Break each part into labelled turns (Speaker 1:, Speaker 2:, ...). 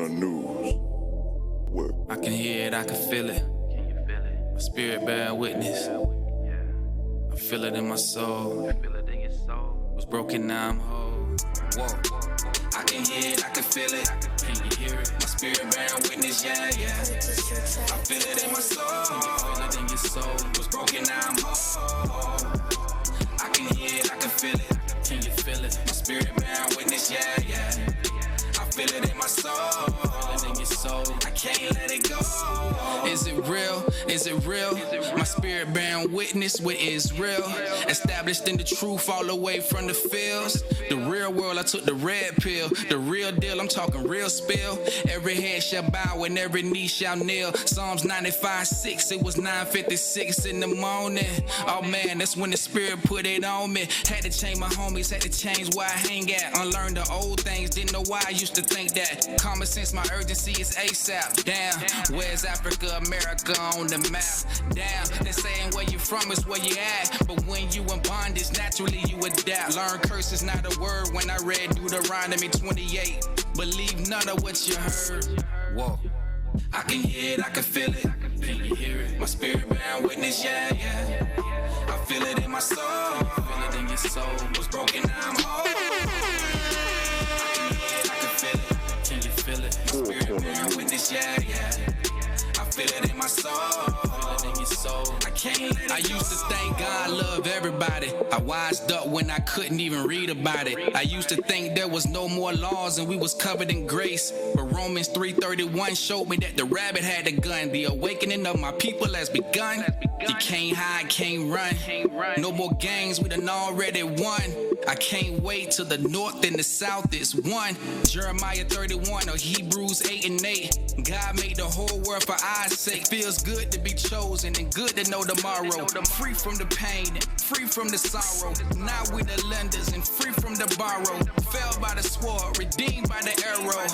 Speaker 1: Corner News. Work.
Speaker 2: I can hear it, I can feel it. My spirit bearing witness. I feel it in my soul. Was broken, now I'm whole. Whoa. I can hear it, I can feel it. Can you hear it? My spirit bearing witness, yeah, yeah. I feel it in my soul. Can you feel it in your soul? Was broken, now I'm whole. I can hear it, I can feel it. Can you feel it? My spirit bearing witness, yeah, yeah. I feel it in my soul. Feel it in your soul. I can't let it go. Is it real? Is it real? My spirit bearing witness with Israel. Established in the truth all the way from the fields. The real world, I took the red pill. The real deal, I'm talking real spill. Every head shall bow and every knee shall kneel. Psalms 95:6, it was 9:56 in the morning. Oh man, that's when the spirit put it on me. Had to change my homies, had to change where I hang at. Unlearn the old things, didn't know why I used to think that. Common sense, my urgency is ASAP. Damn, where's Africa, America on the map? Damn, they saying where you from is where you at. But when you in bondage, naturally you adapt. Learn curse is not a word when I read Deuteronomy 28. Believe none of what you heard. Whoa. I can hear it, I can feel it. Can you hear it? My spirit bearing witness, yeah, yeah. I feel it in my soul. Can you feel it in your soul? Was broken, now I'm whole. I can feel it. Can you feel it? My spirit bearing witness, yeah, yeah. I feel it in my soul. Feel it in your soul. I can't let it I used to think God loved everybody. I wised up when I couldn't even read about it. I used to think there was no more laws and we was covered in grace. But Romans 3:31 showed me that the rabbit had a gun. The awakening of my people has begun. You can't hide, can't run. No more gangs, we done already won. I can't wait till the north and the south is one. Jeremiah 31 or Hebrews 8:8. God made the whole world for our sake. Feels good to be chosen and good to know tomorrow. Free from the pain and free from the sorrow. Now we the lenders and free from the borrow. Fell by the sword, redeemed by the arrow.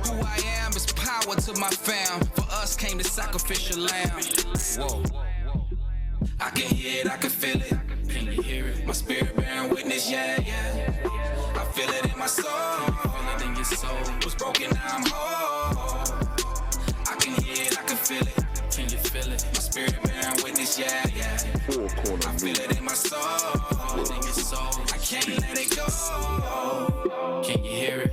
Speaker 2: Who I am is power to my fam. For us came the sacrificial lamb. Whoa. I can hear it, I can feel it. Can you hear it? My spirit bearing witness, yeah, yeah. I feel it in my soul. Can you feel it in your soul? Was broken, now I'm whole. I can hear it, I can feel it. Can you feel it? My spirit bearing witness, yeah, yeah. I feel it in my soul. Feel it in your soul. I can't let it go. Can you hear it?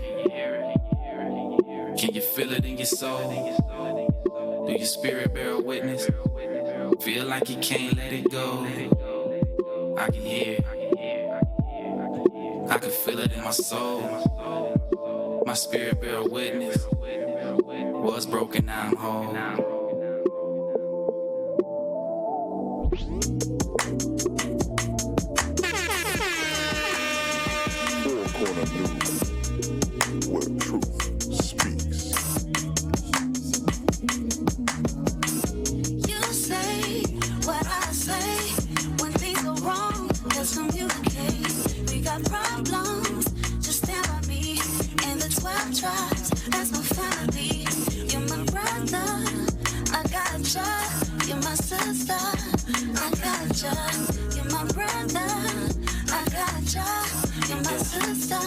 Speaker 2: Can you feel it in your soul? Do your spirit bear witness? Feel like you can't let it go. I can hear it. I can feel it in my soul. My spirit bear witness. Was broken, now I'm whole.
Speaker 1: Four Corner News, where truth speaks.
Speaker 3: You say what I say when things are wrong. Let's communicate. We got problems. Just stand by me. In the 12 tribes, that's my family. You're my brother. I got ya. You're my sister. I got ya. You're my brother. I got ya. You're my sister.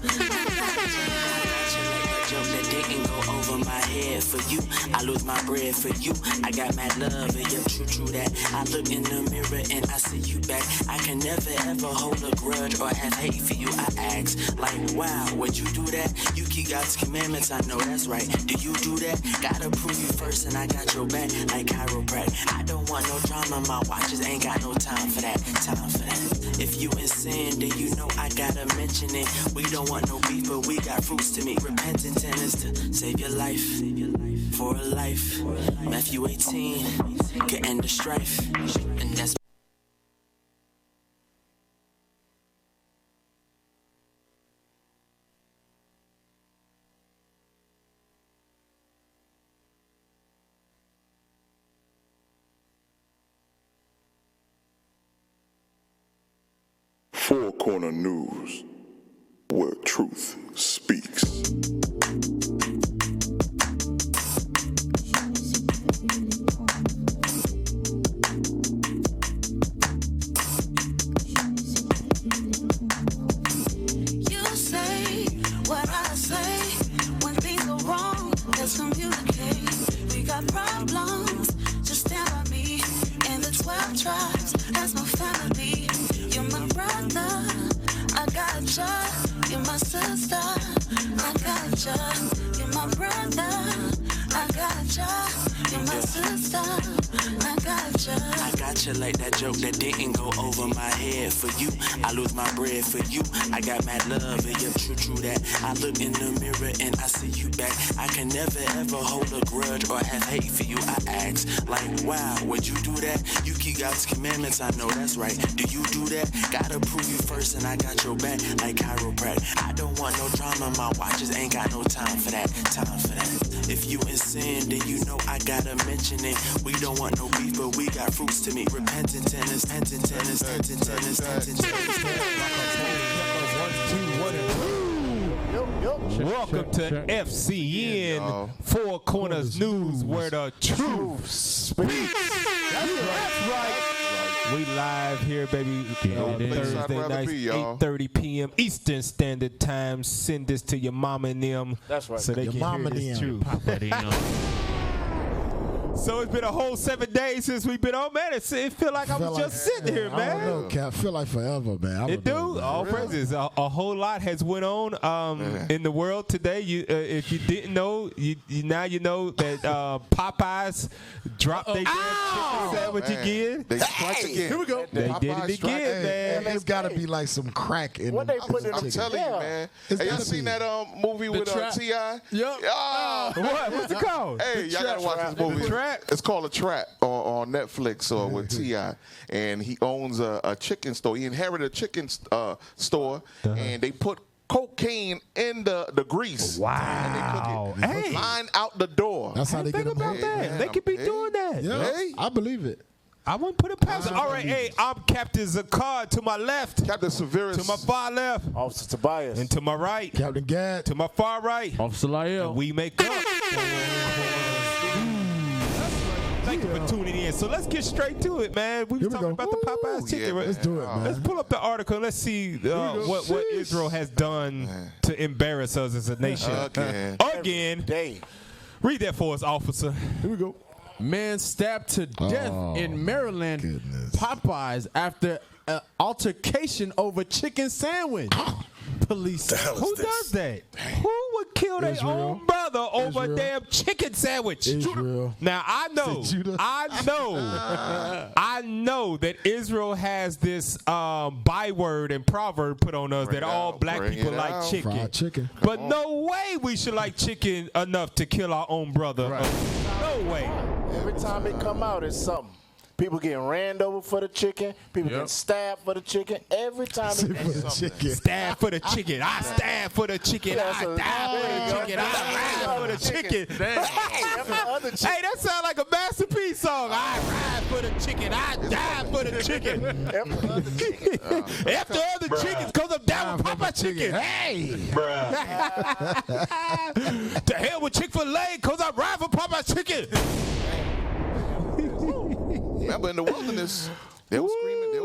Speaker 3: I got ya.
Speaker 4: Joke that didn't go over my head for you. I lose my bread for you. I got mad love and you're true that. I look in the mirror and I see you back. I can never ever hold a grudge or have hate for you. I ask like, wow, would you do that? You keep God's commandments, I know that's right. Do you do that? Gotta prove you first and I got your back like chiropract. I don't want no drama, my watches ain't got no time for that. Time for that. If you in sin, then you know I gotta mention it. We don't want no beef, but we got fruits to meet. Repentance is to save your life for a life. Matthew 18 could end the strife, and that's
Speaker 1: Four Corner News, where truth speaks.
Speaker 3: You say what I say when things are wrong. gotcha. You're my sister. I gotcha. You're my brother. I gotcha. You're my sister. I gotcha.
Speaker 4: I gotcha like that joke that didn't go over my head. For you, I lose my bread. For you, I got mad love. And you're true that. I look in the mirror and I see you back. I can never ever hold a grudge or have hate for you. I ask, like, wow, would you do that? You keep God's commandments, I know that's right. Do you do that? Gotta prove you first and I got your back like chiropractic. I don't want no drama, my watches ain't got no time for that. Time for that. If you in sin, then you know I gotta mention it. We don't want no beef, but we got fruits to meet. Repentant tennis, tennis, tennis, tennis, tennis, tennis,
Speaker 5: Welcome to FCN Four Corners News, where the truth speaks. That's right. We live here, baby, on Thursday nights, 8:30 p.m. Eastern Standard Time. Send this to your mama and them. That's right. So they can hear this truth. So it's been a whole 7 days since we've been on, man. It feel like I'm just sitting here, man.
Speaker 6: I don't know, Cap. Feel like forever, man.
Speaker 5: It do. All praises. A whole lot has went on in the world today. You, if you didn't know, now you know that Popeyes dropped their chicken sandwich again.
Speaker 7: They strike again.
Speaker 6: Here we go.
Speaker 5: They did it again, man.
Speaker 6: There's got to be like some crack in
Speaker 7: What
Speaker 6: the
Speaker 7: they put in
Speaker 6: chicken.
Speaker 7: I'm telling you, man.
Speaker 6: It's
Speaker 7: Hey, y'all
Speaker 6: gotta
Speaker 7: seen
Speaker 6: be.
Speaker 7: that movie with T.I.?
Speaker 6: Yep.
Speaker 5: What? What's it called?
Speaker 7: Hey, y'all gotta watch this movie.
Speaker 5: The Trap?
Speaker 7: It's called A Trap on Netflix with T.I. And he owns a chicken store. He inherited a chicken store, and they put cocaine in the grease.
Speaker 5: Wow.
Speaker 7: And they cook it.
Speaker 5: Hey.
Speaker 7: Line out the door.
Speaker 6: That's how they get
Speaker 5: Think
Speaker 6: them
Speaker 5: about
Speaker 6: out.
Speaker 5: that.
Speaker 7: man,
Speaker 5: They could be
Speaker 7: hey.
Speaker 5: doing that.
Speaker 6: Yeah,
Speaker 7: Hey.
Speaker 6: I believe it.
Speaker 5: I wouldn't put it past it. All right, hey, I'm Captain Zakar to my left,
Speaker 7: Captain Severus.
Speaker 5: to my far left,
Speaker 8: Officer Tobias.
Speaker 5: and to my right,
Speaker 6: Captain Gad.
Speaker 5: to my far right.
Speaker 8: Officer Lyell.
Speaker 5: We make up. Thank you for tuning in. So let's get straight to it, man. We
Speaker 6: Here
Speaker 5: were
Speaker 6: we
Speaker 5: talking
Speaker 6: go.
Speaker 5: about the Popeyes chicken.
Speaker 7: Yeah,
Speaker 5: right?
Speaker 6: Let's do it, man.
Speaker 5: Let's pull up the article. Let's see what Israel has done to embarrass us as a nation. Again.
Speaker 8: Day.
Speaker 5: Read that for us, officer.
Speaker 6: Here we go.
Speaker 8: Man stabbed to death in Maryland.
Speaker 6: goodness.
Speaker 8: Popeyes after an altercation over chicken sandwich. Police.
Speaker 5: Who does that? Who would kill their
Speaker 6: Israel.
Speaker 5: own brother over a
Speaker 6: Israel.
Speaker 5: damn chicken sandwich?
Speaker 6: Israel.
Speaker 5: Now I know,
Speaker 6: Is it Judah?
Speaker 5: I know that Israel has this byword and proverb put on us that all black
Speaker 7: bring
Speaker 5: people
Speaker 7: it
Speaker 5: like
Speaker 7: out.
Speaker 5: chicken.
Speaker 6: Fried chicken.
Speaker 5: But no way we should like chicken enough to kill our own brother. No way.
Speaker 9: Every time it come out, it's something. People getting ran over for the chicken. People getting stabbed for the chicken. Every time it
Speaker 6: For
Speaker 9: comes
Speaker 6: the chicken.
Speaker 5: Stab for the chicken. I stab for the chicken. I die for the chicken. I ride for the chicken. Hey, that sounds like a masterpiece song. I ride for the chicken. I die for the chicken. After other chickens, because I'm down with Popeye chicken. Hey! To hell with Chick-fil-A, because I ride for Popeye chicken.
Speaker 7: Remember in the wilderness, they were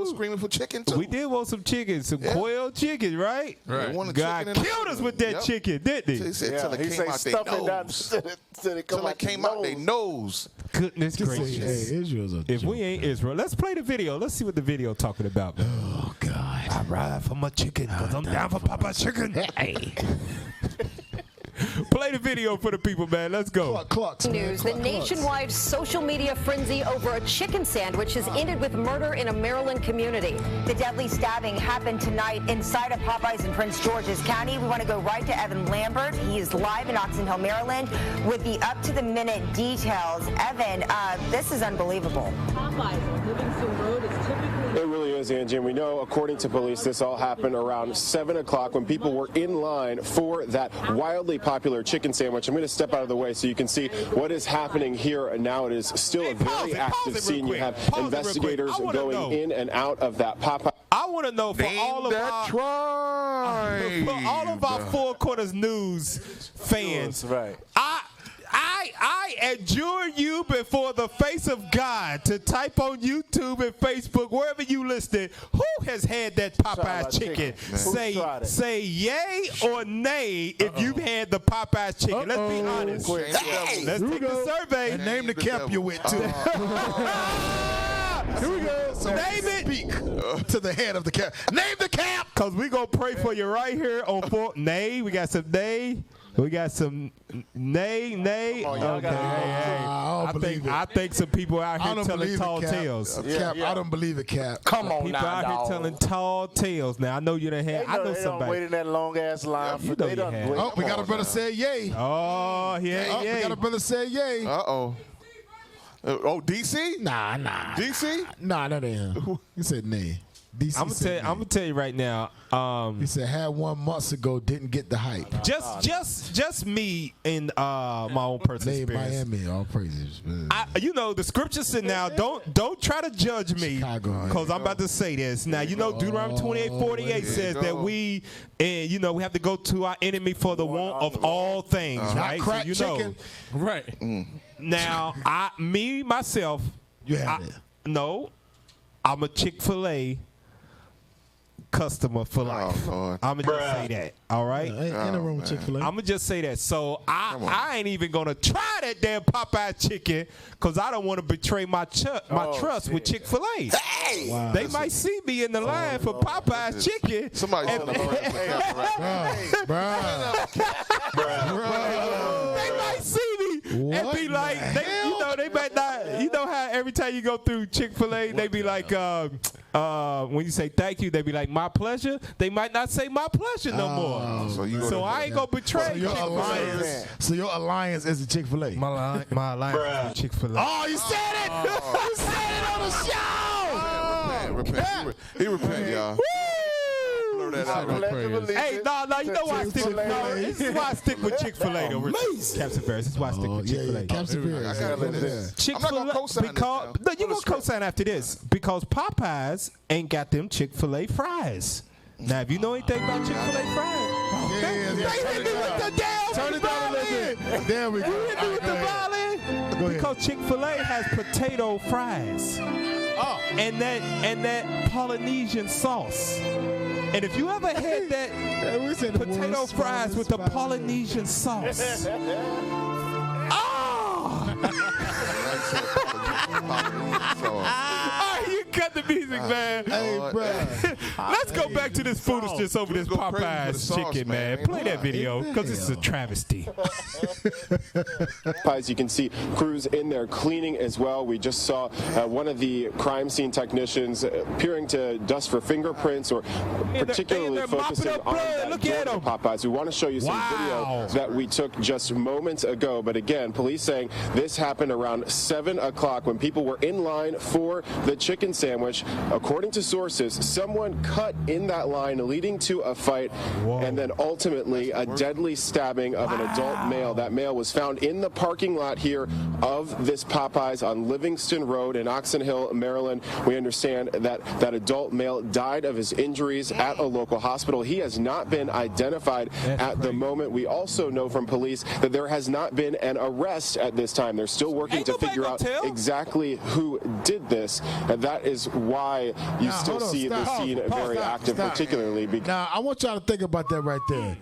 Speaker 7: screaming for chicken too.
Speaker 5: We did want some chicken, some quailed chicken, right?
Speaker 7: They wanted
Speaker 5: God
Speaker 7: chicken in
Speaker 5: killed
Speaker 7: the-
Speaker 5: us with that
Speaker 7: Yep.
Speaker 5: chicken, didn't he?
Speaker 7: They said till
Speaker 9: he
Speaker 7: it
Speaker 9: say
Speaker 7: came out
Speaker 9: stuff
Speaker 7: their
Speaker 9: it down
Speaker 7: nose.
Speaker 9: till it come
Speaker 7: Till
Speaker 9: out
Speaker 7: it came
Speaker 9: your
Speaker 7: out their
Speaker 9: nose.
Speaker 7: nose.
Speaker 5: Goodness
Speaker 6: Just say,
Speaker 5: gracious.
Speaker 6: hey, Israel's a
Speaker 5: If
Speaker 6: joke.
Speaker 5: we ain't Israel, let's play the video. Let's see what the video talking about.
Speaker 6: Oh, God.
Speaker 5: I ride for my chicken because I'm down for Popeye's chicken. Hey. Play the video for the people, man. Let's go.
Speaker 6: Clucks, man.
Speaker 10: News. The nationwide social media frenzy over a chicken sandwich has ended with murder in a Maryland community. The deadly stabbing happened tonight inside a Popeyes in Prince George's County. We want to go right to Evan Lambert. He is live in Oxon Hill, Maryland, with the up-to-the-minute details. Evan, this is unbelievable.
Speaker 11: Popeyes on Livingston Road is typically...
Speaker 12: It really is, Angie. And we know, according to police, this all happened around 7 o'clock when people were in line for that wildly popular chicken sandwich. I'm going to step out of the way so you can see what is happening here now. It is still a very active scene. You have investigators going in and out of that Popeye.
Speaker 5: I want to know for all of our Four Corners News fans.
Speaker 9: Right.
Speaker 5: I adjure you before the face of God to type on YouTube and Facebook, wherever you listen, who has had that Popeyes chicken? Say yay or nay if you've had the Popeyes chicken. Let's be honest. Let's take the survey.
Speaker 6: And name the camp you're with, too. Here we go. So
Speaker 5: Name it.
Speaker 6: Speak to the head of the camp. Name the camp.
Speaker 5: Cause we gonna pray for you right here on four. Nay, we got some nay. We got some nay. I think some people out here telling tall tales.
Speaker 6: Cap, I don't believe it, Cap.
Speaker 9: Come on
Speaker 5: People
Speaker 9: now,
Speaker 5: out
Speaker 9: dog.
Speaker 5: here telling tall tales. Now I know you done had. I know
Speaker 9: they
Speaker 5: somebody.
Speaker 9: don't wait in that long ass line.
Speaker 5: You
Speaker 9: For,
Speaker 5: know
Speaker 9: they
Speaker 5: you
Speaker 9: done
Speaker 5: had.
Speaker 9: wait.
Speaker 6: Oh, we got a brother say yay.
Speaker 5: Oh, yeah,
Speaker 6: We got a brother say yay.
Speaker 7: Uh-oh. Oh, DC?
Speaker 6: Nah.
Speaker 7: DC?
Speaker 6: Nah, that ain't him. He said nay. DC
Speaker 5: I'm gonna tell you right now.
Speaker 6: He said had 1 month ago, didn't get the hype.
Speaker 5: Just me in my own personal
Speaker 6: Nay,
Speaker 5: experience.
Speaker 6: Miami, all praises.
Speaker 5: The scripture said now don't try to judge me because I'm about to say this. Now Deuteronomy 28:48 says that we have to go to our enemy for the want of all things, right?
Speaker 6: Not crack
Speaker 5: So,
Speaker 6: chicken.
Speaker 8: Right.
Speaker 5: Now myself,
Speaker 6: You have it.
Speaker 5: no, I'm a Chick-fil-A customer for life.
Speaker 7: Lord.
Speaker 5: I'm gonna just say that. All right.
Speaker 6: Ain't no room with Chick-fil-A.
Speaker 5: I'm gonna just say that. So I ain't even gonna try that damn Popeye chicken because I don't want to betray my trust with Chick-fil-A.
Speaker 7: Hey!
Speaker 6: Wow.
Speaker 5: They might see me in the line for Popeye's chicken.
Speaker 7: Somebody said
Speaker 5: They might see me and
Speaker 6: What
Speaker 5: be like,
Speaker 6: the hell?
Speaker 5: they might not. You know how every time you go through Chick-fil-A, they be like, when you say thank you, they be like, my pleasure. They might not say my pleasure no more. So I ain't gonna betray Chick-fil-A.
Speaker 6: So your alliance is a Chick-fil-A.
Speaker 5: My alliance with Chick-fil-A.
Speaker 6: Oh, you said it! You said it on the show!
Speaker 7: He repent, y'all. Blur that out real quick.
Speaker 5: Hey, no, you know why I stick with this is why I stick with Chick-fil-A though. Captain Ferris. This is why I stick with Chick-fil-A.
Speaker 6: Captain Ferris.
Speaker 7: I gotta let this.
Speaker 5: Chick-fil-A,
Speaker 7: I'm not gonna co-sign
Speaker 5: because
Speaker 7: this now.
Speaker 5: no, you gonna co-sign after this because Popeyes ain't got them Chick-fil-A fries. Now, if you know anything about Chick-fil-A fries, they hit me with the damn
Speaker 6: Turn it down a little bit. There we go.
Speaker 5: You hit me with the violin because Chick-fil-A has potato fries. And that Polynesian sauce. And if you ever had that potato fries with the Polynesian sauce. You cut the music, man.
Speaker 6: Hey, bro.
Speaker 5: Let's go back to this foolishness over this Popeye's chicken, man. Play that video because this is a travesty.
Speaker 12: As you can see, crews in there cleaning as well. We just saw one of the crime scene technicians appearing to dust for fingerprints or particularly focusing on that door of Popeyes. We want to show you some video that we took just moments ago. But again, police saying this happened around 7 o'clock when people were in line for the chicken sandwich. According to sources, someone cut in that line, leading to a fight, and then ultimately a deadly stabbing of an adult male. That male was found in the parking lot here of this Popeyes on Livingston Road in Oxon Hill, Maryland. We understand that that adult male died of his injuries at a local hospital. He has not been identified at the moment. We also know from police that there has not been an arrest at this time. They're still working to figure out exactly who did this, and that is why you still see the scene very active, particularly because.
Speaker 6: Now, I want y'all to think about that right there.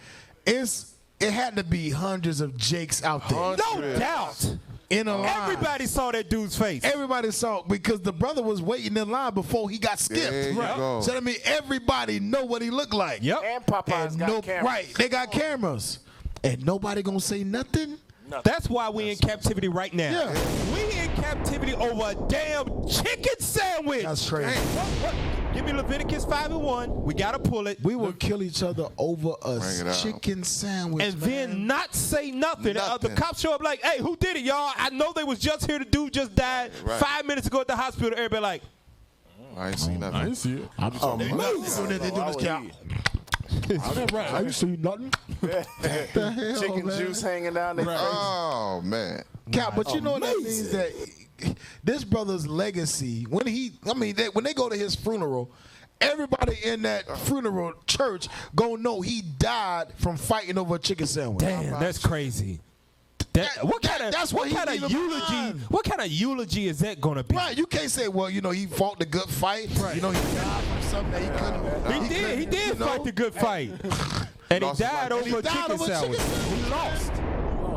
Speaker 6: It had to be hundreds of Jakes out there.
Speaker 5: No doubt.
Speaker 6: In a line.
Speaker 5: Everybody saw that dude's face.
Speaker 6: Everybody saw because the brother was waiting in line before he got skipped. Right. So I mean, everybody know what he looked like.
Speaker 5: Yep.
Speaker 9: And Popeyes got cameras.
Speaker 6: Right, they got cameras, and nobody gonna say nothing.
Speaker 5: That's why we in captivity right now.
Speaker 6: Yeah.
Speaker 5: We in captivity over a damn chicken sandwich.
Speaker 6: That's crazy.
Speaker 5: What? Give me Leviticus 5:1. We gotta pull it.
Speaker 6: We will kill each other over a chicken sandwich,
Speaker 5: and then not say nothing. The cops show up like, "Hey, who did it, y'all? I know they was just here. The dude just died 5 minutes ago at the hospital." Everybody like,
Speaker 7: I ain't seen nothing.
Speaker 8: I didn't see it.
Speaker 6: I'm they do this count. I ain't seen nothing.
Speaker 9: Chicken juice hanging down there.
Speaker 7: Oh man,
Speaker 6: Cap, but you know what that means, that this brother's legacy, when they go to his funeral, everybody in that funeral church gonna know he died from fighting over a chicken sandwich.
Speaker 5: damn, that's crazy. What kind of eulogy is that gonna be?
Speaker 6: Right, you can't say, well, he fought the good fight. Right. He died from something that he couldn't.
Speaker 5: He did fight the good fight. And he died over a chicken sandwich. He lost.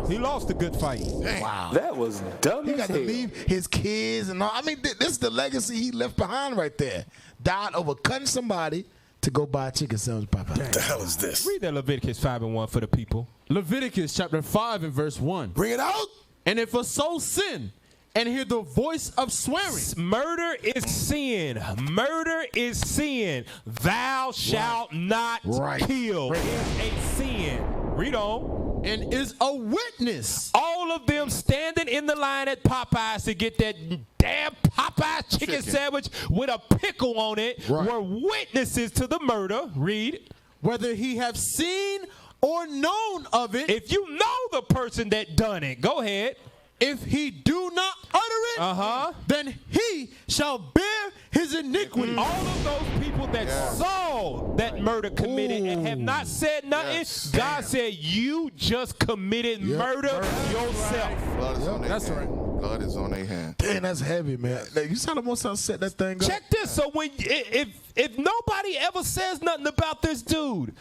Speaker 5: He lost a good fight.
Speaker 6: Wow.
Speaker 9: That was dumb.
Speaker 6: He got to leave his kids and all. I mean, this is the legacy he left behind right there. Died over cutting somebody to go buy a chicken sandwich. What
Speaker 1: the hell is this?
Speaker 5: Read that Leviticus 5:1 for the people.
Speaker 8: Leviticus chapter 5 and verse 1.
Speaker 6: Bring it out.
Speaker 8: And if a soul sin and hear the voice of swearing.
Speaker 5: Murder is sin. Murder is sin. Thou shalt not kill. It is a sin. Read on.
Speaker 8: And is a witness.
Speaker 5: All of them standing in the line at Popeyes to get that damn Popeyes chicken sandwich with a pickle on it were witnesses to the murder. Read.
Speaker 8: Whether he have seen or known of it.
Speaker 5: If you know the person that done it, go ahead.
Speaker 8: If he do not utter it, then he shall bear his iniquity.
Speaker 5: All of those people that saw that murder committed and have not said nothing, God said, you just committed murder yourself.
Speaker 7: Blood is on their
Speaker 8: That's
Speaker 7: hand.
Speaker 8: right.
Speaker 7: Blood is on their hand.
Speaker 6: Damn, that's heavy, man. Like, you saw the most I set that thing up.
Speaker 5: Check this. So when if nobody ever says nothing about this dude,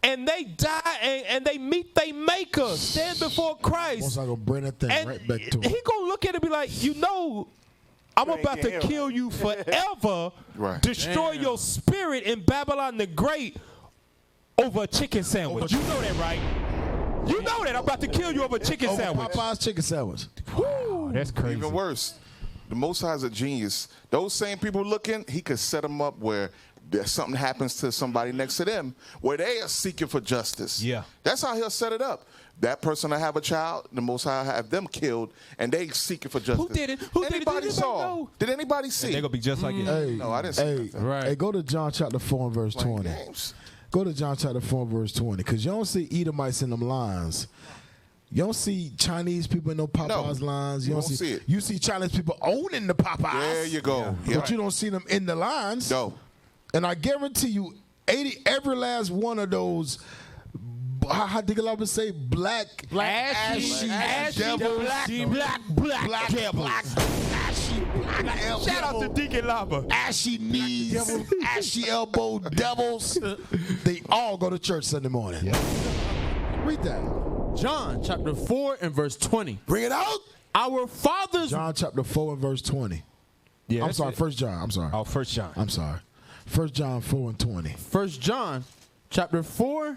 Speaker 5: and they die and they meet their maker, stand before Christ.
Speaker 6: Once I go bring that thing right back to him.
Speaker 5: He gonna look at it and be like, you know, I'm about to kill you forever, destroy your spirit in Babylon the Great over a chicken sandwich. You know that, right? You know that I'm about to kill you over a chicken sandwich.
Speaker 6: Popeye's chicken sandwich.
Speaker 5: Whew, that's crazy.
Speaker 7: Even worse, the Most High is a genius. Those same people looking, he could set them up where something happens to somebody next to them where they are seeking for justice.
Speaker 5: Yeah.
Speaker 7: That's how he'll set it up. That person that have a child, the Most High have them killed, and they seeking for justice.
Speaker 5: Who did it? Who did it?
Speaker 7: Anybody saw? Did anybody see?
Speaker 5: They're going to be just like it.
Speaker 6: Hey,
Speaker 7: No, I didn't see nothing.
Speaker 6: Hey, go to John chapter 4 and verse 20.
Speaker 7: Games.
Speaker 6: Go to John chapter 4 and verse 20, because you don't see Edomites in them lines. You don't see Chinese people in no Popeyes lines. You don't see it. You see Chinese people owning the Popeyes.
Speaker 7: There you go.
Speaker 6: But you don't see them in the lines.
Speaker 7: No.
Speaker 6: And I guarantee you, every last one of those, how did I say, black ashy devils, black devils, ashy black devils.
Speaker 5: Shout out to Deacon Lava.
Speaker 6: Ashy knees, ashy elbow devils. They all go to church Sunday morning. Read that.
Speaker 8: John chapter 4 and verse 20.
Speaker 6: Bring it out.
Speaker 8: Our fathers.
Speaker 6: John chapter 4 and verse 20.
Speaker 5: Yeah,
Speaker 6: I'm sorry, 1 John. I'm sorry.
Speaker 5: Oh, 1 John.
Speaker 6: I'm sorry. 1 John 4 and 20.
Speaker 8: 1 John chapter 4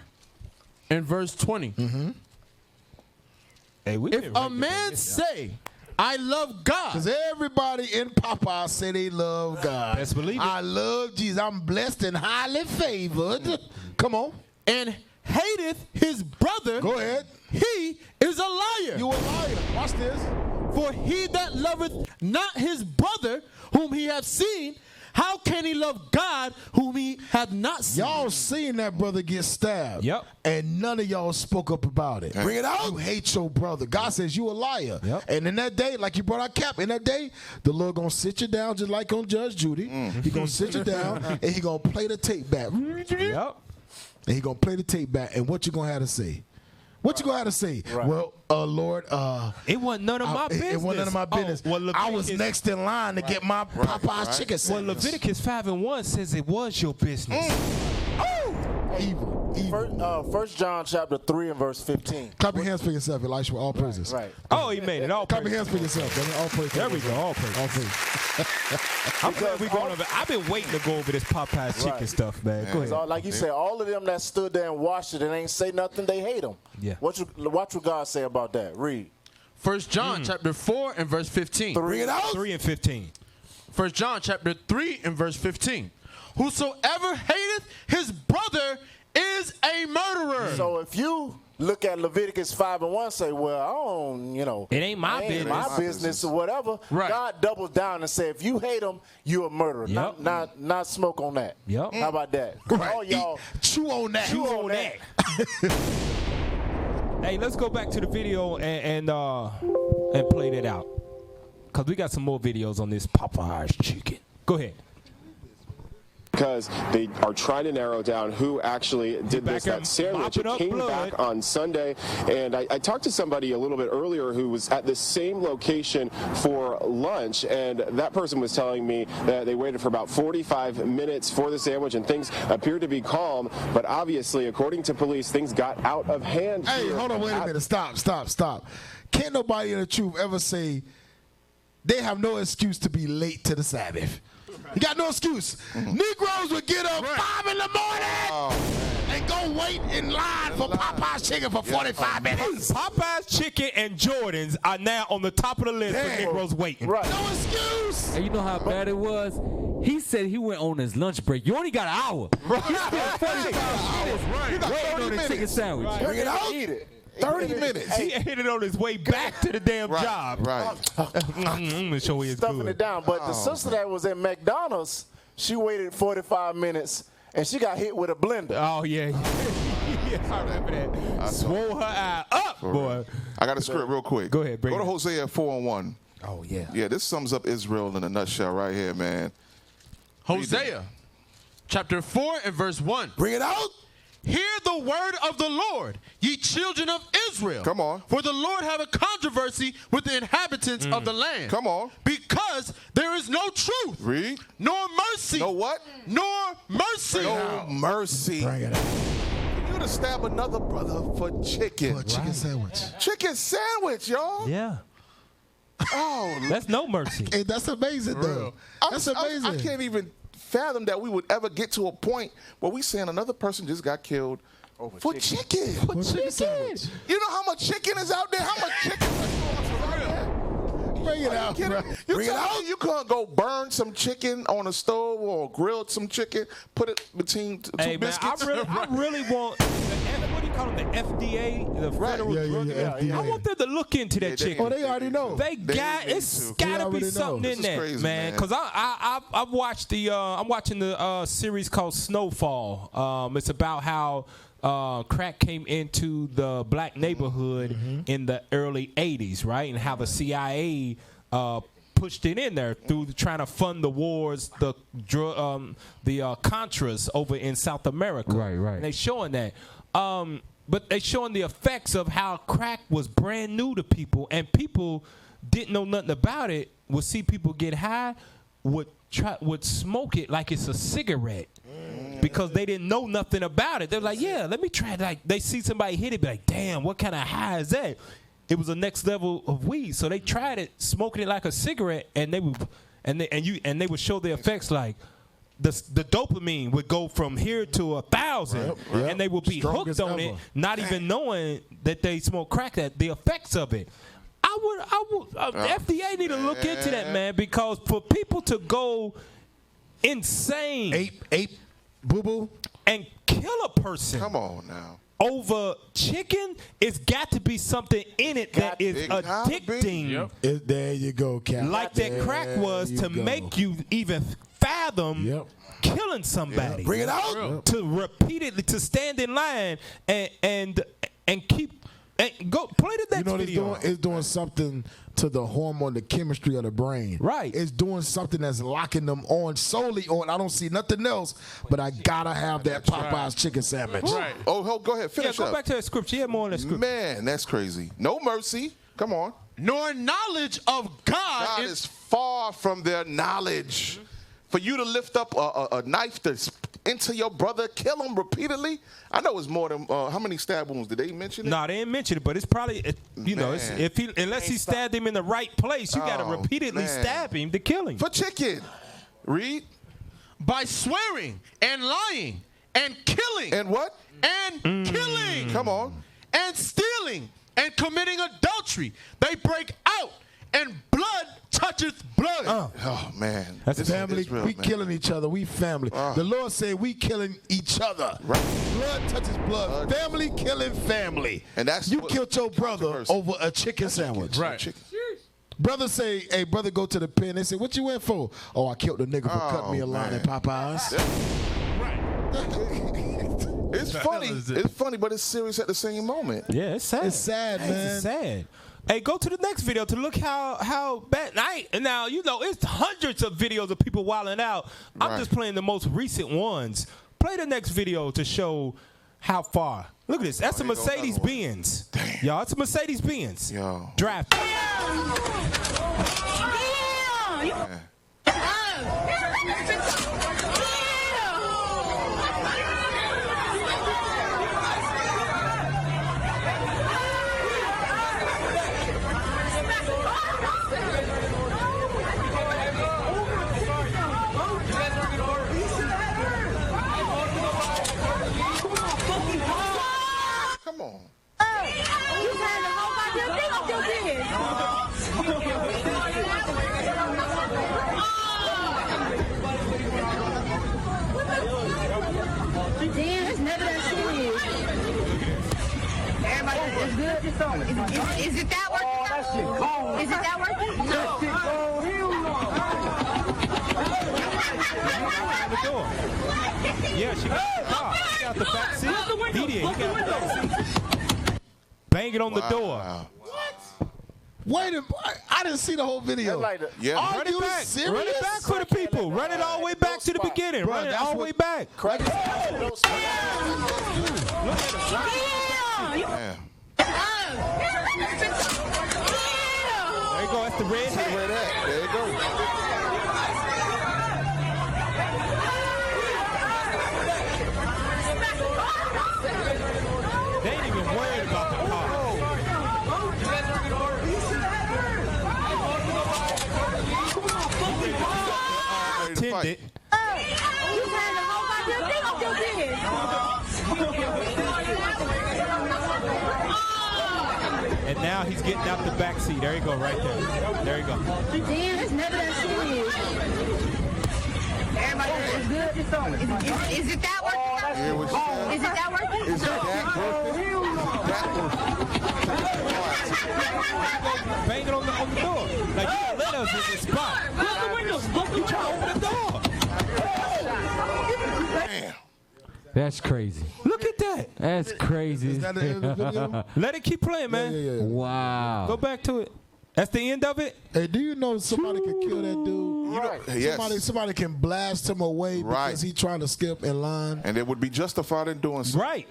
Speaker 8: and verse 20.
Speaker 5: Hey,
Speaker 8: if a man say, I love God.
Speaker 6: Because everybody in Popeye say they love God.
Speaker 5: Best believe it.
Speaker 6: I love Jesus. I'm blessed and highly favored. Come on.
Speaker 8: And hateth his brother.
Speaker 6: Go ahead.
Speaker 8: He is a liar.
Speaker 6: You a liar. Watch this.
Speaker 8: For he that loveth not his brother whom he hath seen, how can he love God whom he hath not seen?
Speaker 6: Y'all seen that brother get stabbed.
Speaker 5: Yep.
Speaker 6: And none of y'all spoke up about it. Bring it out. You hate your brother. God says you a liar.
Speaker 5: Yep.
Speaker 6: And in that day, like you brought out Cap, in that day, the Lord gonna sit you down just like on Judge Judy. He gonna sit you down and he gonna play the tape back.
Speaker 5: Yep.
Speaker 6: And he gonna play the tape back. And what you gonna have to say? What you gonna have to say? Well, Lord,
Speaker 5: it wasn't none of my business.
Speaker 6: It wasn't none of my business. I was next in line to get my Popeye's chicken sandwich.
Speaker 5: Well, Leviticus 5 and 1 says it was your business.
Speaker 6: Evil.
Speaker 9: 1 John chapter 3 and verse 15.
Speaker 6: Clap your hands for yourself, Elisha. All praises.
Speaker 9: Right.
Speaker 5: Oh, he made it. All
Speaker 6: Clap your
Speaker 5: praises.
Speaker 6: hands for yourself, brother. All praises.
Speaker 5: There we go. All praises.
Speaker 6: All praises.
Speaker 5: I'm glad we going over. I've been waiting to go over this Popeyes chicken stuff, man. Go ahead.
Speaker 9: So, like you said, all of them that stood there and watched it and ain't say nothing, they hate him.
Speaker 5: Yeah.
Speaker 9: Watch what God say about that. Read.
Speaker 8: 1 John chapter 4 and verse 15.
Speaker 6: Bring it out.
Speaker 5: 3 and 15.
Speaker 8: 1 John chapter 3 and verse 15. Whosoever hateth his brother is a murderer.
Speaker 9: So if you look at Leviticus 5 and 1, say, well, I don't,
Speaker 5: it ain't my business.
Speaker 9: My business or whatever.
Speaker 8: Right.
Speaker 9: God doubles down and say, if you hate him, you're a murderer.
Speaker 5: Yep.
Speaker 9: Not smoke on that.
Speaker 5: Yep.
Speaker 9: How about that?
Speaker 6: Right.
Speaker 9: All y'all
Speaker 6: Chew on that.
Speaker 9: chew on that.
Speaker 5: Hey, let's go back to the video and play that out. Because we got some more videos on this Popeyes chicken. Go ahead.
Speaker 12: Okay, because they are trying to narrow down who actually did that sandwich. It came back on Sunday, and I talked to somebody a little bit earlier who was at the same location for lunch, and that person was telling me that they waited for about 45 minutes for the sandwich, and things appeared to be calm, but obviously, according to police, things got out of hand.
Speaker 6: Hey, hold on, wait a minute. Stop. Can't nobody in the truth ever say they have no excuse to be late to the Sabbath. You got no excuse. Negroes would get up 5 in the morning and go wait in line for Popeye's chicken for 45 minutes.
Speaker 5: Popeye's chicken and Jordan's are now on the top of the list for Negroes waiting.
Speaker 6: No excuse.
Speaker 13: And you know how bad it was? He said he went on his lunch break. You only got an hour. He spent 45 minutes waiting on a chicken sandwich.
Speaker 6: Bring it out.
Speaker 9: Eat it.
Speaker 6: 30 minutes.
Speaker 5: He hit it on his way back to the damn job.
Speaker 7: Right.
Speaker 5: I'm gonna show you it's
Speaker 9: Stuffing
Speaker 5: good.
Speaker 9: it down. But the sister that was at McDonald's, she waited 45 minutes and she got hit with a blender.
Speaker 5: Oh yeah. I remember that. Swole her eye up, boy.
Speaker 7: I got a script real quick.
Speaker 5: Go ahead, bring
Speaker 7: Go to
Speaker 5: it.
Speaker 7: Hosea 4:1.
Speaker 6: Oh, yeah.
Speaker 7: Yeah, this sums up Israel in a nutshell right here, man.
Speaker 8: Hosea, chapter 4 and verse 1.
Speaker 6: Bring it out.
Speaker 8: Hear the word of the Lord, ye children of Israel.
Speaker 7: Come on.
Speaker 8: For the Lord have a controversy with the inhabitants of the land.
Speaker 7: Come on.
Speaker 8: Because there is no truth.
Speaker 7: Read.
Speaker 8: Nor mercy.
Speaker 7: No what?
Speaker 8: Nor mercy.
Speaker 7: No mercy.
Speaker 6: Bring it out.
Speaker 7: You to stab another brother for chicken.
Speaker 6: For a chicken sandwich.
Speaker 7: Chicken sandwich, y'all.
Speaker 5: Yeah.
Speaker 7: Oh,
Speaker 5: That's no mercy.
Speaker 6: Hey, that's amazing, though. That's amazing.
Speaker 7: I can't even fathom that we would ever get to a point where we saying another person just got killed for chicken.
Speaker 6: For chicken sandwich.
Speaker 7: You know how much chicken is out there? How much chicken restaurants is out there?
Speaker 6: Bring it out, bro.
Speaker 7: You
Speaker 6: Bring it
Speaker 7: tell
Speaker 6: out.
Speaker 7: me you can't go burn some chicken on a stove or grilled some chicken, put it between two
Speaker 5: Hey man,
Speaker 7: biscuits?
Speaker 5: I really want what do you call them? The FDA, the Federal Drug
Speaker 6: FDA.
Speaker 5: I want them to look into that chicken.
Speaker 6: Oh, they already know.
Speaker 5: It's gotta be something in there,
Speaker 7: crazy,
Speaker 5: man. Because I've watched I'm watching the series called Snowfall. It's about how crack came into the black neighborhood in the early 80s, right? And how the CIA pushed it in there through trying to fund the wars, the Contras over in South America.
Speaker 13: Right.
Speaker 5: And they showing that. But they showing the effects of how crack was brand new to people, and people didn't know nothing about it, would see people get high, would smoke it like it's a cigarette. Because they didn't know nothing about it. They're like, yeah, let me try it. Like, they see somebody hit it, be like, damn, what kind of high is that? It was the next level of weed. So they tried it, smoking it like a cigarette, and they would show the effects like the dopamine would go from here to 1,000, and they would be
Speaker 6: Strongest
Speaker 5: hooked on
Speaker 6: ever.
Speaker 5: it, not even knowing that they smoke crack. That the effects of it. FDA need to look into that, man, because for people to go insane,
Speaker 6: Ape, boo-boo,
Speaker 5: and kill a person.
Speaker 7: Come on now.
Speaker 5: Over chicken, it's got to be something in it that is addicting.
Speaker 6: There you go, Cap.
Speaker 5: Like that crack was to make you even fathom killing somebody.
Speaker 6: Bring it out.
Speaker 5: To repeatedly, to stand in line and keep and go play the next video.
Speaker 6: It's doing something to the hormone, the chemistry of the brain.
Speaker 5: Right.
Speaker 6: It's doing something that's locking them on solely on. I don't see nothing else, but I gotta have that Popeye's chicken sandwich.
Speaker 7: Right. Oh, go ahead. Finish
Speaker 5: go
Speaker 7: up.
Speaker 5: back to that scripture. Yeah, more on that scripture.
Speaker 7: Man, that's crazy. No mercy. Come on.
Speaker 8: Nor knowledge of God.
Speaker 7: God is far from their knowledge. For you to lift up a knife into your brother, kill him repeatedly. I know it's more than how many stab wounds did they mention?
Speaker 5: No, they didn't mention it, but it's probably unless he stabbed him in the right place, you got to repeatedly stab him to kill him
Speaker 7: for chicken. Read
Speaker 8: by swearing and lying and killing
Speaker 7: and what
Speaker 8: and killing.
Speaker 7: Come on,
Speaker 8: and stealing and committing adultery. They break out and blood toucheth blood.
Speaker 7: Oh man,
Speaker 6: that's family. We killing each other. We family. The Lord said we killing each other.
Speaker 7: Right.
Speaker 6: Blood touches blood. Family killing family.
Speaker 7: And that's
Speaker 6: you killed your brother over a chicken sandwich.
Speaker 7: Right. Chicken.
Speaker 6: Brother say, hey, brother, go to the pen. They say, what you went for? Oh, I killed a nigga for cutting me a line at Popeyes.
Speaker 7: It's funny. It's funny, but it's serious at the same moment.
Speaker 5: Yeah, it's sad.
Speaker 6: It's sad, man.
Speaker 5: It's sad. Hey, go to the next video to look how bad. And now, you know, it's hundreds of videos of people wilding out. I'm just playing the most recent ones. Play the next video to show how far. Look at this. That's a Mercedes-Benz. Y'all, it's a Mercedes-Benz.
Speaker 7: Yo.
Speaker 5: Draft.
Speaker 7: Come on.
Speaker 3: Damn, it's never that serious. Everybody, it's good. Is it that working? Oh, that shit cold. Is it that working? No. That shit cold.
Speaker 5: Yeah, she got the car. She got the back seat. He did. He got the back seat. Bang it on the door.
Speaker 6: Wait a minute. I didn't see the whole video.
Speaker 5: Run it back.
Speaker 6: Serious?
Speaker 5: Run it back for the people. Run it all the way back to the beginning. Run it all the way back.
Speaker 7: Yeah.
Speaker 5: There you go. That's the red hat.
Speaker 7: Where that? There you go.
Speaker 5: They ain't even worried about the car. Attended. And now he's getting out the back seat. There you go, right there. There you go.
Speaker 3: Damn, it's never that serious. Everybody, it's good. Is it that working?
Speaker 7: Hear what she said?
Speaker 3: Is it that working?
Speaker 7: Is it that working?
Speaker 5: Bang it on the door. Like, you gotta let us in this spot. Close the windows. You try to open the door.
Speaker 7: Damn.
Speaker 13: That's crazy.
Speaker 5: Look at that.
Speaker 13: That's crazy.
Speaker 6: Is that the end of the video?
Speaker 5: Let it keep playing, man.
Speaker 6: Yeah.
Speaker 13: Wow.
Speaker 5: Go back to it. That's the end of it?
Speaker 6: Hey, do you know somebody can kill that dude?
Speaker 7: Right. Yes.
Speaker 6: Somebody can blast him away because he's trying to skip in line.
Speaker 7: And they would be justified in doing so.
Speaker 5: Right.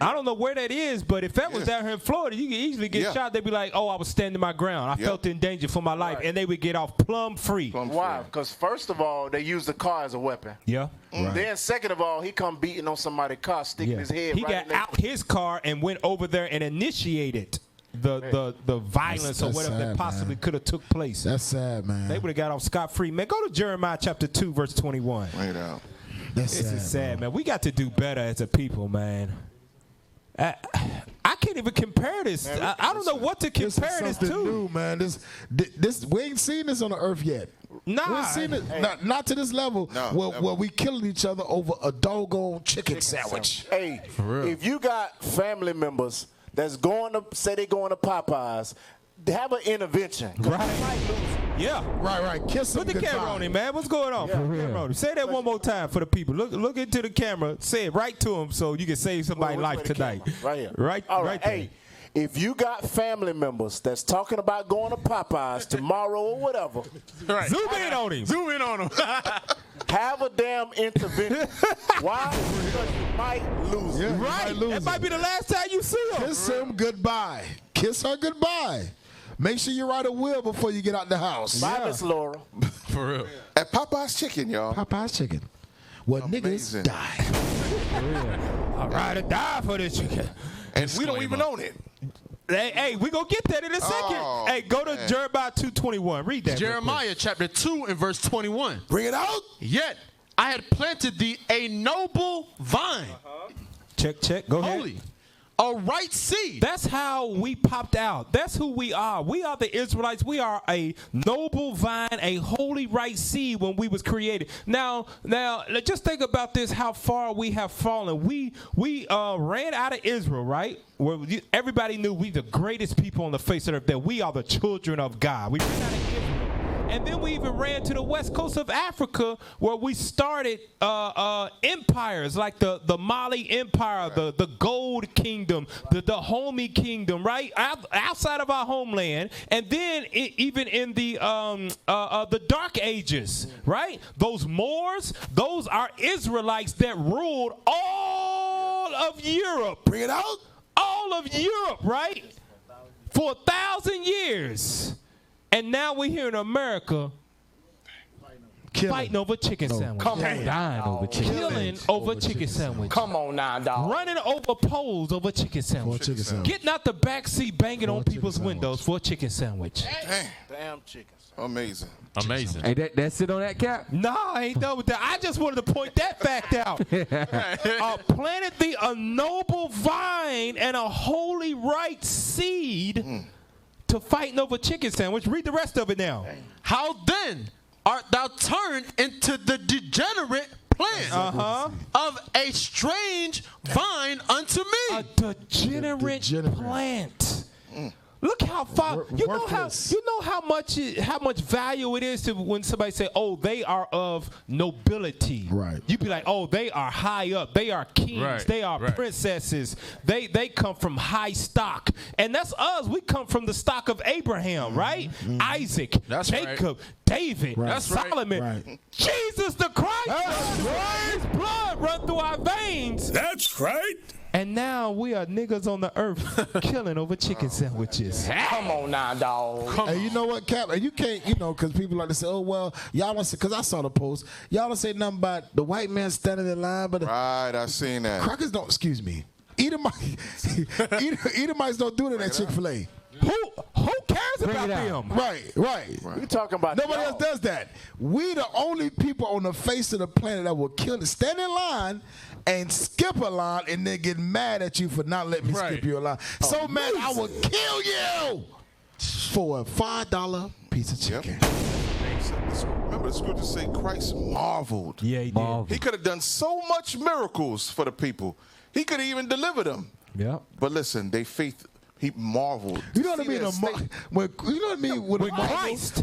Speaker 5: I don't know where that is, but if that was down here in Florida, you could easily get shot. They'd be like, oh, I was standing my ground. I felt in danger for my life. And they would get off plumb free.
Speaker 9: Why? Because first of all, they use the car as a weapon.
Speaker 5: Yeah.
Speaker 9: Then second of all, he come beating on somebody's car, sticking his head
Speaker 5: He got out his car and went over there and initiated the violence or whatever that possibly could have took place.
Speaker 6: That's sad, man.
Speaker 5: They would have got off scot-free. Man, go to Jeremiah chapter 2, verse 21.
Speaker 7: Right out.
Speaker 6: That's
Speaker 5: This is sad, man. We got to do better as a people, man. I can't even compare this. Man, I don't know what to compare this to.
Speaker 6: New, man. This we ain't seen this on the earth yet.
Speaker 5: Nah,
Speaker 6: we ain't seen it. Not to this level where we killing each other over a doggone chicken sandwich.
Speaker 9: Hey, if you got family members that's going to say they going to Popeyes, have an intervention.
Speaker 5: Right. Yeah.
Speaker 6: Right. Kiss him.
Speaker 5: Put the camera on him, man. What's going on? Put the camera on him. Say that one more time for the people. Look into the camera. Say it right to him so you can save somebody's life tonight.
Speaker 9: Right here.
Speaker 5: Right.
Speaker 9: All
Speaker 5: right
Speaker 9: right. Hey, if you got family members that's talking about going to Popeyes tomorrow or whatever,
Speaker 5: Zoom in on him.
Speaker 8: Zoom in on him.
Speaker 9: have a damn intervention. Why? Because you might lose.
Speaker 6: Yeah,
Speaker 5: right. That might be the last time you see him.
Speaker 6: Kiss him goodbye. Kiss her goodbye. Make sure you write a will before you get out the house.
Speaker 9: Bye, Miss Laura.
Speaker 8: For real.
Speaker 7: At Popeye's Chicken, y'all.
Speaker 6: Popeye's Chicken. Well, niggas die.
Speaker 5: I'd rather die for this chicken.
Speaker 7: And we don't even own it.
Speaker 5: Hey, we gonna get that in a second.
Speaker 7: Oh,
Speaker 5: hey, go to Jeremiah 2:21. Read that.
Speaker 8: Jeremiah chapter 2 and verse 21.
Speaker 6: Bring it out.
Speaker 8: Yet I had planted thee a noble vine.
Speaker 5: Check. Go ahead.
Speaker 8: Holy. A right seed.
Speaker 5: That's how we popped out. That's who we are. We are the Israelites. We are a noble vine, a holy right seed when we was created. Now, just think about this, how far we have fallen. We ran out of Israel, right? Where everybody knew we the greatest people on the face of the earth, that we are the children of God. We ran out of Israel. And then we even ran to the west coast of Africa where we started empires like the Mali Empire, the Gold Kingdom, the Dahomey Kingdom, right? Outside of our homeland. And then even in the Dark Ages, right? Those Moors, those are Israelites that ruled all of Europe.
Speaker 6: Bring it out.
Speaker 5: All of Europe, right? For 1,000 years. And now we're here in America fighting over chicken sandwich.
Speaker 9: Come on.
Speaker 13: Dying over chicken.
Speaker 5: Killing over chicken sandwich.
Speaker 9: Come on now, dog.
Speaker 5: Running over poles over chicken sandwich. Getting out the back seat, banging on people's windows for a chicken sandwich.
Speaker 9: Damn chicken.
Speaker 7: Amazing.
Speaker 13: Amazing. Hey, that's it on that, Cap?
Speaker 5: No, I ain't done with that. I just wanted to point that fact out. Planted the a noble vine and a holy right seed to fighting over chicken sandwich. Read the rest of it now.
Speaker 8: How then art thou turned into the degenerate plant of a strange vine unto me?
Speaker 5: A degenerate plant. Look how far you know how much value it is to when somebody say, "Oh, they are of nobility."
Speaker 6: Right.
Speaker 5: You be like, "Oh, they are high up. They are kings.
Speaker 13: Right.
Speaker 5: They are princesses. They come from high stock." And that's us. We come from the stock of Abraham, right? Isaac, Jacob, David, Solomon, Jesus the Christ. His blood run through our veins.
Speaker 1: That's right.
Speaker 5: And now we are niggas on the earth killing over chicken sandwiches.
Speaker 9: Come on now, dog.
Speaker 6: And you know what, Cap? And you can't, because people like to say, "Oh well, y'all don't say," because I saw the post. Y'all don't say nothing about the white man standing in line, but
Speaker 7: Right, I seen that.
Speaker 6: crackers don't. Excuse me. Edomites don't do that at Chick-fil-A.
Speaker 5: Who cares about them?
Speaker 6: Right.
Speaker 9: You talking about
Speaker 6: Nobody else does that. We the only people on the face of the planet that will stand in line and skip a line and then get mad at you for not letting me skip your line. So mad I will kill you for a $5 piece of chicken.
Speaker 7: Remember the scriptures say Christ marveled.
Speaker 5: Yeah, he did.
Speaker 7: He could have done so much miracles for the people. He could have even delivered them.
Speaker 5: Yeah.
Speaker 7: But listen, he marveled.
Speaker 6: You know what I mean? You know what I mean?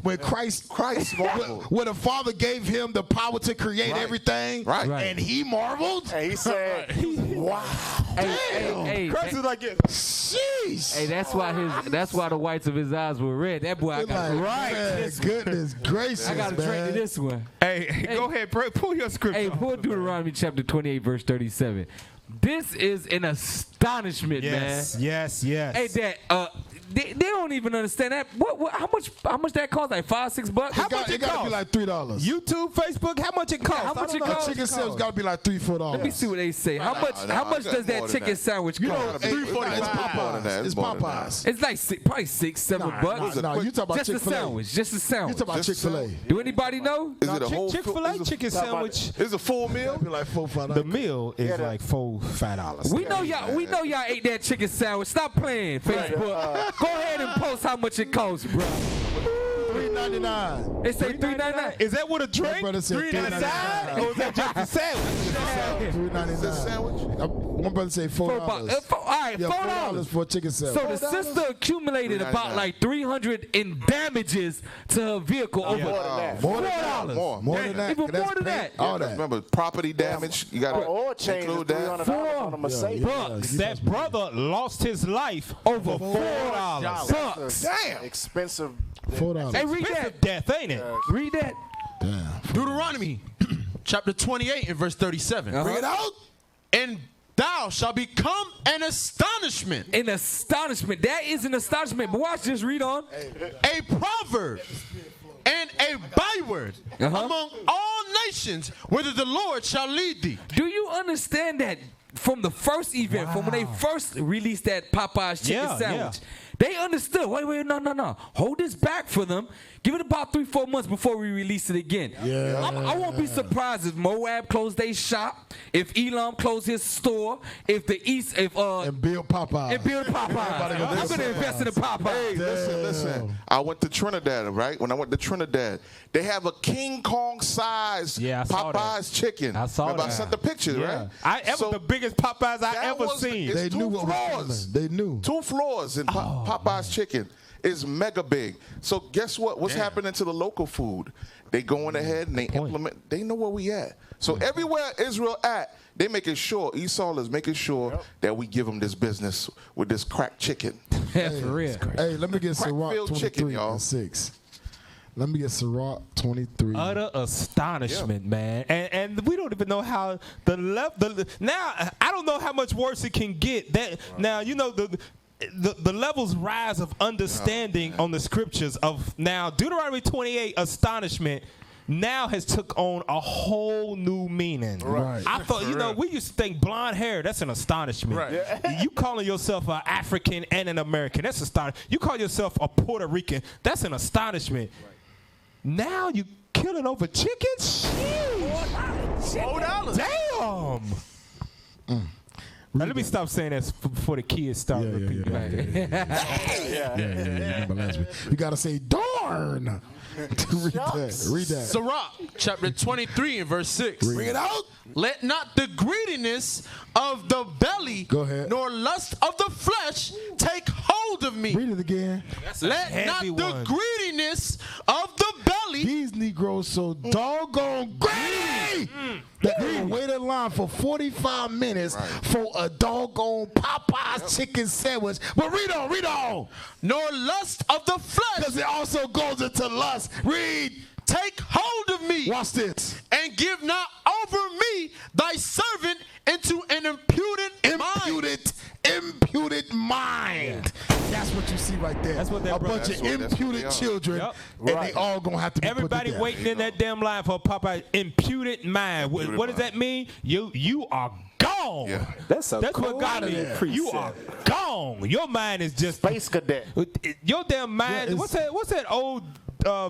Speaker 6: When Christ marveled. When the Father gave him the power to create everything, and he marveled.
Speaker 9: And he said, "Wow."
Speaker 13: Hey,
Speaker 5: Christ is like,
Speaker 6: jeez.
Speaker 13: Hey, that's why the whites of his eyes were red. That boy, I got
Speaker 6: goodness gracious.
Speaker 13: I got to drink to this one.
Speaker 5: Hey, go ahead, pull your scripture.
Speaker 13: Hey, pull Deuteronomy chapter 28, verse 37. This is an astonishment, man.
Speaker 5: Yes.
Speaker 13: Hey, Dad, they don't even understand that. How much that cost? Like $5-6?
Speaker 5: How much it
Speaker 6: gotta be like $3.
Speaker 5: YouTube, Facebook, how much it cost?
Speaker 13: How much it cost?
Speaker 6: Chicken sandwich gotta be like $3-4.
Speaker 13: Let me see what they say. How much does that chicken sandwich cost?
Speaker 6: It's Popeyes.
Speaker 13: It's like probably $6-7.
Speaker 6: No, you talking about
Speaker 13: just
Speaker 6: Chick-fil-A.
Speaker 13: a sandwich. Just a sandwich.
Speaker 6: You talking about Chick-fil-A.
Speaker 13: Do anybody know?
Speaker 7: Is it a whole
Speaker 5: Chick-fil-A chicken sandwich?
Speaker 7: Is it a full meal?
Speaker 6: Be like $4-5.
Speaker 5: The meal is like $4-5.
Speaker 13: We know y'all ate that chicken sandwich. Stop playing, Facebook. Go ahead and post how much it costs, bro.
Speaker 6: $3.99.
Speaker 13: They say $3.99.
Speaker 5: Is that with a drink?
Speaker 6: brother said
Speaker 5: $3.99? Or is that just a sandwich?
Speaker 6: $3.99. One brother say $4.
Speaker 13: All right, $4
Speaker 6: for a chicken sandwich.
Speaker 13: So the sister accumulated about like $300 in damages to her vehicle over
Speaker 6: More than that.
Speaker 13: Even more than that.
Speaker 6: All that.
Speaker 7: Remember, property damage. You got to
Speaker 9: oil change
Speaker 7: include that.
Speaker 9: $300 on a Mercedes.
Speaker 5: Bucks. That brother lost his life over $4.
Speaker 13: Bucks.
Speaker 7: Damn.
Speaker 9: Expensive.
Speaker 6: $4.
Speaker 13: Hey, read that.
Speaker 5: Death, ain't it?
Speaker 13: Read that.
Speaker 6: Damn.
Speaker 8: Deuteronomy chapter 28 and verse 37.
Speaker 6: Bring it out.
Speaker 8: And thou shalt become an astonishment.
Speaker 13: An astonishment. That is an astonishment. But watch this. Read on.
Speaker 8: A proverb and a byword among all nations, whither the Lord shall lead thee.
Speaker 13: Do you understand that from the first event, from when they first released that Popeye's chicken sandwich, they understood, wait, no. Hold this back for them. Give it about 3-4 months before we release it again.
Speaker 6: Yeah.
Speaker 13: I won't be surprised if Moab closed their shop, if Elam closed his store, if the East,
Speaker 6: and build Popeyes.
Speaker 13: I'm gonna invest in the Popeyes.
Speaker 7: Hey, listen. I went to Trinidad, right? When I went to Trinidad, they have a King Kong size Popeyes chicken.
Speaker 5: I saw
Speaker 7: Remember,
Speaker 5: that.
Speaker 7: I sent the pictures, right?
Speaker 5: That was the biggest Popeyes I ever seen.
Speaker 7: It's
Speaker 6: They knew what was coming. They knew.
Speaker 7: 2 floors in Popeyes chicken. is mega big. So guess what? What's happening to the local food? They going ahead and they implement. They know where we at. So everywhere Israel at, they making sure, Esau is making sure that we give them this business with this crack chicken.
Speaker 13: For real.
Speaker 6: Hey, let me get Sirach
Speaker 7: Crack-filled
Speaker 6: 23
Speaker 7: chicken, y'all.
Speaker 6: and 6. Let me get Sirach 23.
Speaker 5: Utter astonishment, man. And we don't even know how the level. Now, I don't know how much worse it can get. Now, you know, the levels rise of understanding on the scriptures of now Deuteronomy 28 astonishment now has took on a whole new meaning.
Speaker 6: Right.
Speaker 5: I thought, you know, we used to think blonde hair, that's an astonishment. Right. You calling yourself an African and an American, that's astonishing. You call yourself a Puerto Rican, that's an astonishment. Right. Now you killing over chickens? $4. Damn. Now, let me stop saying that before the kids start repeating.
Speaker 6: Remember last week. You got to say, darn. Read that.
Speaker 8: Sirach, chapter 23 and verse 6.
Speaker 6: Bring it out.
Speaker 8: Let not the greediness of the belly nor lust of the flesh take hold of me.
Speaker 6: Read it again.
Speaker 8: Let not the greediness of the belly.
Speaker 6: These Negroes so doggone greedy that they wait in line for 45 minutes for a doggone Popeye's chicken sandwich. But read on.
Speaker 8: Nor lust of the flesh.
Speaker 6: Because it also goes into lust. Read.
Speaker 8: Take hold of me.
Speaker 6: Watch this.
Speaker 8: And give not over me thy servant into an imputed mind.
Speaker 6: That's what you see right there.
Speaker 5: That's what they're
Speaker 6: a bunch of imputed children, and they all gonna have to be
Speaker 5: everybody
Speaker 6: put to
Speaker 5: waiting in that damn line for Popeye. Imputed mind. What does that mean? You are gone.
Speaker 9: Yeah. That's
Speaker 5: what
Speaker 9: cool
Speaker 5: God means. You are gone. Your mind is just
Speaker 9: Space Cadet.
Speaker 5: Your damn mind.
Speaker 6: Yeah,
Speaker 5: what's that old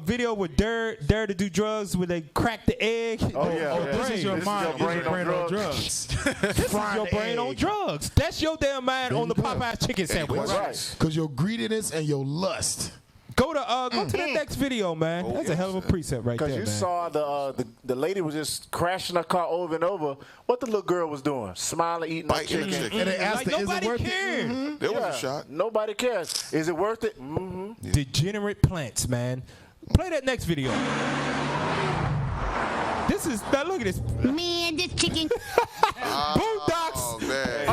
Speaker 5: video with Dare to do drugs where they crack the egg?
Speaker 6: This is your mind. This is your brain on drugs.
Speaker 5: This is your brain on drugs. That's your damn mind on the Popeye's chicken sandwich.
Speaker 6: Right. Because your greediness and your lust.
Speaker 5: Go to the next video, man. That's a hell of a precept right there, man.
Speaker 9: Because you saw the lady was just crashing her car over and over. What the little girl was doing? Smiling, eating her chicken.
Speaker 6: And they asked her, is it worth
Speaker 5: cared.
Speaker 6: it?
Speaker 7: There was a shot.
Speaker 9: Nobody cares. Is it worth it?
Speaker 5: Degenerate plants, man. Play that next video. This is, now look at this.
Speaker 14: Man, this chicken.
Speaker 5: Boondocks. They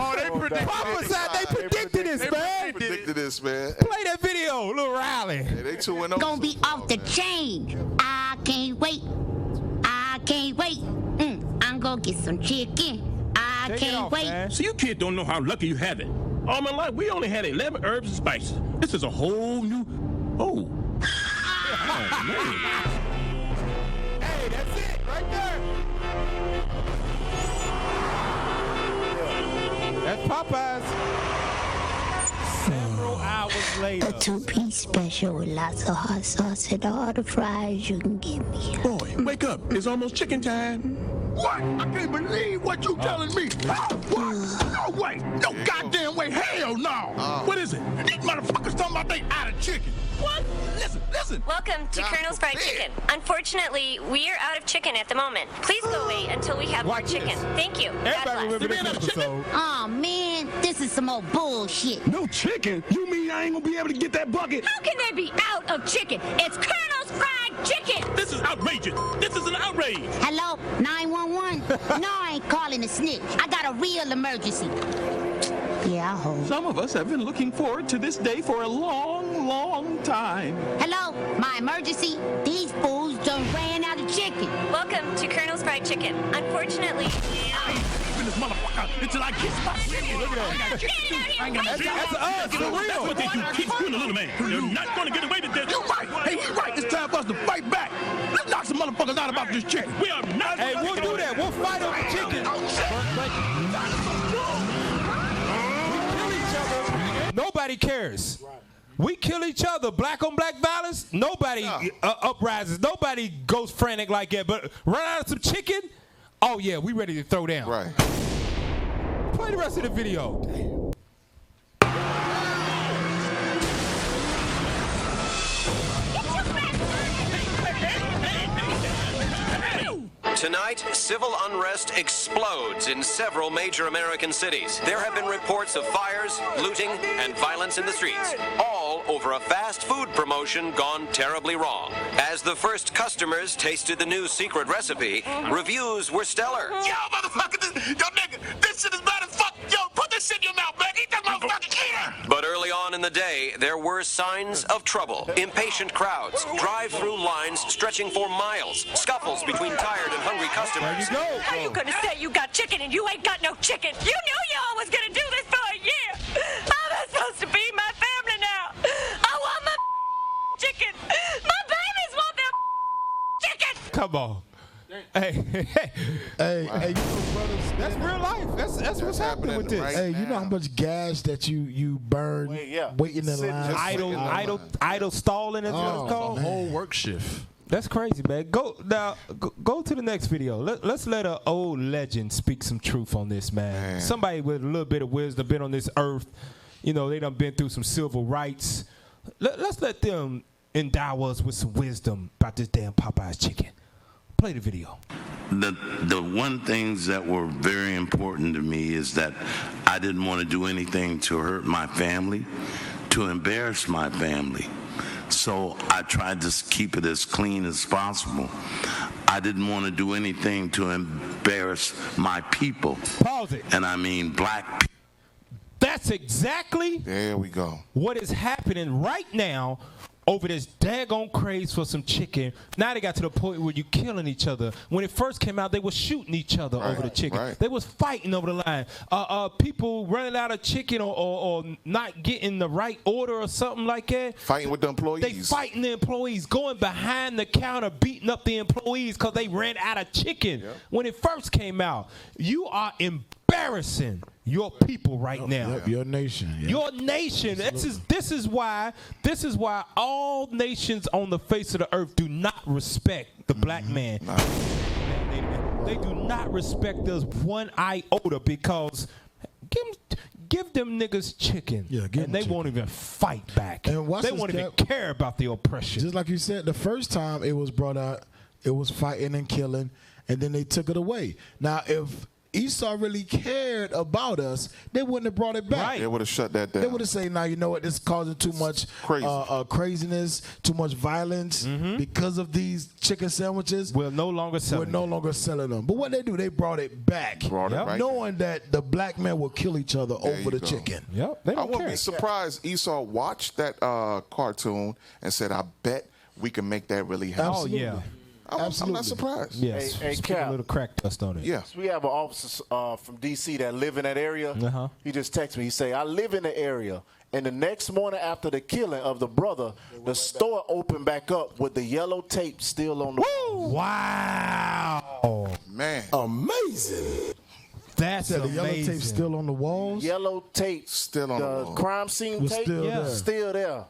Speaker 5: predicted this, man.
Speaker 7: They predicted this, man.
Speaker 5: Play that video, little Riley.
Speaker 7: Hey, they 2-0.
Speaker 14: Gonna be off the chain. I can't wait. I'm gonna get some chicken. I can't wait.
Speaker 5: Man.
Speaker 15: So you kids don't know how lucky you have it. All my life, we only had 11 herbs and spices. This is a whole new... Oh, man.
Speaker 5: Hey, that's it, right there. That's Popeyes. Several hours later.
Speaker 14: A two-piece special with lots of hot sauce and all the fries you can give me.
Speaker 15: Boy, wake up. It's almost chicken time.
Speaker 16: What? I can't believe what you telling me. What? No way. No goddamn way. Hell no.
Speaker 15: What is it?
Speaker 16: These motherfuckers talking about they out of chicken. What? Listen.
Speaker 17: Welcome to Colonel's Fried Chicken. Unfortunately, we are out of chicken at the moment. Please go wait until we have more chicken. Thank you.
Speaker 5: Everybody remember this episode.
Speaker 14: Oh man, this is some old bullshit.
Speaker 16: No chicken? You mean I ain't gonna be able to get that bucket?
Speaker 14: How can they be out of chicken? It's Colonel's Fried Chicken.
Speaker 15: This is outrageous. This is an outrage.
Speaker 14: Hello, 911? No, I ain't calling a snitch. I got a real emergency. Yeah, I hope.
Speaker 15: Some of us have been looking forward to this day for a long, long time.
Speaker 14: Hello, my emergency. These fools done ran out of chicken.
Speaker 17: Welcome to Colonel's Fried Chicken. Unfortunately,
Speaker 16: This motherfucker until I get my chicken.
Speaker 5: Look at that. That's us, for real.
Speaker 15: That's what they do. Keep screwing the little man. You're not going to get away with this.
Speaker 16: You're right. Hey, he's right. It's time for us to fight back. Let's knock some motherfuckers out about this chicken.
Speaker 15: We are not.
Speaker 5: Hey, we'll do that. We'll fight over chicken. Nobody cares. We kill each other. Black on black violence. Nobody uprises. Nobody goes frantic like that. But run out of some chicken. Oh yeah, we ready to throw down.
Speaker 7: Right.
Speaker 5: Play the rest of the video.
Speaker 18: Tonight, civil unrest explodes in several major American cities. There have been reports of fires, looting, and violence in the streets, all row over a fast food promotion gone terribly wrong. As the first customers tasted the new secret recipe, reviews were stellar.
Speaker 16: Yo, motherfucker, yo, nigga, this shit is bad as fuck. Yo, put this shit in your mouth, man. Eat that motherfucker.
Speaker 18: But early on in the day, there were signs of trouble. Impatient crowds, drive-through lines stretching for miles, scuffles between tired and hungry customers.
Speaker 5: There you go.
Speaker 17: How you gonna say you got chicken and you ain't got no chicken? You knew y'all was gonna do this for a year. How am I supposed to feed my family now? I want my chicken. My babies want their chicken.
Speaker 5: Come on. Hey,
Speaker 6: hey, brothers,
Speaker 5: that's real life. That's what's happening with this.
Speaker 7: right
Speaker 6: hey, you know
Speaker 7: now.
Speaker 6: how much gas that you burn waiting in line?
Speaker 5: Idle stalling is what it's called.
Speaker 8: Whole work shift.
Speaker 5: That's crazy, man. Go to the next video. Let's let an old legend speak some truth on this, man. Somebody with a little bit of wisdom, been on this earth. You know, they done been through some civil rights. Let's let them endow us with some wisdom about this damn Popeye's chicken. Play the video.
Speaker 19: The one things that were very important to me is that I didn't want to do anything to hurt my family, to embarrass my family. So I tried to keep it as clean as possible. I didn't want to do anything to embarrass my people.
Speaker 5: Pause it.
Speaker 19: And I mean black people.
Speaker 5: That's exactly
Speaker 7: There we go.
Speaker 5: what is happening right now over this daggone craze for some chicken. Now they got to the point where you killing each other. When it first came out, they were shooting each other over the chicken.
Speaker 7: Right.
Speaker 5: They was fighting over the line. People running out of chicken or not getting the right order or something like that.
Speaker 7: Fighting with the employees.
Speaker 5: They fighting the employees, going behind the counter, beating up the employees because they ran out of chicken.
Speaker 7: Yep.
Speaker 5: When it first came out, you are embarrassing your people right now.
Speaker 6: Your nation. Yeah.
Speaker 5: Your nation. This is why all nations on the face of the earth do not respect the black man. They do not respect us one iota because give them niggas chicken.
Speaker 6: Yeah,
Speaker 5: and they won't even fight back.
Speaker 6: And
Speaker 5: they won't even care about the oppression.
Speaker 6: Just like you said, the first time it was brought out, it was fighting and killing, and then they took it away. Now, if Esau really cared about us, they wouldn't have brought it back.
Speaker 5: Right.
Speaker 7: They would have shut that down.
Speaker 6: They would have said, "Now you know what? This is causing too much craziness, too much violence because of these chicken sandwiches.
Speaker 5: We're no longer selling.
Speaker 6: them." But what they do, they brought it back,
Speaker 7: Brought it right
Speaker 6: knowing that the black man will kill each other over the
Speaker 7: go.
Speaker 6: chicken.
Speaker 5: Yep. They
Speaker 7: I
Speaker 5: don't
Speaker 7: wouldn't
Speaker 5: care.
Speaker 7: be surprised Esau watched that cartoon and said, I bet we can make that really happen.
Speaker 6: Absolutely.
Speaker 5: Oh, yeah.
Speaker 7: I'm not surprised.
Speaker 5: Yes.
Speaker 9: Hey,
Speaker 5: Just put a
Speaker 9: Cap.
Speaker 5: little crack dust on it.
Speaker 7: Yeah.
Speaker 9: We have an officer from D.C. that live in that area.
Speaker 5: Uh-huh.
Speaker 9: He just texted me. He say, I live in the area. And the next morning after the killing of the brother, the store opened back up with the yellow tape still on the wall.
Speaker 5: Wow.
Speaker 7: Man.
Speaker 6: Amazing.
Speaker 5: That's
Speaker 6: The
Speaker 5: amazing.
Speaker 6: yellow tape still on the walls.
Speaker 9: Yellow tape.
Speaker 7: Still on the
Speaker 9: The
Speaker 7: wall.
Speaker 9: crime scene
Speaker 6: Was
Speaker 9: tape.
Speaker 6: still there.
Speaker 9: Still there.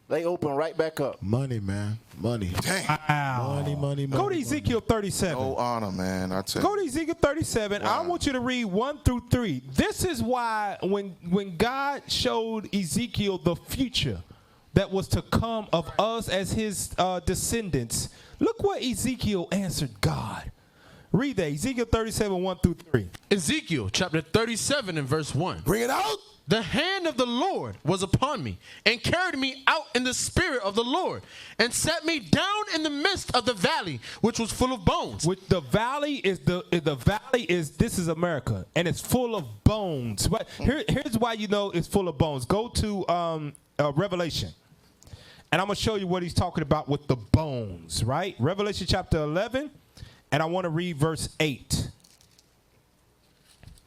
Speaker 9: They open right back up.
Speaker 6: Money, man. Money.
Speaker 7: Dang.
Speaker 5: Wow.
Speaker 6: Money.
Speaker 5: Go to Ezekiel 37.
Speaker 7: No honor, man. I tell you.
Speaker 5: Go to Ezekiel 37.
Speaker 7: Wow.
Speaker 5: I want you to read 1 through 3. This is why when God showed Ezekiel the future that was to come of us as his descendants, look what Ezekiel answered God. Read that. Ezekiel 37, 1 through 3.
Speaker 8: Ezekiel chapter 37 and verse 1.
Speaker 6: Bring it out.
Speaker 8: The hand of the Lord was upon me, and carried me out in the spirit of the Lord, and set me down in the midst of the valley, which was full of bones.
Speaker 5: With the valley is this is America, and it's full of bones. But here's why you know it's full of bones. Go to Revelation, and I'm gonna show you what he's talking about with the bones. Right, Revelation chapter 11, and I want to read verse 8.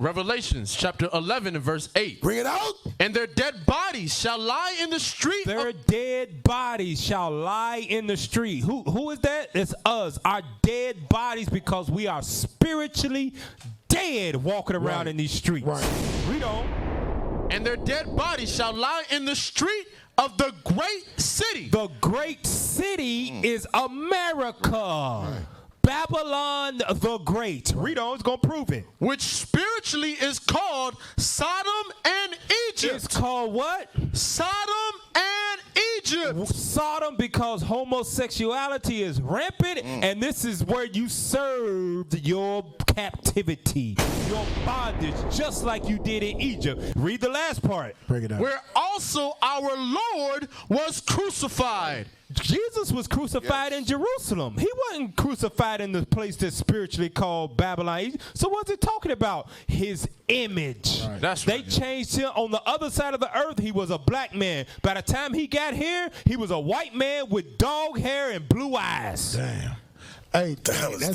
Speaker 8: Revelations chapter 11 and verse 8.
Speaker 6: Bring it out.
Speaker 8: And their dead bodies shall lie in the street.
Speaker 5: Their dead bodies shall lie in the street. Who is that? It's us. Our dead bodies, because we are spiritually dead walking around in these streets.
Speaker 6: Right.
Speaker 5: Read on.
Speaker 8: And their dead bodies shall lie in the street of the great city.
Speaker 5: The great city is America. Right. Babylon the Great. Read on, it's going to prove it.
Speaker 8: Which spiritually is called Sodom and Egypt.
Speaker 5: It's called what?
Speaker 8: Sodom and Egypt. Egypt.
Speaker 5: Sodom, because homosexuality is rampant, and this is where you served your captivity, your bondage, just like you did in Egypt. Read the last part.
Speaker 6: Break it down.
Speaker 8: Where also our Lord was crucified.
Speaker 5: Jesus was crucified in Jerusalem. He wasn't crucified in the place that's spiritually called Babylon. So what's it talking about? His image.
Speaker 8: Right. That's
Speaker 5: they
Speaker 8: right.
Speaker 5: changed him. On the other side of the earth, he was a black man. By the time he got here, he was a white man with dog hair and blue eyes.
Speaker 6: Damn. Hey,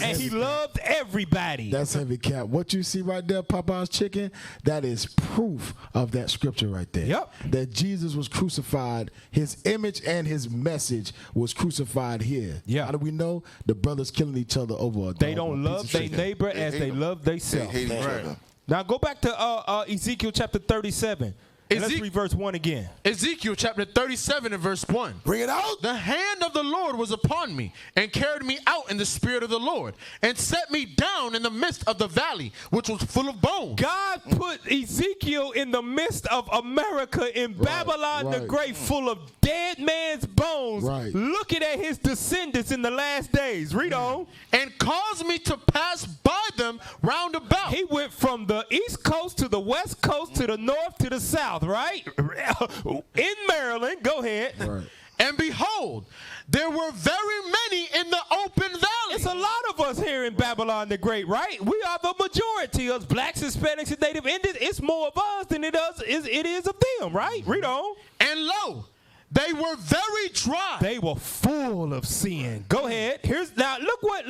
Speaker 5: and he loved everybody.
Speaker 6: That's heavy cap. What you see right there, Popeye's chicken, that is proof of that scripture right there.
Speaker 5: Yep.
Speaker 6: That Jesus was crucified. His image and his message was crucified here.
Speaker 5: Yeah.
Speaker 6: How do we know? The brothers killing each other over a
Speaker 5: They don't love their neighbor as they love themselves.
Speaker 7: They hate each other.
Speaker 5: Now go back to Ezekiel chapter 37. And let's read verse 1 again.
Speaker 8: Ezekiel chapter 37 and verse 1.
Speaker 6: Bring it out.
Speaker 8: The hand of the Lord was upon me and carried me out in the spirit of the Lord and set me down in the midst of the valley, which was full of bones.
Speaker 5: God put Ezekiel in the midst of America in Babylon the Great, full of dead man's bones, looking at his descendants in the last days. Read on.
Speaker 8: And caused me to pass by them round about.
Speaker 5: He went from the east coast to the west coast to the north to the south, right? In Maryland. Go ahead.
Speaker 6: Right.
Speaker 8: And behold, there were very many in the open valley.
Speaker 5: It's a lot of us here in Babylon the Great, right? We are the majority of blacks, Hispanics, and Native Indians. It's more of us than it is of them, right? Read on.
Speaker 8: And lo, they were very dry.
Speaker 5: They were full of sin. Go ahead. Now look what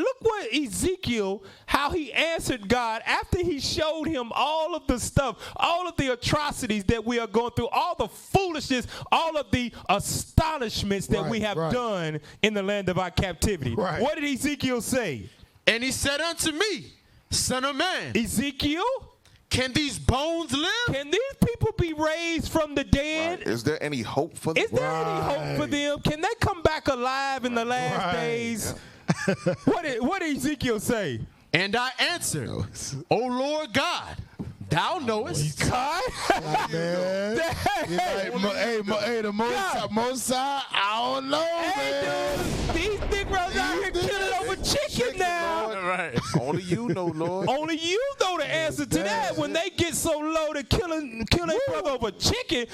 Speaker 5: Ezekiel, how he answered God after he showed him all of the stuff, all of the atrocities that we are going through, all the foolishness, all of the astonishments that we have done in the land of our captivity.
Speaker 6: Right.
Speaker 5: What did Ezekiel say?
Speaker 8: And he said unto me, Son of man,
Speaker 5: Ezekiel,
Speaker 8: can these bones live?
Speaker 5: Can these people be raised from the dead?
Speaker 7: Right. Is there any hope for them?
Speaker 5: Is there any hope for them? Can they come back alive in the last days? What did Ezekiel say?
Speaker 8: And I answered, O Lord God, thou knowest.
Speaker 5: God?
Speaker 6: Man. Hey, the most side, I don't know, man.
Speaker 5: Dude, these Negroes out here killing over chicken now.
Speaker 8: Right.
Speaker 7: Only you know, Lord.
Speaker 5: Only you know the answer to that. When they get so low to killing their brother over chicken,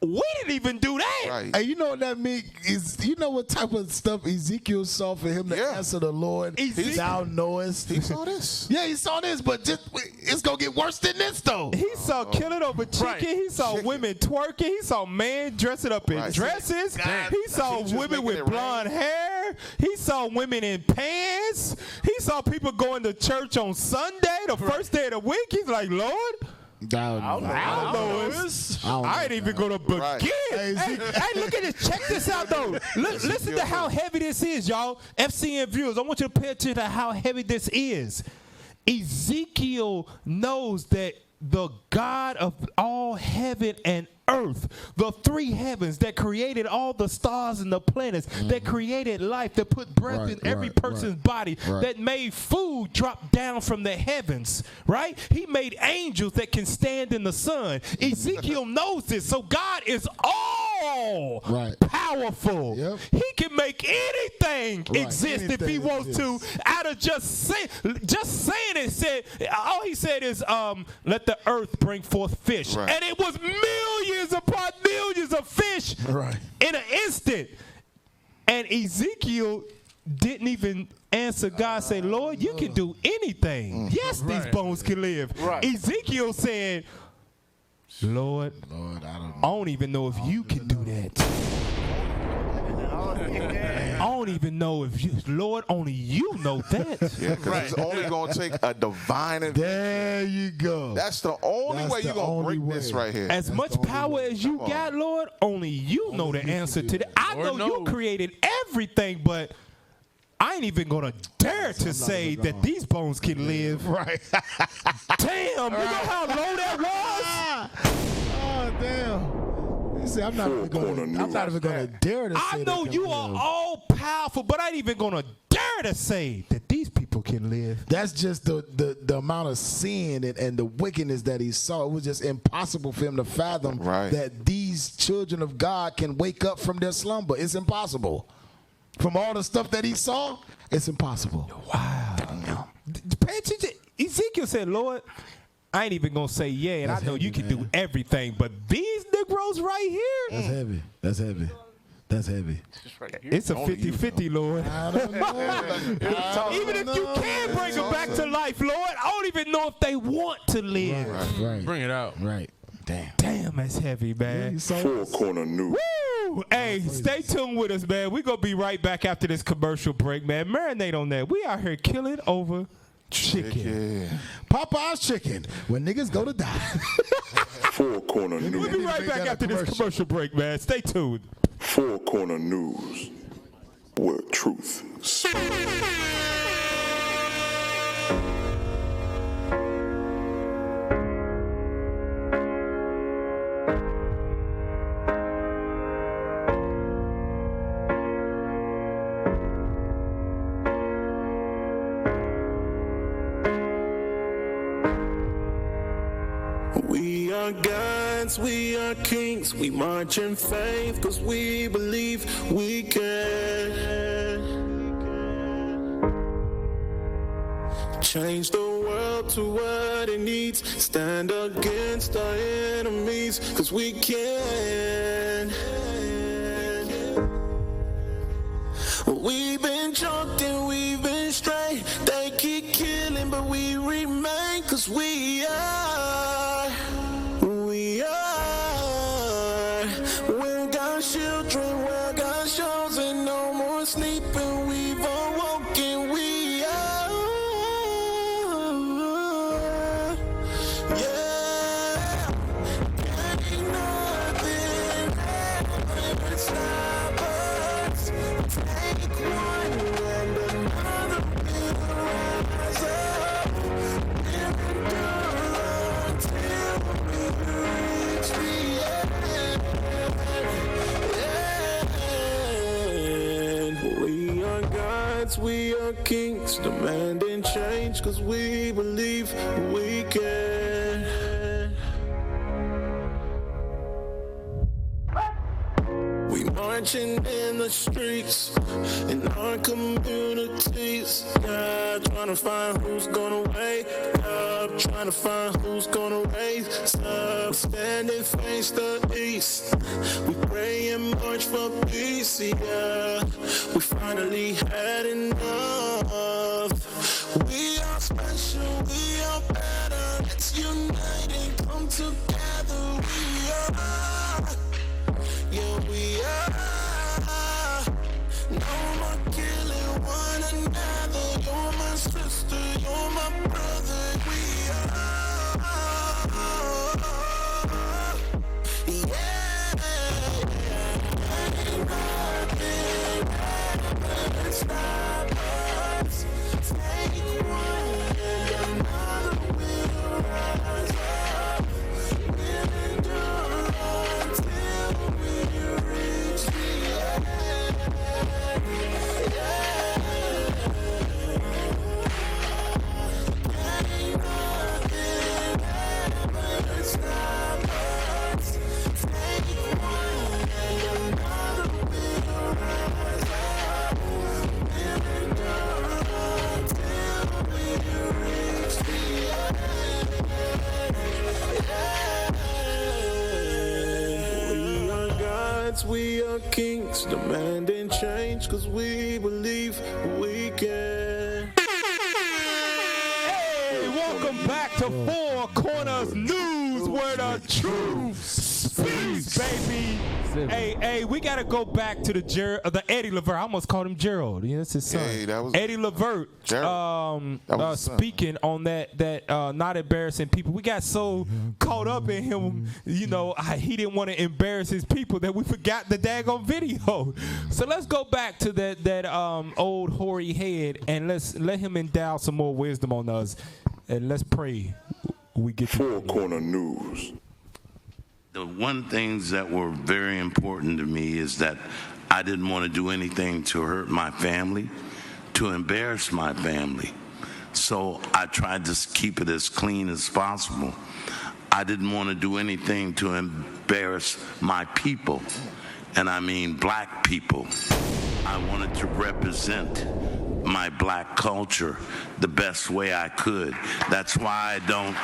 Speaker 5: we didn't even do that.
Speaker 7: Right.
Speaker 6: Hey, you know what that means? You know what type of stuff Ezekiel saw for him to answer the Lord? Thou knowest.
Speaker 7: He saw this.
Speaker 6: Yeah, he saw this, but it's going to get worse than this, though.
Speaker 5: He saw killing over chicken.
Speaker 8: Right.
Speaker 5: He saw women twerking. He saw men dressing up in dresses. He saw women with blonde hair. He saw women in pants. He saw people going to church on Sunday, the first day of the week. He's like, Lord, I don't know. I ain't even gonna begin. Hey, look at this. Check this out, though. Listen to how heavy this is, y'all. FCN viewers, I want you to pay attention to how heavy this is. Ezekiel knows that the God of all heaven and earth, the three heavens that created all the stars and the planets, that created life, that put breath in every person's body, that made food drop down from the heavens, right? He made angels that can stand in the sun. Ezekiel knows this. So God is all powerful. He can make anything exist if he wants to, out of just saying it. All he said is, let the earth bring forth fish. And it was millions upon millions of fish in an instant. And Ezekiel didn't even answer God, say, Lord, you can do anything. Yes, these bones can live. Ezekiel said, Lord, I don't even know if you can do that. I don't even know if you, Lord, only you know that.
Speaker 7: Yeah, because it's only going to take a divine intervention.
Speaker 6: There you go.
Speaker 7: That's the only way you're going to break this right here.
Speaker 5: As much power as you got, Lord, only you know the answer to that. I know you created everything, but I ain't even going to dare to say that these bones can live.
Speaker 6: Right.
Speaker 5: Damn, you know how low that was?
Speaker 6: Oh, damn. See, I'm not even going to dare to say
Speaker 5: I know you are all powerful, but I ain't even going to dare to say that these people can live.
Speaker 6: That's just the amount of sin and the wickedness that he saw. It was just impossible for him to fathom that these these children of God can wake up from their slumber. It's impossible. From all the stuff that he saw, it's impossible.
Speaker 5: Wow. Pay attention. Ezekiel said, Lord, I ain't even going to say yeah, and I know you can do everything, but these Negroes right here.
Speaker 6: That's heavy. That's heavy. That's heavy.
Speaker 5: It's a 50-50, Lord.
Speaker 6: I don't know.
Speaker 5: Even if you can bring them back to life, Lord, I don't even know if they want to live.
Speaker 6: Right.
Speaker 8: Bring it out.
Speaker 6: Right. Damn.
Speaker 5: Damn, that's heavy, man.
Speaker 1: Four Corner News.
Speaker 5: Woo! Hey, stay tuned with us, man. We're going to be right back after this commercial break, man. Marinate on that. We out here killing over chicken.
Speaker 6: Popeye's chicken when niggas go to die.
Speaker 1: Four Corner News.
Speaker 5: We'll be right back after this commercial break, man. Stay tuned.
Speaker 1: Four Corner News, where truth speaks.
Speaker 20: We are gods, we are kings, we march in faith, cause we believe we can change the world to what it needs, stand against our enemies, cause we can. We've been choked and we've been straight, they keep killing but we remain, cause we are. We're God's children, we're God's chosen, no more sleeping, we've awoken, we are. Yeah, ain't nothing ever stop us. Take one and another will rise up. Endure until we reach the end. We are gods, we are kings, demanding change, cause we believe we can. We marching in the streets, in our communities, yeah, trying to find who's gonna wake up, trying to find who's gonna raise up, standing face the east, we pray and march for peace, yeah, we finally had enough, we are special, we are better, let's unite and come together, we are. Yeah, we are. No more killing one another. You're my sister, you're my brother. We are. Yeah. Ain't nothing ever stop us. Take one and another will rise up. We'll endure until we reach the end. Ain't nothing ever stop us. Take one and another will rise up. We'll endure until we reach the end. We are gods, we are kings, demanding change, cause we believe we can.
Speaker 5: Hey, welcome back to Four Corners News, where the truth speaks, baby. Hey, we gotta go back to the Eddie Levert. I almost called him Gerald. Yeah, that's his son.
Speaker 7: Hey, that was
Speaker 5: Eddie Levert. Speaking on that not embarrassing people. We got so caught up in him, you know, he didn't want to embarrass his people that we forgot the daggone video. So let's go back to that old hoary head and let's let him endow some more wisdom on us, and let's pray we get
Speaker 1: Four Corner News.
Speaker 19: The one things that were very important to me is that I didn't want to do anything to hurt my family, to embarrass my family. So I tried to keep it as clean as possible. I didn't want to do anything to embarrass my people, and I mean black people. I wanted to represent my black culture the best way I could. That's why I don't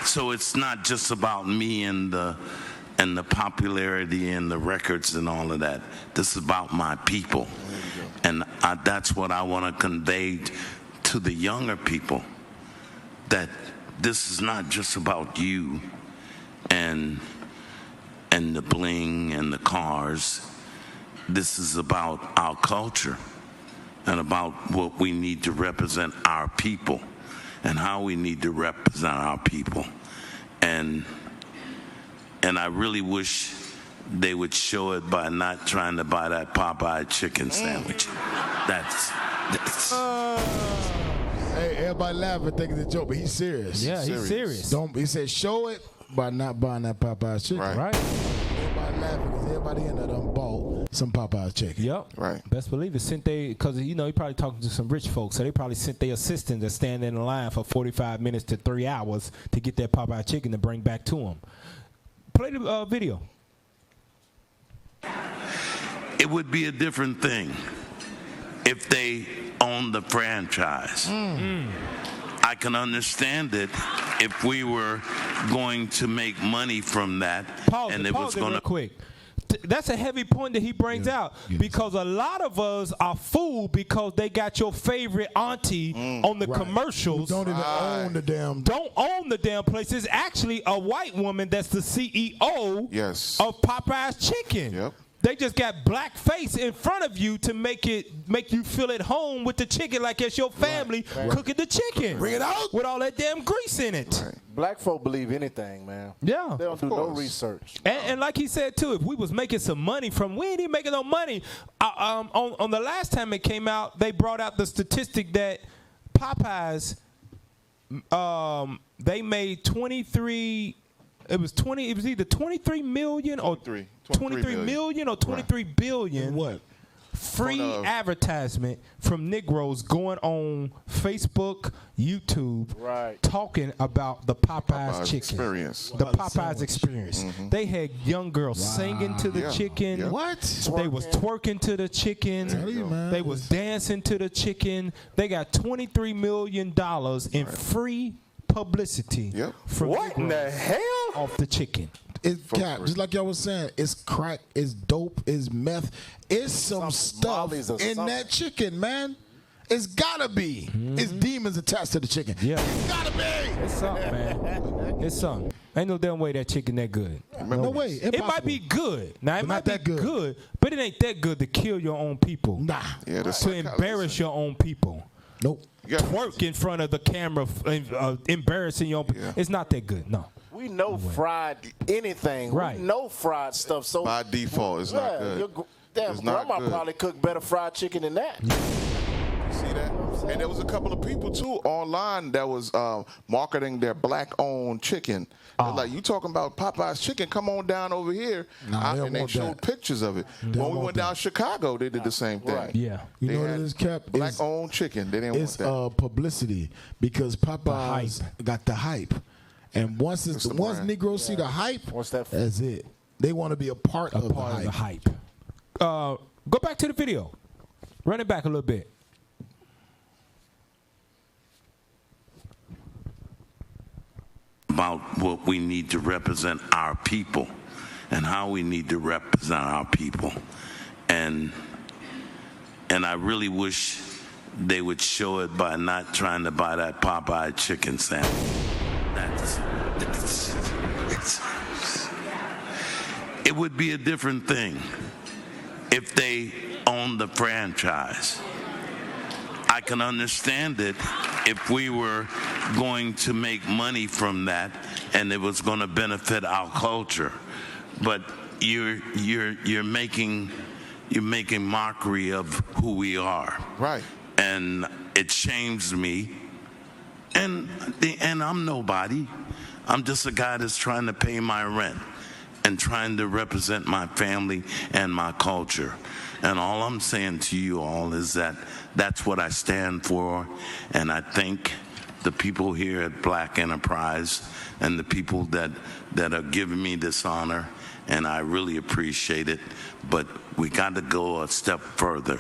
Speaker 19: so it's not just about me and the popularity and the records and all of that. This is about my people. And that's what I want to convey to the younger people, that this is not just about you and the bling and the cars. This is about our culture and about what we need to represent our people and how we need to represent our people. And I really wish they would show it by not trying to buy that Popeye chicken sandwich. That's
Speaker 6: Hey, everybody laughing thinking it's a joke, but he's serious.
Speaker 5: Yeah, he's serious.
Speaker 6: He said show it by not buying that Popeye's chicken.
Speaker 5: Right.
Speaker 6: Everybody laughing because everybody in there done bought some Popeye's chicken.
Speaker 5: Yep.
Speaker 7: Right.
Speaker 5: Best believe it. Because he probably talking to some rich folks, so they probably sent their assistant to stand in the line for 45 minutes to 3 hours to get that Popeye chicken to bring back to him. Play the video.
Speaker 19: It would be a different thing if they owned the franchise. I can understand it if we were going to make money from that.
Speaker 5: Pause
Speaker 19: and
Speaker 5: it
Speaker 19: was going
Speaker 5: real quick. That's a heavy point that he brings out, because a lot of us are fooled because they got your favorite auntie on the commercials.
Speaker 6: Who don't even own the damn.
Speaker 5: Don't own the damn place. It's actually a white woman that's the CEO of Popeye's Chicken.
Speaker 7: Yep.
Speaker 5: They just got black face in front of you to make you feel at home with the chicken, like it's your family cooking the chicken.
Speaker 6: Bring it out
Speaker 5: with all that damn grease in it.
Speaker 9: Right. Black folk believe anything, man.
Speaker 5: Yeah,
Speaker 9: they don't do no research.
Speaker 5: And like he said too, if we was making some money from, we ain't even making no money. On the last time it came out, they brought out the statistic that Popeyes, they made 23. It was either 23 million or 23 million or 23 billion.
Speaker 6: What?
Speaker 5: Free advertisement from Negroes going on Facebook, YouTube, talking about the Popeye's chicken
Speaker 7: experience.
Speaker 5: The Popeye's experience. They had young girls singing to the chicken.
Speaker 6: Yeah. What?
Speaker 5: They was twerking to the chicken. They was dancing to the chicken. They got $23 million in free publicity from
Speaker 9: what in the hell
Speaker 5: off the chicken.
Speaker 6: It's cap, just like y'all was saying. It's crack, it's dope, it's meth. It's some stuff in that chicken, man. It's gotta be. It's demons attached to the chicken.
Speaker 5: Yeah,
Speaker 6: it's gotta be.
Speaker 5: It's something, man. It's something. Ain't no damn way that chicken that good.
Speaker 6: No way.
Speaker 5: It might be good. Now it might be good, but it ain't that good to kill your own people.
Speaker 6: Nah.
Speaker 7: Yeah,
Speaker 5: to embarrass your own people.
Speaker 6: Nope.
Speaker 5: Twerk in front of the camera, embarrassing your own people. It's not that good. No.
Speaker 9: We know fried anything.
Speaker 5: Right.
Speaker 9: We know fried stuff. So
Speaker 7: by default, it's not good.
Speaker 9: Your damn grandma probably cooked better fried chicken than that.
Speaker 7: See that? And there was a couple of people too online that was marketing their black-owned chicken. They're like, you talking about Popeye's chicken? Come on down over here. And they showed pictures of it. When we went down to Chicago, they did the same thing.
Speaker 6: Right.
Speaker 5: Yeah.
Speaker 6: You know what it is, Cap?
Speaker 7: Black-owned chicken. They didn't want that.
Speaker 6: It's publicity, because Popeyes got the hype. And once Negroes see the hype, that's it. They want to be a part of the hype.
Speaker 5: Go back to the video. Run it back a little bit.
Speaker 19: About what we need to represent our people and how we need to represent our people. And I really wish they would show it by not trying to buy that Popeye chicken sandwich. It would be a different thing if they owned the franchise. I can understand it if we were going to make money from that and it was going to benefit our culture. But you're making mockery of who we are.
Speaker 7: Right.
Speaker 19: And it shames me. And I'm nobody. I'm just a guy that's trying to pay my rent and trying to represent my family and my culture. And all I'm saying to you all is that that's what I stand for. And I thank the people here at Black Enterprise and the people that are giving me this honor. And I really appreciate it. But we got to go a step further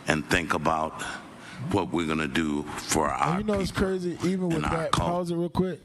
Speaker 19: and think about what we're going to do for our
Speaker 6: people. It's crazy, even with that, pause it real quick,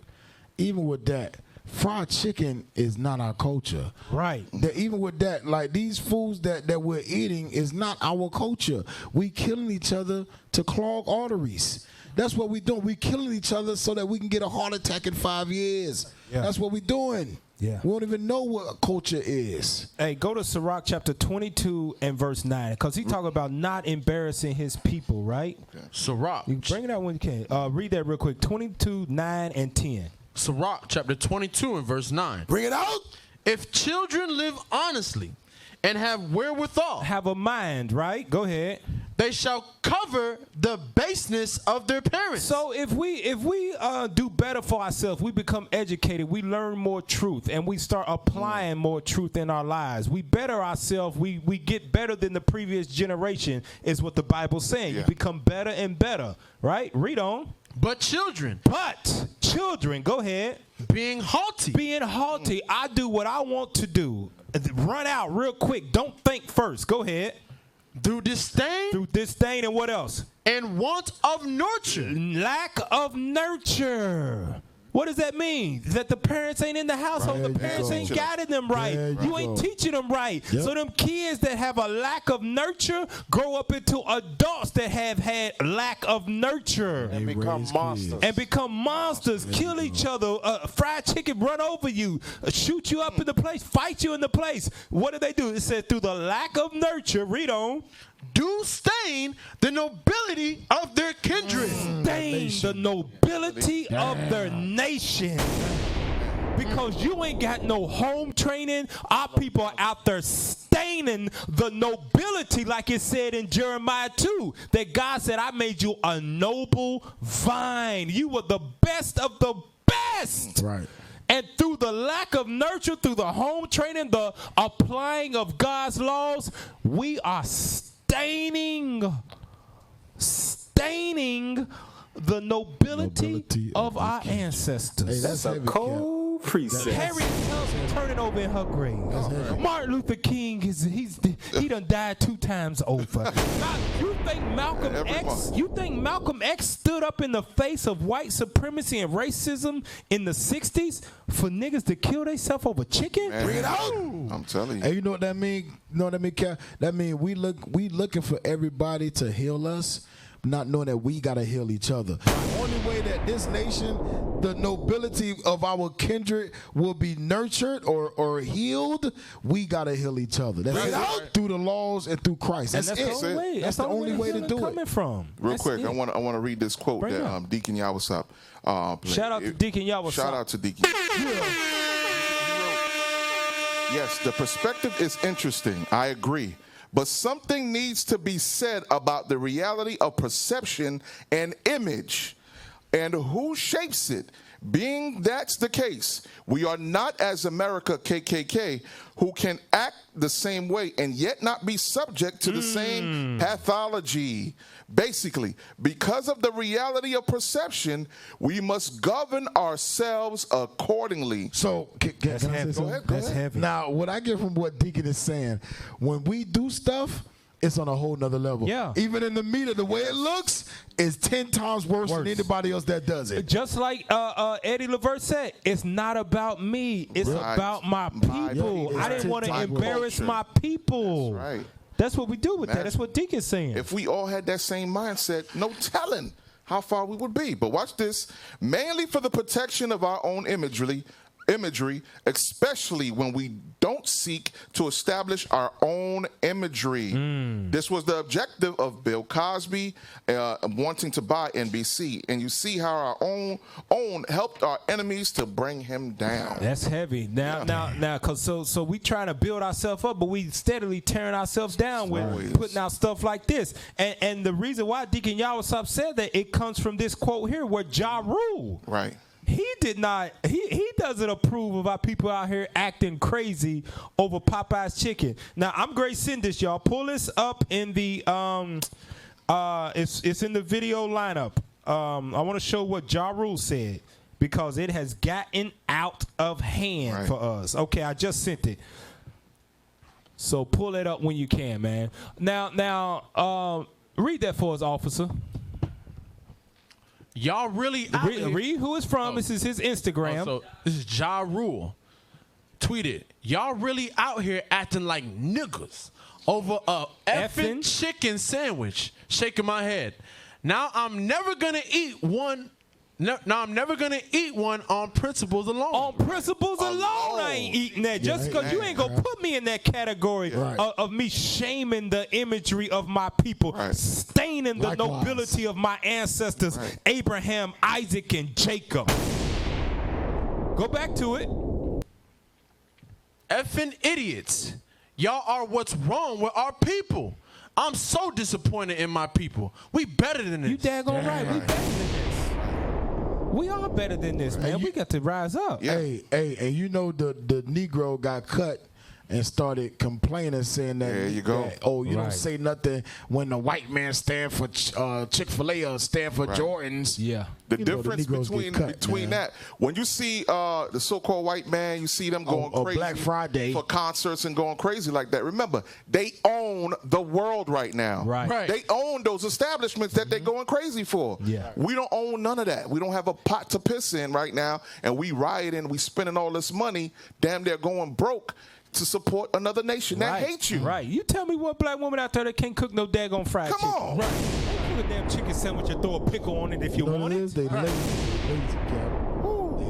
Speaker 6: even with that, fried chicken is not our culture.
Speaker 5: Right.
Speaker 6: Even with that, like these foods that we're eating is not our culture. We killing each other to clog arteries. That's what we doing. We killing each other so that we can get a heart attack in 5 years. Yeah. That's what we doing. Yeah. We don't even know what culture is.
Speaker 5: Hey, go to Sirach chapter 22 and verse 9, because he talking about not embarrassing his people, right?
Speaker 8: Okay. Sirach.
Speaker 5: You bring it out when you can. Read that real quick. 22, 9, and 10.
Speaker 8: Sirach chapter 22 and verse 9.
Speaker 6: Bring it out.
Speaker 8: If children live honestly and have wherewithal,
Speaker 5: have a mind, right? Go ahead.
Speaker 8: They shall cover the baseness of their parents.
Speaker 5: So if we do better for ourselves, we become educated, we learn more truth, and we start applying more truth in our lives. We better ourselves. We get better than the previous generation, is what the Bible's saying. You become better and better, right? Read on.
Speaker 8: But children,
Speaker 5: go ahead.
Speaker 8: Being haughty.
Speaker 5: I do what I want to do. Run out real quick. Don't think first. Go ahead.
Speaker 8: Through disdain
Speaker 5: and what else?
Speaker 8: And want of nurture.
Speaker 5: Lack of nurture. What does that mean? That the parents ain't in the household. The parents ain't guiding them right. You ain't teaching them right. Yep. So them kids that have a lack of nurture grow up into adults that have had lack of nurture.
Speaker 9: And become monsters.
Speaker 5: Kill each other. Fried chicken run over you. Shoot you up in the place. Fight you in the place. What do? It says through the lack of nurture. Read on.
Speaker 8: Do stain the nobility of their kindred.
Speaker 5: Stain the nobility of their nation. Because you ain't got no home training. Our people are out there staining the nobility, like it said in Jeremiah 2, that God said, I made you a noble vine. You were the best of the best.
Speaker 6: Right.
Speaker 5: And through the lack of nurture, through the home training, the applying of God's laws, we are staining the nobility of our ancestors.
Speaker 6: Hey, that's a cold
Speaker 5: precept. Harriet Tubman turning over in her grave. Martin Luther King he done died 2 times over. Now, you think Malcolm X stood up in the face of white supremacy and racism in the 60s for niggas to kill themselves over chicken?
Speaker 6: Bring it out.
Speaker 7: I'm telling you.
Speaker 6: Hey, you know what that mean? Cal? That mean we looking for everybody to heal us, not knowing that we gotta heal each other. The only way that this nation, the nobility of our kindred, will be nurtured or healed, we gotta heal each other. That's it. Through the laws and through Christ. That's it. That's the only way to do it.
Speaker 7: Real quick, I want to read this quote that Deacon Yawasop.
Speaker 5: Shout out to Deacon Yawasop.
Speaker 7: Shout out to Deacon. Yes, the perspective is interesting. I agree. But something needs to be said about the reality of perception and image and who shapes it. Being that's the case, we are not as America KKK who can act the same way and yet not be subject to the same pathology. Basically, because of the reality of perception, we must govern ourselves accordingly.
Speaker 6: So,
Speaker 5: that's heavy.
Speaker 6: Now, what I get from what Deacon is saying, when we do stuff, it's on a whole nother level.
Speaker 5: Yeah.
Speaker 6: Even in the media, the way it looks is 10 times worse than anybody else that does it.
Speaker 5: Just like Eddie Levert said, it's not about me. It's about my people. I didn't want to embarrass my people.
Speaker 7: That's right.
Speaker 5: That's what we do with that. That's what Deacon's saying.
Speaker 7: If we all had that same mindset, no telling how far we would be. But watch this. Mainly for the protection of our own imagery, especially when we don't seek to establish our own imagery. This was the objective of Bill Cosby wanting to buy NBC. And you see how our own helped our enemies to bring him down.
Speaker 5: That's heavy. Now, cause so we trying to build ourselves up, but we steadily tearing ourselves down with putting out stuff like this. And the reason why Deacon Yawasop said that, it comes from this quote here, where Ja Rule.
Speaker 7: Right.
Speaker 5: he did not. He doesn't approve of our people out here acting crazy over Popeye's chicken. Now I'm great. Send this, y'all. Pull this up in the it's in the video lineup. I want to show what Ja Rule said because it has gotten out of hand for us. Okay, I just sent it. So pull it up when you can, man. Now, read that for us, officer.
Speaker 8: Y'all really out here.
Speaker 5: Read who it's from. This is his Instagram.
Speaker 8: So this is Ja Rule. Tweeted, y'all really out here acting like niggas over a effing chicken sandwich. Shaking my head. Now I'm never gonna eat one. Now I'm never gonna eat one on principles alone.
Speaker 5: On principles alone, I ain't eating that. Just because you ain't gonna put me in that category of me shaming the imagery of my people, staining the nobility of my ancestors, Abraham, Isaac, and Jacob. Go back to it.
Speaker 8: Effing idiots. Y'all are what's wrong with our people. I'm so disappointed in my people. We better than this.
Speaker 5: You daggone right. We better than this. We are better than this, man. We got to rise up.
Speaker 6: Hey, and you know the Negro got cut and started complaining, saying that,
Speaker 7: there you go.
Speaker 6: You don't say nothing when the white man stand for Chick-fil-A or stand for Jordans.
Speaker 5: Yeah.
Speaker 7: The difference between that, when you see the so-called white man, you see them going crazy
Speaker 6: Black Friday
Speaker 7: for concerts and going crazy like that. Remember, they own the world right now.
Speaker 5: Right.
Speaker 7: They own those establishments that they're going crazy for.
Speaker 5: Yeah.
Speaker 7: We don't own none of that. We don't have a pot to piss in right now, and we rioting, we spending all this money, damn near going broke to support another nation that hates you.
Speaker 5: Right. You tell me what black woman out there that can't cook no daggone fried chicken.
Speaker 7: Come on.
Speaker 5: Right. They cook a damn chicken sandwich and throw a pickle on it if you want it.
Speaker 6: They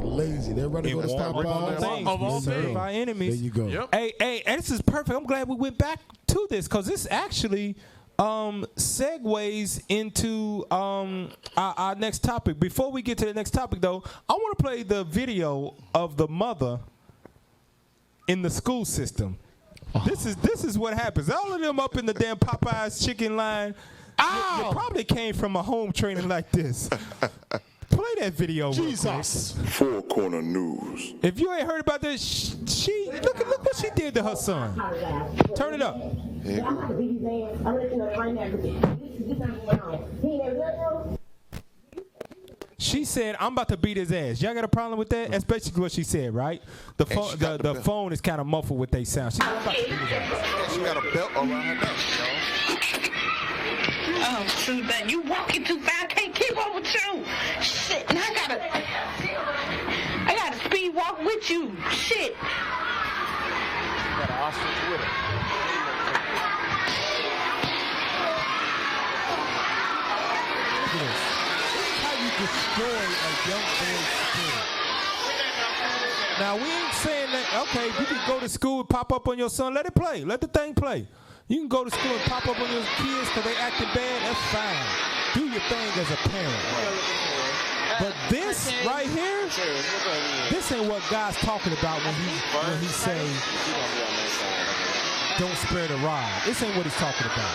Speaker 6: lazy. They're running to stop
Speaker 5: all things. Our enemies.
Speaker 6: There you go.
Speaker 5: Yep. Hey, and this is perfect. I'm glad we went back to this because this actually segues into our next topic. Before we get to the next topic, though, I want to play the video of the mother in the school system. This is what happens. All of them up in the damn Popeye's chicken line. You probably came from a home training like this. Play that video.
Speaker 6: Jesus.
Speaker 1: Four Corner News.
Speaker 5: If you ain't heard about this, she look what she did to her son. Turn it up. She said, "I'm about to beat his ass." Y'all got a problem with that? That's basically what she said, right? The phone is kind of muffled with they sound. She got
Speaker 7: a belt around her neck,
Speaker 17: Oh, shoot, that you walking too fast. I can't keep up with you. Shit, and I gotta speed walk with you. Shit.
Speaker 9: Got an ostrich with her.
Speaker 5: destroy a young boy's spirit. Now, we ain't saying that, okay, you can go to school and pop up on your son. Let it play. Let the thing play. You can go to school and pop up on your kids because they acting bad. That's fine. Do your thing as a parent. But this right here, this ain't what God's talking about when he say, don't spare the rod. This ain't what he's talking about.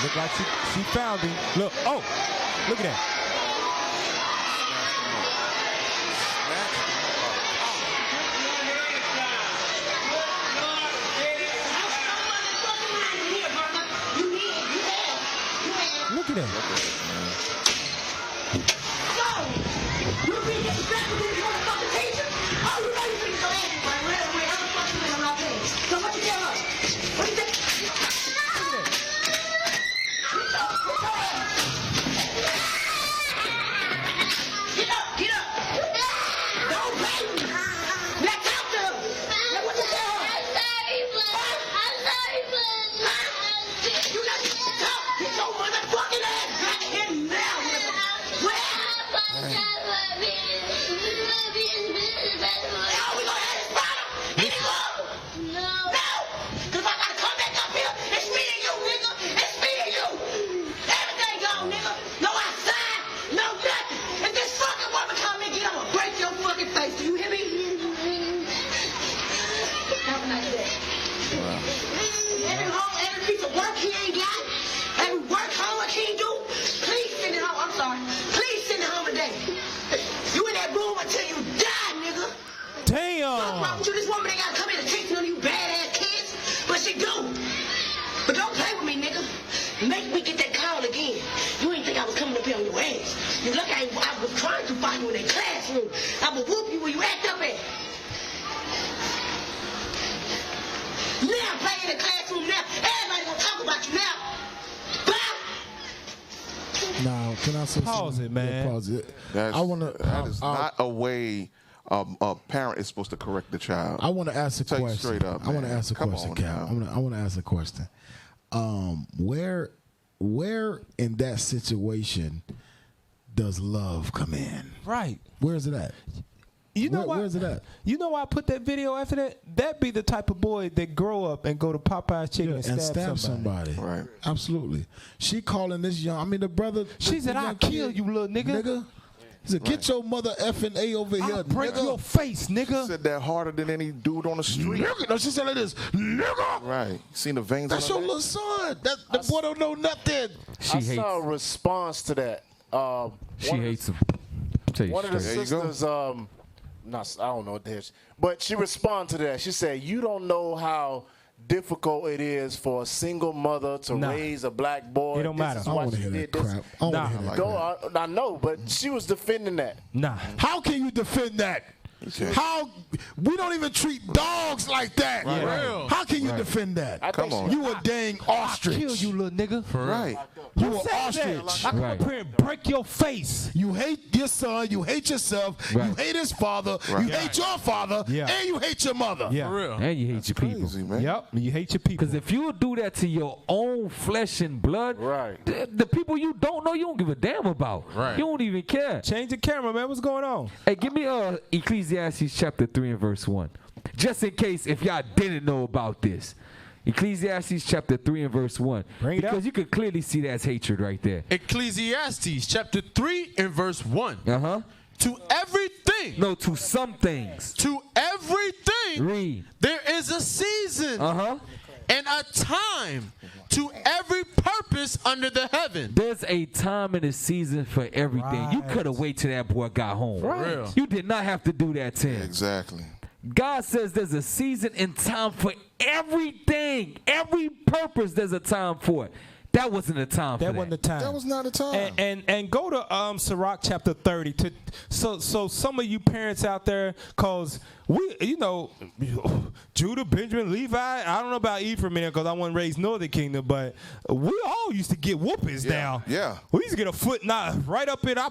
Speaker 5: Look like she found him. Look, oh, look at that. Look at that.
Speaker 21: room until you die, nigga.
Speaker 5: Damn.
Speaker 21: What's wrong with you? This woman ain't gotta come here to take none of you badass kids, but she do. But don't play with me, nigga. Make me get that call again. You ain't think I was coming up here on your ass. You look, I was trying to find you in that classroom. I will whoop you where you act up at. Now play in the classroom now. Everybody gonna talk about you now. Bye.
Speaker 6: Now, can I say
Speaker 5: Pause
Speaker 6: something?
Speaker 5: it, man.
Speaker 6: Yeah, pause it.
Speaker 7: That is
Speaker 6: I
Speaker 7: not a way a parent is supposed to correct the child.
Speaker 6: I want to ask a
Speaker 7: Tell you
Speaker 6: question.
Speaker 7: straight up,
Speaker 6: I want to
Speaker 7: man.
Speaker 6: ask a
Speaker 7: Come
Speaker 6: question,
Speaker 7: on
Speaker 6: Cal.
Speaker 7: now.
Speaker 6: I want to ask a question. Where in that situation does love come in?
Speaker 5: Right.
Speaker 6: Where is it at?
Speaker 5: You know why?
Speaker 6: Where's it at?
Speaker 5: You know why I put that video after that? That be the type of boy that grow up and go to Popeye's Chicken
Speaker 6: And
Speaker 5: and
Speaker 6: stab somebody.
Speaker 7: Right.
Speaker 6: Absolutely. She calling this young. I mean, the brother.
Speaker 5: She said, "I'll kill you, little nigga."
Speaker 6: He said, "Get your mother effing A over here,
Speaker 5: I'll break
Speaker 6: nigga."
Speaker 5: your face, nigga.
Speaker 7: She said that harder than any dude on the street.
Speaker 6: Nigga. No, she said like this, nigga.
Speaker 7: Right. You seen the veins
Speaker 6: That's
Speaker 7: on
Speaker 6: your
Speaker 7: her
Speaker 6: little son. That the boy don't know nothing.
Speaker 9: I saw a response to that.
Speaker 13: She hates him. Tell you
Speaker 9: One of the
Speaker 13: straight.
Speaker 9: sisters, I don't know what the hell, but she responded to that. She said, "You don't know how difficult it is for a single mother to raise a black boy.
Speaker 5: It don't matter.
Speaker 9: This is
Speaker 6: I
Speaker 9: why
Speaker 6: don't want to
Speaker 9: she
Speaker 6: hear
Speaker 9: did
Speaker 6: that
Speaker 9: this."
Speaker 6: crap. I don't want to hear that crap.
Speaker 9: I know, but she was defending that.
Speaker 5: Nah.
Speaker 6: How can you defend that? How we don't even treat dogs like that.
Speaker 5: Right. Real.
Speaker 6: How can you defend that?
Speaker 7: Come on.
Speaker 6: You a dang ostrich.
Speaker 5: I'll kill you, little nigga.
Speaker 7: Right.
Speaker 6: You
Speaker 5: Who
Speaker 6: an
Speaker 5: said
Speaker 6: ostrich.
Speaker 5: that? I come up here and break your face.
Speaker 6: You hate your son. You hate yourself.
Speaker 13: Right.
Speaker 6: You hate his father.
Speaker 7: Right.
Speaker 6: You hate your father.
Speaker 5: Yeah.
Speaker 6: And you hate your mother.
Speaker 5: Yeah.
Speaker 8: For real.
Speaker 13: And you hate your people.
Speaker 7: Crazy, man.
Speaker 5: Yep. You hate your people.
Speaker 13: Because if you would do that to your own flesh and blood,
Speaker 9: Right.
Speaker 13: the people you don't know, you don't give a damn about.
Speaker 8: Right.
Speaker 13: You don't even care.
Speaker 5: Change the camera, man. What's going on?
Speaker 13: Hey, give me Ecclesiastes chapter 3 and verse 1. Just in case if y'all didn't know about this. Ecclesiastes chapter 3 and verse 1.
Speaker 5: Bring it
Speaker 13: because
Speaker 5: up.
Speaker 13: you could clearly see that's hatred right there.
Speaker 8: Ecclesiastes chapter 3 and verse 1.
Speaker 13: Uh-huh.
Speaker 8: To everything.
Speaker 13: No, to some things.
Speaker 8: To everything.
Speaker 13: Read.
Speaker 8: There is a season.
Speaker 13: Uh-huh.
Speaker 8: And a time to every purpose under the heaven.
Speaker 13: There's a time and a season for everything. You could have waited till that boy got home.
Speaker 8: Real.
Speaker 13: You did not have to do that to him.
Speaker 7: Exactly.
Speaker 13: God says there's a season and time for everything. Every purpose there's a time for it. That wasn't a time for that.
Speaker 5: That wasn't the time.
Speaker 7: That was not a time.
Speaker 5: And go to Sirach chapter 30 so some of you parents out there, cause we Judah, Benjamin, Levi. I don't know about Ephraim because I wasn't raised Northern Kingdom, but we all used to get whoopings down.
Speaker 7: Yeah.
Speaker 5: We used to get a foot knot right up in our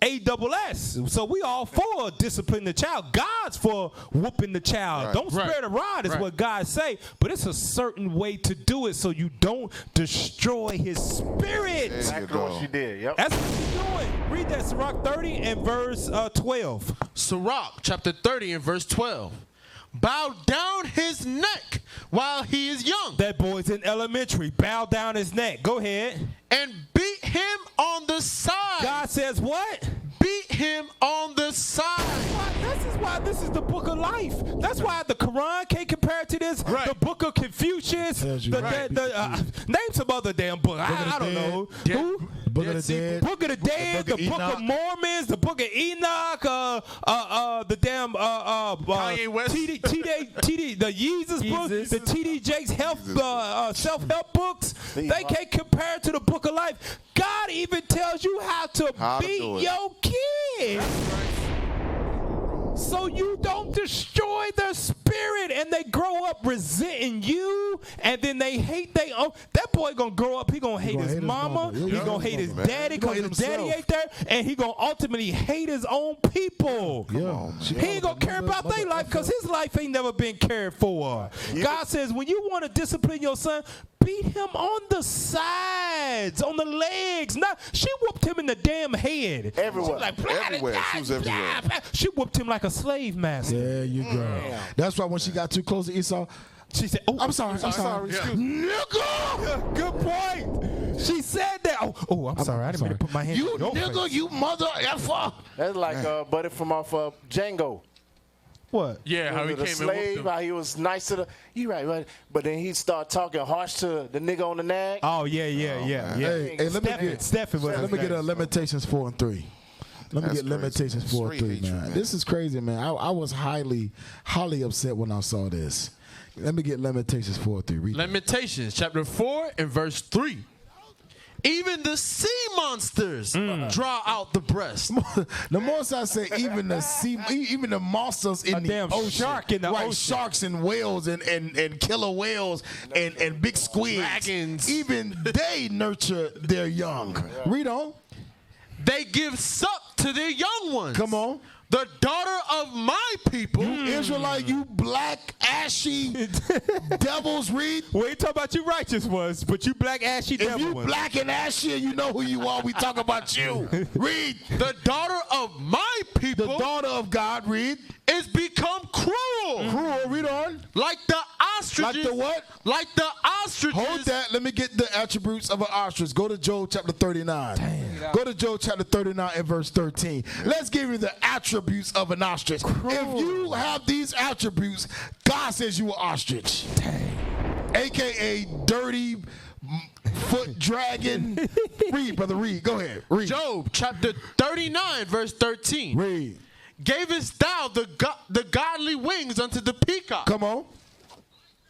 Speaker 5: ASS. So we all for disciplining the child. God's for whooping the child.
Speaker 7: Right.
Speaker 5: Don't spare the rod is what God say, but it's a certain way to do it so you don't destroy his spirit.
Speaker 9: Exactly what she did. Yep.
Speaker 5: That's what she's doing. Read that Sirach 30 and verse 12.
Speaker 8: Sirach chapter 30 and verse 12. Bow down his neck while he is young.
Speaker 5: That boy's in elementary. Bow down his neck. Go ahead.
Speaker 8: And beat him on the side.
Speaker 5: God says what?
Speaker 8: Beat him on the side.
Speaker 5: This is the book of life. That's why the Quran can't compare to this.
Speaker 8: Right.
Speaker 5: The book of Confucius. Name some other damn book. I don't know. Who?
Speaker 6: Book of the Dead.
Speaker 5: Book of the Dead. The Book of Mormons. The Book of Enoch. The damn
Speaker 8: Kanye West.
Speaker 5: TD, the Yeezus book. The TD Jakes self-help books. They can't compare to the book of life. God even tells you how to beat your kids. So you don't destroy their spirit and they grow up resenting you and then they hate their own. That boy gonna grow up, he gonna hate his mama, he gonna hate his daddy because his daddy ain't there, and he gonna ultimately hate his own people. He ain't gonna care about their life because his life ain't never been cared for. God says when you want to discipline your son, beat him on the sides, on the legs. She whooped him in the damn head.
Speaker 9: Everywhere.
Speaker 7: Everywhere. She was everywhere.
Speaker 5: She whooped him like a slave master.
Speaker 6: There you go. That's why when she got too close to Esau,
Speaker 5: she said, "Oh,
Speaker 6: I'm sorry.
Speaker 7: Excuse me.
Speaker 6: Nigga!
Speaker 5: Good point." She said that. Oh, I'm sorry. I didn't mean to put my hand
Speaker 6: You
Speaker 5: in your
Speaker 6: nigga,
Speaker 5: face.
Speaker 6: you mother effer.
Speaker 9: That's like Buddy from off Django.
Speaker 5: What?
Speaker 8: Yeah, how he
Speaker 9: the
Speaker 8: came
Speaker 9: slave,
Speaker 8: and whooped him.
Speaker 9: how he was nice to the. You right. But then he started talking harsh to the nigga on the nag.
Speaker 5: Oh yeah.
Speaker 6: Hey, let me get
Speaker 5: Stephen.
Speaker 6: let me get Lamentations 4 and 3. Let me get Limitations 4-3, man. This is crazy, man. I was highly upset when I saw this. Let me get Limitations 4-3.
Speaker 8: Limitations, chapter 4 and verse 3. Even the sea monsters draw out the breast.
Speaker 6: The most I say, even the monsters in the ocean,
Speaker 5: shark in the ocean.
Speaker 6: Sharks and whales and killer whales and big squids,
Speaker 8: dragons.
Speaker 6: Even they nurture their young. Read on.
Speaker 8: They give suck to their young ones.
Speaker 6: Come on.
Speaker 8: The daughter of my people.
Speaker 6: You Israelite, you black, ashy devils, read.
Speaker 5: We ain't talking about you righteous ones, but you black, ashy devils.
Speaker 6: If you black and ashy and you know who you are, we talk about you. Read.
Speaker 8: The daughter of my people.
Speaker 6: The daughter of God, read.
Speaker 8: Is become cruel.
Speaker 6: Cruel, read on.
Speaker 8: Like the ostriches.
Speaker 6: Like the what?
Speaker 8: Like the ostriches.
Speaker 6: Hold that. Let me get the attributes of an ostrich. Go to Job chapter 39. Damn. Go to Job chapter 39 and verse 13. Let's give you the attributes of an ostrich. Cruel. If you have these attributes, God says you are ostrich. Dang. AKA dirty foot dragon. Read, brother, read. Go ahead. Read.
Speaker 8: Job chapter 39 verse 13.
Speaker 6: Read.
Speaker 8: Gavest thou the godly wings unto the peacock?
Speaker 6: Come on.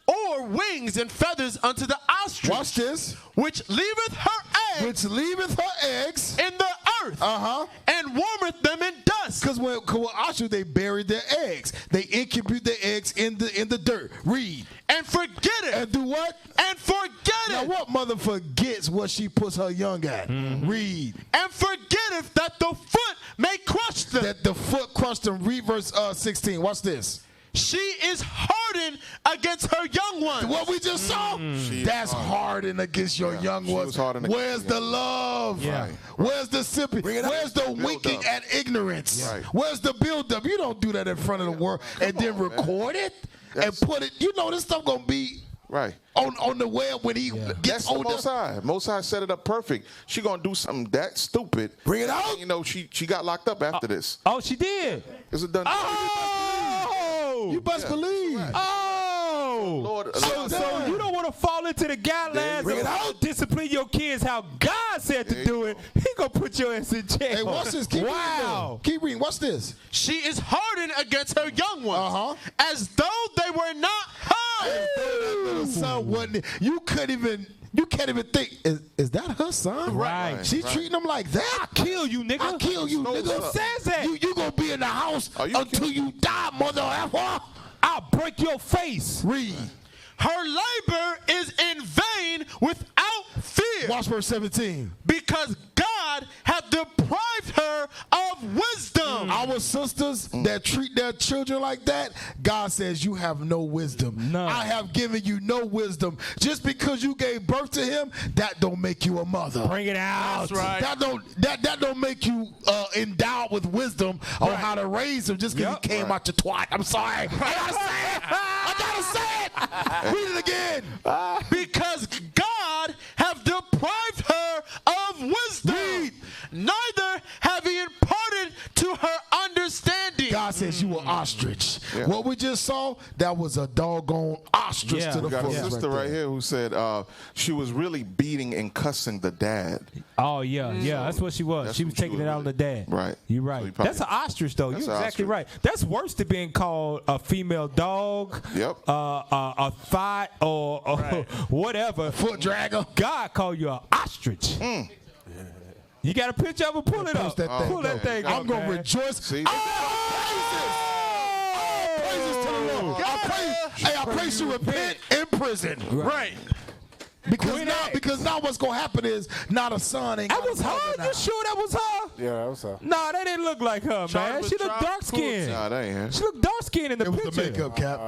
Speaker 8: Or wings and feathers unto the ostrich?
Speaker 6: Watch this.
Speaker 8: Which leaveth her eggs.
Speaker 6: Which leaveth her eggs
Speaker 8: in the earth. And warmeth them in dust.
Speaker 6: Because when ostrich, they buried their eggs. They incubate their eggs in the dirt. Read.
Speaker 8: And forget it.
Speaker 6: And do what?
Speaker 8: And forget it.
Speaker 6: Now what mother forgets what she puts her young at? Read.
Speaker 8: And forgetteth that the foot may crush them.
Speaker 6: That the foot crushed them. Read verse 16. Watch this.
Speaker 8: She is hardened against her young ones.
Speaker 6: What we just saw? That's hardened against your young ones. Where's the love?
Speaker 5: Yeah.
Speaker 6: Where's the sipping? Where's the winking at ignorance? Right. Where's the build-up? You don't do that in front of the world and then record it and put it. You know this stuff gonna be
Speaker 7: right
Speaker 6: on the web when he gets older.
Speaker 7: Most High. Most High set it up perfect. She gonna do something that stupid.
Speaker 6: Bring it out.
Speaker 7: You know she got locked up after this.
Speaker 5: Oh, she did.
Speaker 7: Is it done?
Speaker 6: You best believe.
Speaker 5: Right. Oh,
Speaker 7: Lord,
Speaker 5: so you don't want to fall into the guidelines of discipline your kids how God said to do it. He gonna put your ass in jail.
Speaker 6: Hey, watch this. Keep reading. Keep reading. Watch this.
Speaker 8: She is hardened against her young ones, as though they were not hers.
Speaker 6: As though that little son wasn't. You can't even think. Is that her son?
Speaker 5: Right.
Speaker 6: She treating him like that.
Speaker 5: I kill you, nigga.
Speaker 6: I kill you, nigga.
Speaker 5: Who says that?
Speaker 6: You gonna be in the house until you die, mother effer.
Speaker 5: I'll break your face.
Speaker 6: Read.
Speaker 8: Her labor is in vain without fear.
Speaker 6: Watch verse 17.
Speaker 8: Because God hath deprived her of wisdom.
Speaker 6: Our sisters that treat their children like that, God says you have no wisdom.
Speaker 5: None.
Speaker 6: I have given you no wisdom. Just because you gave birth to him, that don't make you a mother.
Speaker 5: Bring it out.
Speaker 8: That's right.
Speaker 6: That don't make you endowed with wisdom on how to raise him just because he came out your twat. I'm sorry. I gotta say it. Read it again.
Speaker 8: Because God have deprived her of wisdom.
Speaker 6: Read.
Speaker 8: Neither have he imparted to her understanding.
Speaker 6: God says you were ostrich. Yeah. What we just saw, that was a doggone ostrich to the
Speaker 7: we got a
Speaker 6: fullest
Speaker 7: sister right here who said she was really beating and cussing the dad.
Speaker 5: Oh, yeah. Yeah, that's what she was. She was taking it out on the dad.
Speaker 7: Right.
Speaker 5: You're right.
Speaker 7: So
Speaker 5: that's an ostrich, though. You're exactly right. That's worse than being called a female dog, a thought, or whatever.
Speaker 6: Foot dragger.
Speaker 5: God called you an ostrich. You got a picture of her? Pull it up. Pull that thing up.
Speaker 6: I'm going to rejoice.
Speaker 7: See?
Speaker 6: Praises to the Lord. I praise you repent in prison.
Speaker 8: Right.
Speaker 6: Because now what's going to happen is now the son ain't
Speaker 5: That was her? You sure that was her?
Speaker 9: Yeah, that was her.
Speaker 5: Nah, that didn't look like her, man. She looked dark skinned.
Speaker 7: Nah, that ain't her.
Speaker 5: She looked dark skinned in the picture.
Speaker 6: It was the makeup, Cap.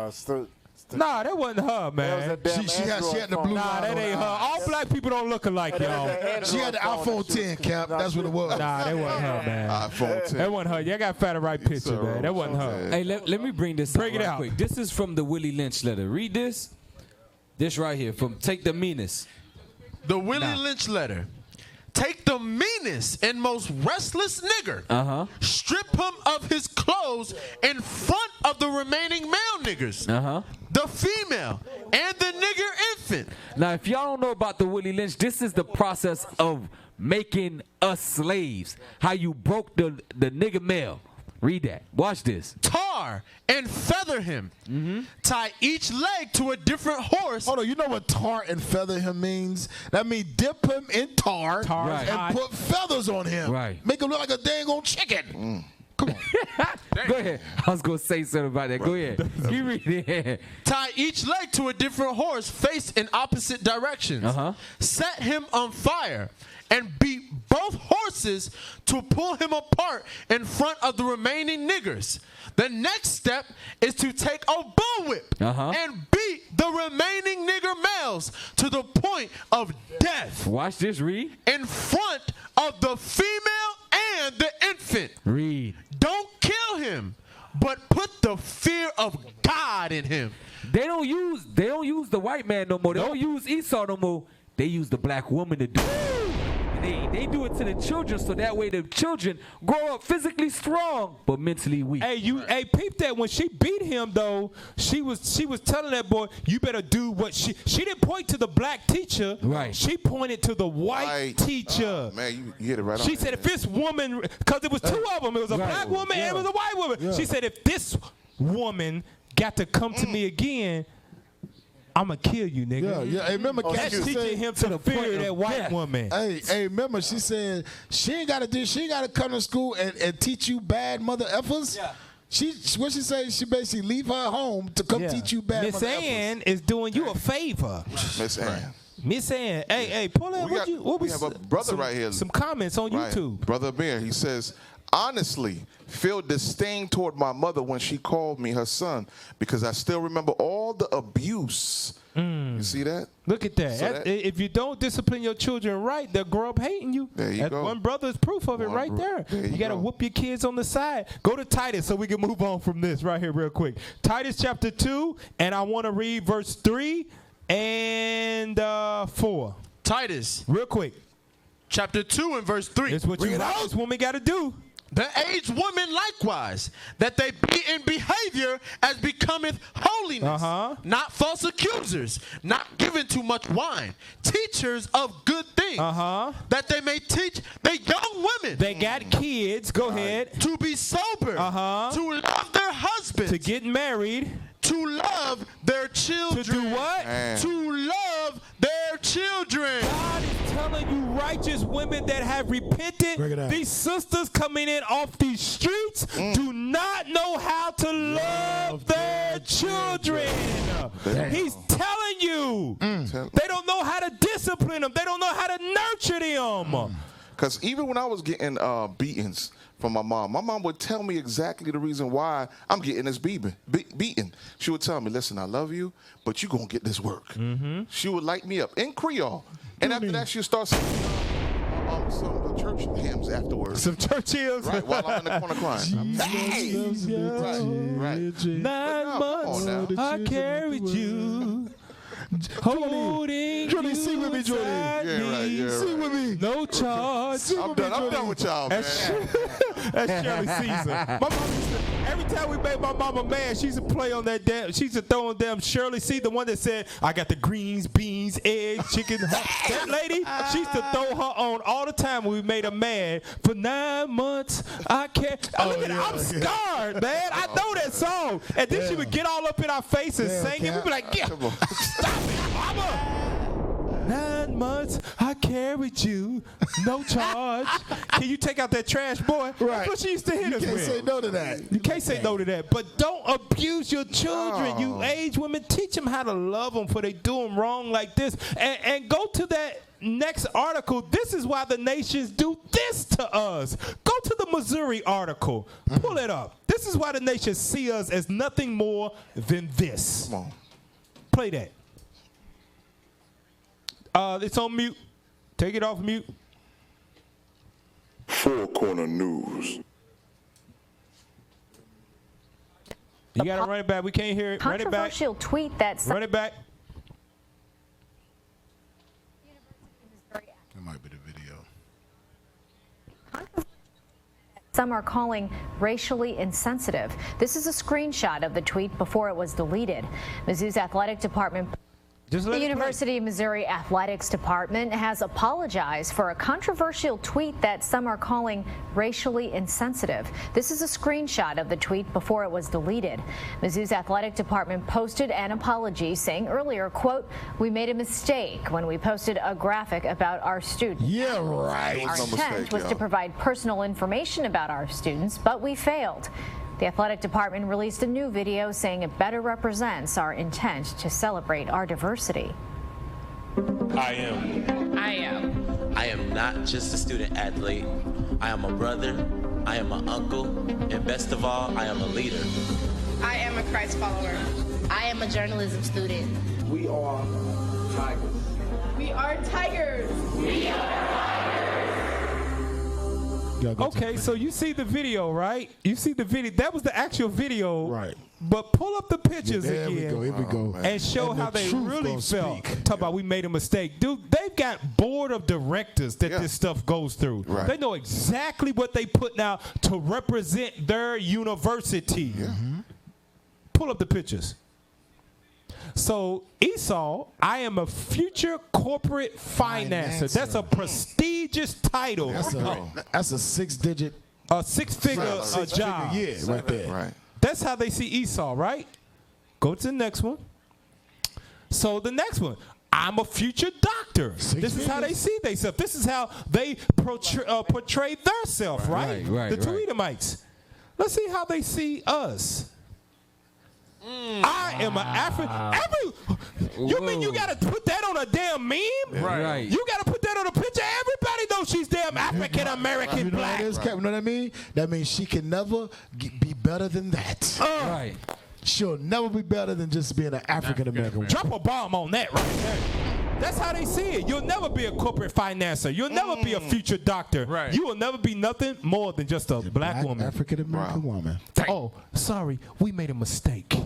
Speaker 5: Nah, that wasn't her, man.
Speaker 6: She had the blue
Speaker 5: Nah, that ain't her. All black people don't look alike, y'all.
Speaker 6: She had the iPhone 10, Cap. That's what it was.
Speaker 5: Nah, that wasn't her, man.
Speaker 7: iPhone 10.
Speaker 5: That wasn't her. Y'all got to find the right picture, man. That wasn't her.
Speaker 13: Hey, let me bring this out quick. This is from the Willie Lynch letter. Read this. This right here from Take the Meanest.
Speaker 8: The Willie Lynch letter. Take the meanest and most restless nigger. Strip him of his clothes in front of the remaining male niggers. The female and the nigger in infant.
Speaker 13: Now, if y'all don't know about the Willie Lynch, this is the process of making us slaves. How you broke the nigga male. Read that. Watch this.
Speaker 8: Tar and feather him. Tie each leg to a different horse.
Speaker 6: Hold on, you know what tar and feather him means? That means dip him in tar,
Speaker 13: Right.
Speaker 6: and put feathers on him.
Speaker 13: Right.
Speaker 6: Make him look like a dang old chicken. Come on.
Speaker 13: Go ahead. I was going to say something about that. Go ahead. You read it.
Speaker 8: Tie each leg to a different horse, face in opposite directions. Set him on fire and beat both horses to pull him apart in front of the remaining niggers. The next step is to take a bullwhip and beat the remaining nigger males to the point of death.
Speaker 13: Watch this, read.
Speaker 8: In front of the female and the infant.
Speaker 13: Read.
Speaker 8: Don't kill him, but put the fear of God in him.
Speaker 13: They don't use the white man no more. They don't use Esau no more. They use the black woman to do it. They do it to the children, so that way the children grow up physically strong but mentally weak.
Speaker 5: Hey, peep that when she beat him though, she was telling that boy, you better do what she didn't point to the black teacher.
Speaker 13: Right.
Speaker 5: She pointed to the white teacher.
Speaker 7: Man, you hit it right on.
Speaker 5: She said if this woman, because it was two of them, it was a black woman and it was a white woman. She said if this woman got to come to me again, I'ma kill you, nigga.
Speaker 6: Yeah. Hey, remember,
Speaker 5: that's teaching him to fear that white woman.
Speaker 6: Hey, remember, she said she ain't gotta come to school and teach you bad mother effers. Yeah. What she say? She basically leave her home to come teach you bad.
Speaker 5: Miss Ann is doing you a favor.
Speaker 7: Miss Ann.
Speaker 5: Miss Ann, hey, pull that.
Speaker 7: We have a brother right here.
Speaker 5: Some comments on YouTube.
Speaker 7: Brother Bear, he says, honestly, feel disdain toward my mother when she called me her son because I still remember all the abuse. You see that?
Speaker 5: Look at that.
Speaker 7: So
Speaker 5: if you don't discipline your children right, they'll grow up hating you.
Speaker 7: There you go.
Speaker 5: One brother is proof of it right there. You got to whoop your kids on the side. Go to Titus so we can move on from this right here real quick. Titus chapter 2, and I want to read verse 3 and 4.
Speaker 8: Titus.
Speaker 5: Real quick.
Speaker 8: Chapter 2 and verse 3.
Speaker 5: It's what this woman got to do.
Speaker 8: The aged women likewise, that they be in behavior as becometh holiness, not false accusers, not given to much wine, teachers of good things, that they may teach the young women.
Speaker 5: They got kids. Go ahead.
Speaker 8: To be sober, to love their husbands,
Speaker 5: to get married,
Speaker 8: to love their children.
Speaker 5: To do what?
Speaker 8: To love their children.
Speaker 5: God is telling you, righteous women that have repented, these sisters coming in off these streets do not know how to love their children. He's telling you. They don't know how to discipline them. They don't know how to nurture them.
Speaker 7: Because even when I was getting beatings from my mom would tell me exactly the reason why I'm getting this beating. She would tell me, listen, I love you, but you're going to get this work. She would light me up in Creole. And after that, she would start singing some church hymns afterwards.
Speaker 5: Some church hymns?
Speaker 7: Right, while I'm in the corner crying. Right.
Speaker 5: 9 months I carried you. Holding
Speaker 6: Jordy, sing with me, Jordy. Sing with me.
Speaker 5: No charge.
Speaker 7: I'm done with y'all, man.
Speaker 5: That's Shirley Caesar. My mom used to, every time we made my mama mad, she used to play on that damn. She used to throw on damn Shirley Caesar, the one that said, "I got the greens, beans, eggs, chicken." That lady, she used to throw her on all the time when we made her mad. For 9 months, I can't. Look at that. I'm scarred, man. I know that song. And then she would get all up in our face and sing it. We'd be like, "Yeah, stop it, mama." 9 months I carried you, no charge. Can you take out that trash, boy?
Speaker 6: Right.
Speaker 5: That's what she used to hit us with.
Speaker 6: You can't say no to that.
Speaker 5: You can't say no to that. But don't abuse your children. You age women, teach them how to love them before they do them wrong like this. And go to that next article. This is why the nations do this to us. Go to the Missouri article. Pull it up. This is why the nations see us as nothing more than this.
Speaker 7: Come on.
Speaker 5: Play that. It's on mute. Take it off mute.
Speaker 1: Four Corner News.
Speaker 5: You got to run it back. We can't hear it. Run it back.
Speaker 10: Controversial tweet that.
Speaker 5: Run it back.
Speaker 6: That might be the video.
Speaker 10: Some are calling racially insensitive. This is a screenshot of the tweet before it was deleted. Mizzou's athletic department.
Speaker 2: The University of Missouri Athletics Department has apologized for a controversial tweet that some are calling racially insensitive. This is a screenshot of the tweet before it was deleted. Mizzou's athletic department posted an apology saying earlier, quote, "We made a mistake when we posted a graphic about our students.
Speaker 6: Yeah, right.
Speaker 2: Our intent was to provide personal information about our students, but we failed." The athletic department released a new video saying it better represents our intent to celebrate our diversity.
Speaker 22: I am not just a student athlete. I am a brother. I am an uncle. And best of all, I am a leader.
Speaker 23: I am a Christ follower. I am a journalism student.
Speaker 22: We are Tigers.
Speaker 23: We are Tigers. We are Tigers.
Speaker 5: Okay, so you see the video, right? You see the video. That was the actual video.
Speaker 6: Right.
Speaker 5: But pull up the pictures
Speaker 6: There
Speaker 5: again.
Speaker 6: we go. Here we go.
Speaker 5: And show
Speaker 6: And
Speaker 5: how
Speaker 6: the
Speaker 5: they
Speaker 6: truth
Speaker 5: really
Speaker 6: gonna
Speaker 5: felt.
Speaker 6: speak.
Speaker 5: Talk about we made a mistake. Dude, they've got board of directors that this stuff goes through.
Speaker 7: Right.
Speaker 5: They know exactly what they put now to represent their university. Pull up the pictures. So Esau, I am a future corporate financer. That's a prestigious title.
Speaker 6: That's a six-digit,
Speaker 5: six-figure job.
Speaker 6: Yeah, right there.
Speaker 7: Right.
Speaker 5: That's how they see Esau, right? Go to the next one. So the next one, I'm a future doctor. This is how they see themselves. This is how they portray themselves, right?
Speaker 13: Right,
Speaker 5: the two Edomites. Let's see how they see us. I am an African. You mean you got to put that on a damn meme?
Speaker 13: Right.
Speaker 5: You got to put that on a picture. Everybody knows she's damn African American
Speaker 6: You know
Speaker 5: black.
Speaker 6: what it is, Captain? You know what I mean? That means she can never be better than that.
Speaker 13: Right.
Speaker 6: She'll never be better than just being an African American.
Speaker 5: Drop a bomb on that right there. That's how they see it. You'll never be a corporate financer. You'll never be a future doctor.
Speaker 8: Right.
Speaker 5: You will never be nothing more than just a black woman.
Speaker 6: African American woman.
Speaker 5: Oh, sorry, we made a mistake.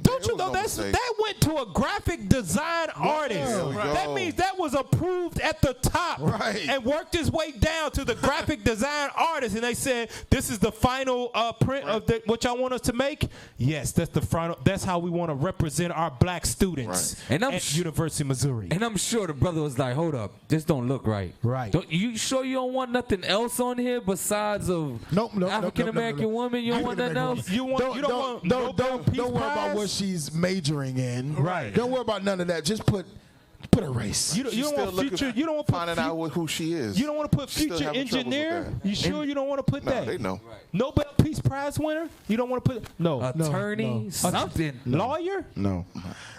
Speaker 5: Don't you know that went to a graphic design artist? That means that was approved at the top and worked its way down to the graphic design artist, and they said, "This is the final print of what y'all want us to make." Yes, that's the final. That's how we want to represent our black students at University of Missouri.
Speaker 13: And I'm sure the brother was like, "Hold up, this don't look right."
Speaker 5: Right.
Speaker 13: You sure you don't want nothing else on here besides of African American woman? You don't want nothing else?
Speaker 5: You don't
Speaker 6: worry about what she's majoring in.
Speaker 5: Right.
Speaker 6: Don't worry about none of that. Just put a race.
Speaker 5: You don't want future. You don't want to put
Speaker 7: finding out who she is.
Speaker 5: You don't want to put
Speaker 7: Still
Speaker 5: future
Speaker 7: having troubles with
Speaker 5: engineer.
Speaker 7: that.
Speaker 5: You sure you don't want to put
Speaker 7: No,
Speaker 5: that?
Speaker 7: they know.
Speaker 5: Nobel Peace Prize winner. You don't want to put
Speaker 13: attorney, something.
Speaker 5: Lawyer.
Speaker 6: No.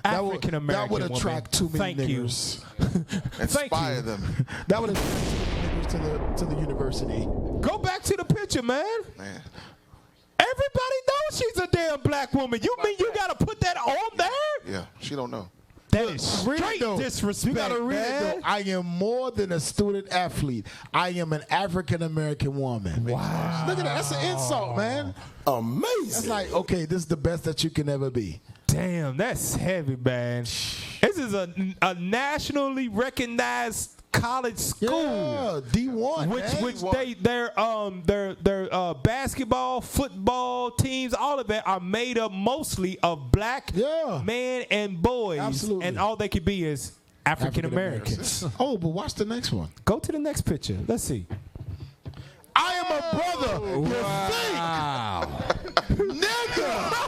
Speaker 5: African American.
Speaker 6: That would attract too many
Speaker 5: Thank you.
Speaker 6: niggers.
Speaker 7: Inspire them.
Speaker 6: That would attract too many niggers to the university.
Speaker 5: Go back to the picture, man. Everybody knows she's a damn black woman. You mean you got to put that on there?
Speaker 7: Yeah, she don't know.
Speaker 5: That is straight disrespect,
Speaker 6: You gotta read it though. I am more than a student athlete. I am an African American woman.
Speaker 5: Wow.
Speaker 6: Look at that. That's an insult, man.
Speaker 1: Amazing.
Speaker 6: That's like, okay, this is the best that you can ever be.
Speaker 5: Damn, that's heavy, man. This is a nationally recognized college school.
Speaker 6: Yeah, D1.
Speaker 5: Which their basketball, football teams, all of that are made up mostly of black men and boys.
Speaker 6: Absolutely.
Speaker 5: And all they could be is African Americans.
Speaker 6: Oh, but watch the next one.
Speaker 5: Go to the next picture. Let's see.
Speaker 6: I am a brother.
Speaker 13: Wow.
Speaker 6: Nigga.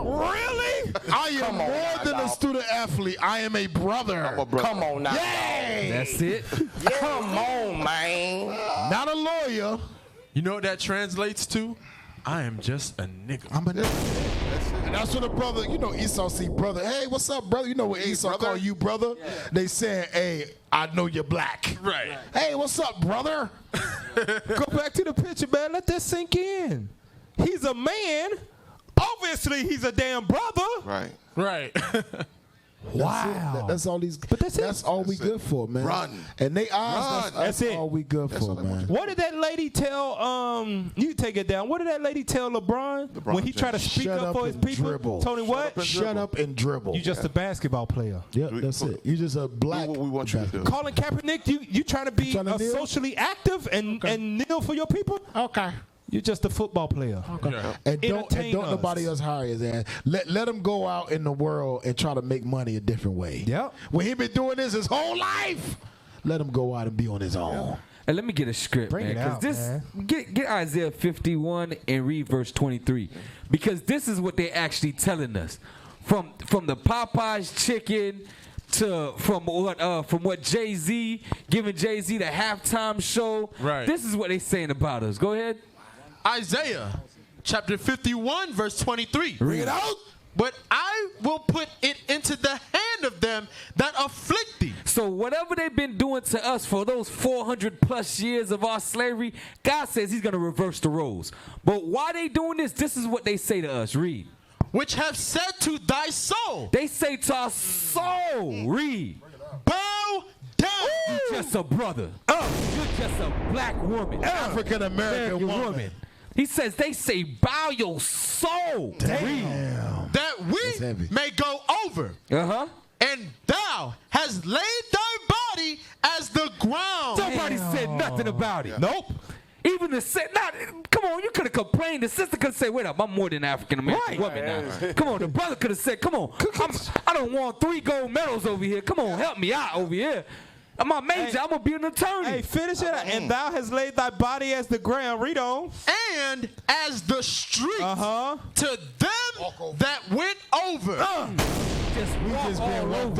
Speaker 5: Really?
Speaker 6: I am more than a student athlete. I am a brother.
Speaker 7: I'm a brother.
Speaker 22: Come on now.
Speaker 6: Yay.
Speaker 13: That's it.
Speaker 22: Come on, man.
Speaker 6: Not a lawyer.
Speaker 8: You know what that translates to? I am just a nigga.
Speaker 6: I'm a nigga. And that's what a brother, you know, Esau see brother. Hey, what's up, brother? You know what Esau call you, brother? Yeah. They saying, hey, I know you're black.
Speaker 8: Right.
Speaker 6: Hey, what's up, brother?
Speaker 5: Go back to the picture, man. Let that sink in. He's a man. Obviously, he's a damn brother.
Speaker 7: Right.
Speaker 8: Right.
Speaker 5: Wow.
Speaker 6: That's all these.
Speaker 5: But that's
Speaker 6: all we good for, man.
Speaker 7: Run.
Speaker 6: And they eyes. That's
Speaker 5: it.
Speaker 6: all we good for, man.
Speaker 5: What did that lady tell? You take it down. What did that lady tell LeBron when he tried to speak up for his people?
Speaker 6: Dribble.
Speaker 5: Tony, what?
Speaker 6: Shut up and dribble.
Speaker 5: You just a basketball player.
Speaker 6: Yeah, that's it. You just a black.
Speaker 7: What we want you to do.
Speaker 5: Colin Kaepernick, you trying to be
Speaker 6: kneel?
Speaker 5: socially active and kneel for your people?
Speaker 6: Okay.
Speaker 5: You're just a football player.
Speaker 6: And don't
Speaker 5: Entertain us.
Speaker 6: nobody else hire his ass. Let him go out in the world and try to make money a different way.
Speaker 5: Yep.
Speaker 6: When he been doing this his whole life, let him go out and be on his own.
Speaker 13: And let me get a script,
Speaker 5: Bring
Speaker 13: man.
Speaker 5: it out,
Speaker 13: This
Speaker 5: man.
Speaker 13: get Isaiah 51 and read verse 23, because this is what they actually telling us from the Popeyes chicken to from what Jay-Z giving Jay-Z the halftime show.
Speaker 8: Right.
Speaker 13: This is what they saying about us. Go ahead.
Speaker 8: Isaiah chapter 51 verse 23.
Speaker 6: Bring it out.
Speaker 8: But I will put it into the hand of them that afflict thee.
Speaker 13: So whatever they've been doing to us for those 400 plus years of our slavery, God says he's going to reverse the roles. But why they doing this? This is what they say to us. Read.
Speaker 8: Which have said to thy soul.
Speaker 13: They say to our soul. Read.
Speaker 8: Bow down.
Speaker 13: You're just a brother. You're just a black woman.
Speaker 6: African American woman.
Speaker 13: He says they say bow your soul.
Speaker 6: Damn.
Speaker 8: That we may go over.
Speaker 13: Uh-huh.
Speaker 8: And thou hast laid thy body as the ground.
Speaker 13: Nobody said nothing about it.
Speaker 8: Nope.
Speaker 13: Even the come on, you could have complained. The sister could have said, wait up, I'm more than African American woman now. Come on, the brother could have said, come on, I don't want 3 gold medals over here. Come on, help me out over here. I'm a major. I'm going to be an attorney.
Speaker 5: Hey, finish it. And thou hast laid thy body as the ground. Read on.
Speaker 8: And as the streets to them that went over.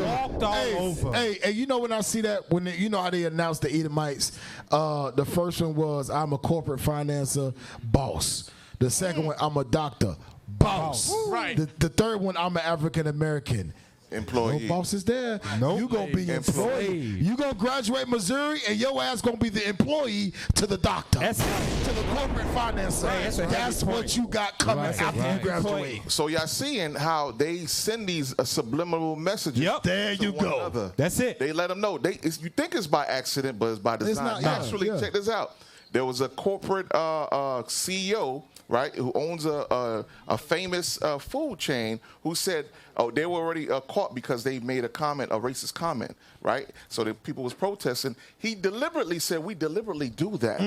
Speaker 5: Walked all over.
Speaker 6: Hey, you know when I see that, you know how they announced the Edomites, the first one was, I'm a corporate financer, boss. The second one, I'm a doctor, boss.
Speaker 8: Right.
Speaker 6: The third one, I'm an African American.
Speaker 7: Employee.
Speaker 6: No boss is there. Nope. You gonna be employee. You gonna graduate Missouri and your ass gonna be the employee to the doctor. to the corporate financer. That's what you got coming after you graduate.
Speaker 7: So y'all seeing how they send these subliminal messages.
Speaker 5: Yep.
Speaker 6: There you
Speaker 7: one
Speaker 6: go.
Speaker 7: another.
Speaker 5: That's it.
Speaker 7: They let them know. You think it's by accident, but it's by design.
Speaker 6: not,
Speaker 7: Actually, check this out. There was a corporate CEO, right, who owns a famous food chain, who said, they were already caught because they made a racist comment, right? So the people was protesting. He deliberately said, we deliberately do that.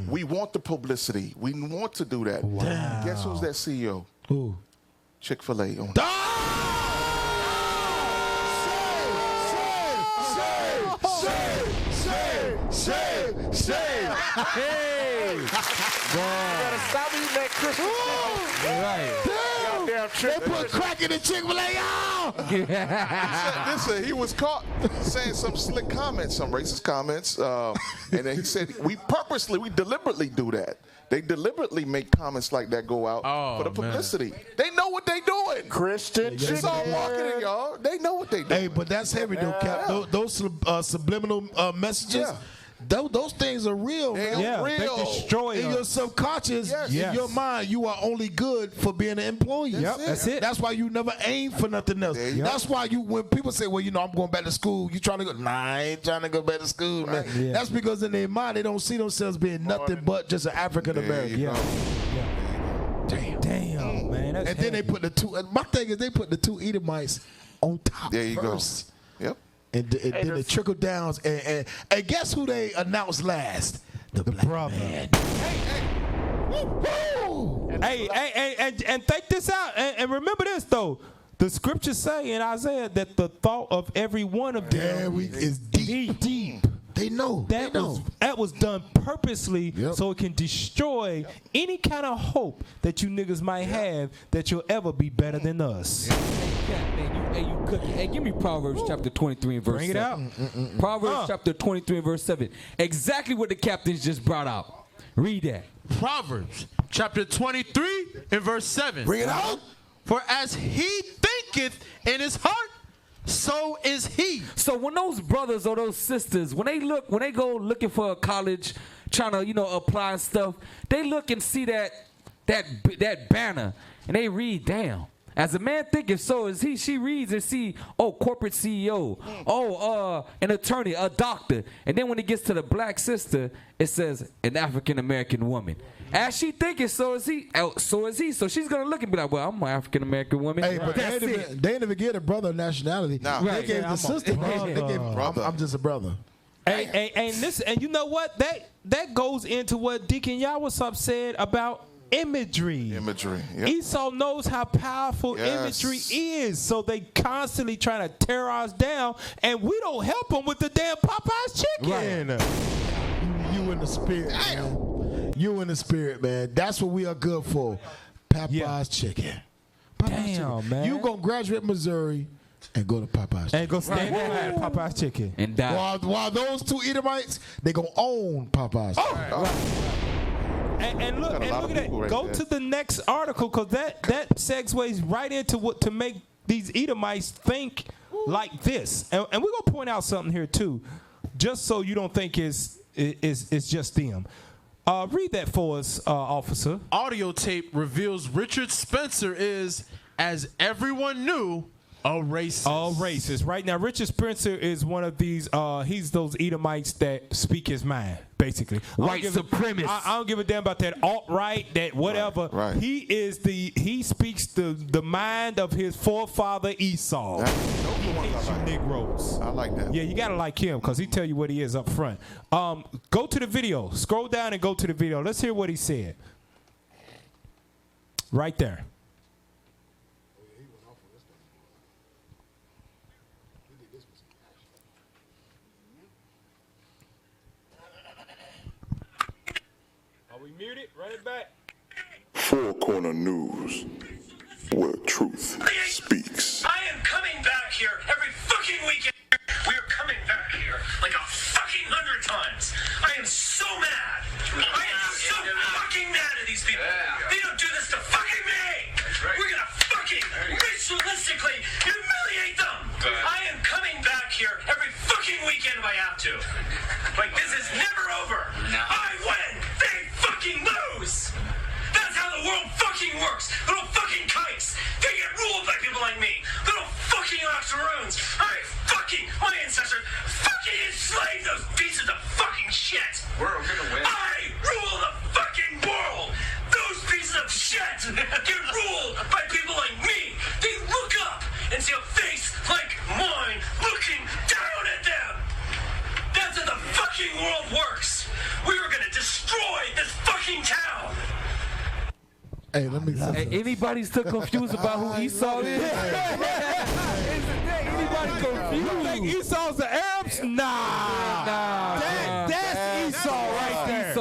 Speaker 7: We want the publicity. We want to do that.
Speaker 5: Wow.
Speaker 7: Guess who's that CEO?
Speaker 5: Who?
Speaker 7: Chick-fil-A.
Speaker 9: Hey! You gotta stop eating that Christmas chicken.
Speaker 6: Right. They put crack in the Chick-fil-A.
Speaker 7: Listen, he was caught saying some slick comments, some racist comments, and then he said, we deliberately do that. They deliberately make comments like that go out for the publicity. They know what they doing.
Speaker 9: Christian chicken.
Speaker 7: It's all marketing, y'all. They know what they do.
Speaker 6: Hey, but that's heavy though, Cap. Those subliminal messages.
Speaker 7: Yeah.
Speaker 6: Those things are real, man.
Speaker 5: Yeah,
Speaker 6: real.
Speaker 5: they destroy
Speaker 6: in
Speaker 5: us.
Speaker 6: your subconscious, in your mind, you are only good for being an employee.
Speaker 5: That's it.
Speaker 6: That's why you never aim for nothing else. That's why when people say, well, I'm going back to school, you trying to go, nah, I ain't trying to go back to school, man.
Speaker 5: Yeah.
Speaker 6: That's because in their mind, they don't see themselves being nothing but just an African American.
Speaker 5: Damn, man. That's
Speaker 6: And then they put the two, my thing is they put the two Edomites on top
Speaker 7: There you
Speaker 6: first.
Speaker 7: go. Yep.
Speaker 6: And then it trickle downs. And guess who they announced last? The black
Speaker 5: brother.
Speaker 6: Man.
Speaker 5: And think this out. And remember this, though. The scriptures say in Isaiah that the thought of every one of them
Speaker 6: is deep. They know.
Speaker 5: That was done purposely so it can destroy any kind of hope that you niggas might have that you'll ever be better than us.
Speaker 13: Hey, give me Proverbs chapter 23 and verse 7.
Speaker 5: Bring it out.
Speaker 13: Proverbs chapter 23 and verse 7. Exactly what the captains just brought out. Read that.
Speaker 8: Proverbs chapter 23 and verse 7.
Speaker 6: Bring it out.
Speaker 8: For as he thinketh in his heart, so is he.
Speaker 13: So when those brothers or those sisters, when they go looking for a college, trying to apply and stuff, they look and see that banner and they read, damn. As a man thinketh, so is he. She reads and see, corporate CEO, an attorney, a doctor. And then when it gets to the black sister, it says an African American woman. As she thinketh, so is he. So is he. So she's gonna look and be like, well, I'm an African American woman.
Speaker 6: Hey, but they didn't even give a brother nationality.
Speaker 7: No.
Speaker 6: They gave the sister. They gave, I'm just a brother.
Speaker 5: And you know what? That goes into what Deacon Yawasop said about imagery.
Speaker 7: Yep.
Speaker 5: Esau knows how powerful imagery is, so they constantly trying to tear us down, and we don't help them with the damn Popeye's chicken.
Speaker 6: Right. You in the spirit, man. You in the spirit, man. That's what we are good for. Popeye's chicken.
Speaker 5: Damn, man.
Speaker 6: You gonna graduate Missouri and go to Popeye's
Speaker 5: and go stand at Popeye's chicken
Speaker 13: and die.
Speaker 6: While those two Edomites, they gonna own Popeye's.
Speaker 5: And look at that. Go to the next article, because that segues right into what to make these Edomites think like this. And we're gonna point out something here too, just so you don't think it's just them. Read that for us, officer.
Speaker 8: Audio tape reveals Richard Spencer is, as everyone knew, a racist.
Speaker 5: A racist. Right now, Richard Spencer is one of these. He's those Edomites that speak his mind, basically.
Speaker 13: White supremacist.
Speaker 5: I don't give a damn about that alt-right, that whatever.
Speaker 7: Right.
Speaker 5: He speaks the mind of his forefather Esau. He hates you Negroes.
Speaker 7: I like that.
Speaker 5: Yeah, you gotta like him, because he tell you what he is up front. Go to the video. Scroll down and go to the video. Let's hear what he said. Right there. Muted, run it back.
Speaker 1: Four Corner News, where truth speaks.
Speaker 18: I am coming back here every fucking weekend. We are coming back here like a fucking 100 times. I am so mad. I am so fucking mad at these people. They don't do this to fucking me. We're gonna fucking ritualistically humiliate them. I am coming back here every fucking weekend if I have to. Like, this is never over. I win. They fucking lose. That's how the world fucking works. Little fucking kikes. They get ruled by people like me. Little fucking octoroons. My ancestors fucking enslaved those pieces of fucking shit. We're gonna win. I rule the fucking world. Those pieces of shit get ruled by people like me. They look up and see a face like mine looking down at them. That's how the fucking world works. We are gonna destroy this fucking town.
Speaker 6: Hey, let me say
Speaker 13: anybody still confused about who Esau is? Anybody confused?
Speaker 5: You think Esau's the Arabs? Nah. That's Esau right there.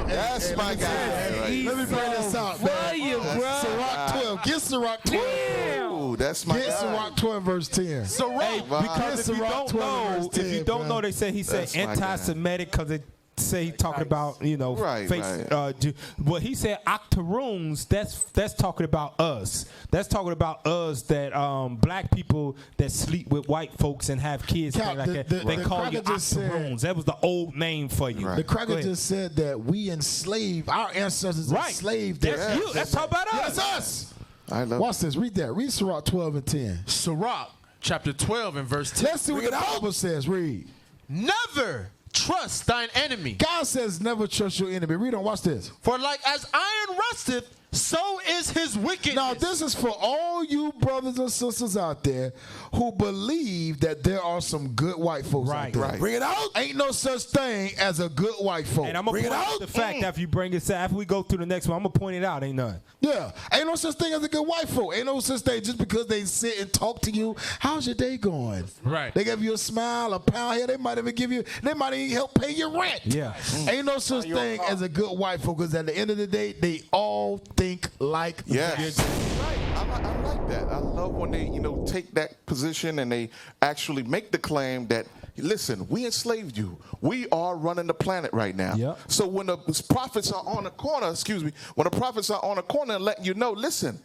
Speaker 7: That's my guy.
Speaker 6: Let me bring this out, man. Sirach 12. Get Sirach 12.
Speaker 7: Ooh, that's my
Speaker 6: Get
Speaker 7: guy.
Speaker 6: Sirach 12, verse 10.
Speaker 5: Because if you don't know, they say he said
Speaker 7: That's my guy.
Speaker 5: anti-Semitic, because it say he talking about, well, he said octoroons. That's talking about us. That's talking about us, that black people that sleep with white folks and have kids,
Speaker 6: Cap,
Speaker 5: like that. They call you octoroons. That was the old name for you.
Speaker 6: The cracker just said that we enslave our ancestors. Enslaved.
Speaker 5: That's you. That's talking about us.
Speaker 6: That's us.
Speaker 7: I love.
Speaker 6: Watch this. Read that. Read Sirach 12 and 10.
Speaker 8: Sirach chapter 12 and verse 10.
Speaker 6: Let's see what the Bible says. Read.
Speaker 8: Never trust thine enemy.
Speaker 6: God says never trust your enemy. Read on. Watch this.
Speaker 8: For like as iron rusteth, so is his wickedness.
Speaker 6: Now, this is for all you brothers and sisters out there who believe that there are some good white folks out there.
Speaker 7: Right.
Speaker 6: Bring it out. Ain't no such thing as a good white folk.
Speaker 5: And I'm going to point out the fact that if you bring it, after we go through the next one, I'm going to point it out. Ain't none.
Speaker 6: Yeah. Ain't no such thing as a good white folk. Ain't no such thing just because they sit and talk to you. How's your day going?
Speaker 8: Right.
Speaker 6: They give you a smile, a pound here. They might even help pay your rent.
Speaker 5: Yeah.
Speaker 6: Ain't no such thing as a good white folk, because at the end of the day, they all think like
Speaker 7: Yes. I like that. I love when they, take that position and they actually make the claim that, listen, we enslaved you. We are running the planet right now.
Speaker 5: Yep.
Speaker 7: So when the prophets are on the corner, when the prophets are on the corner and letting you know, listen,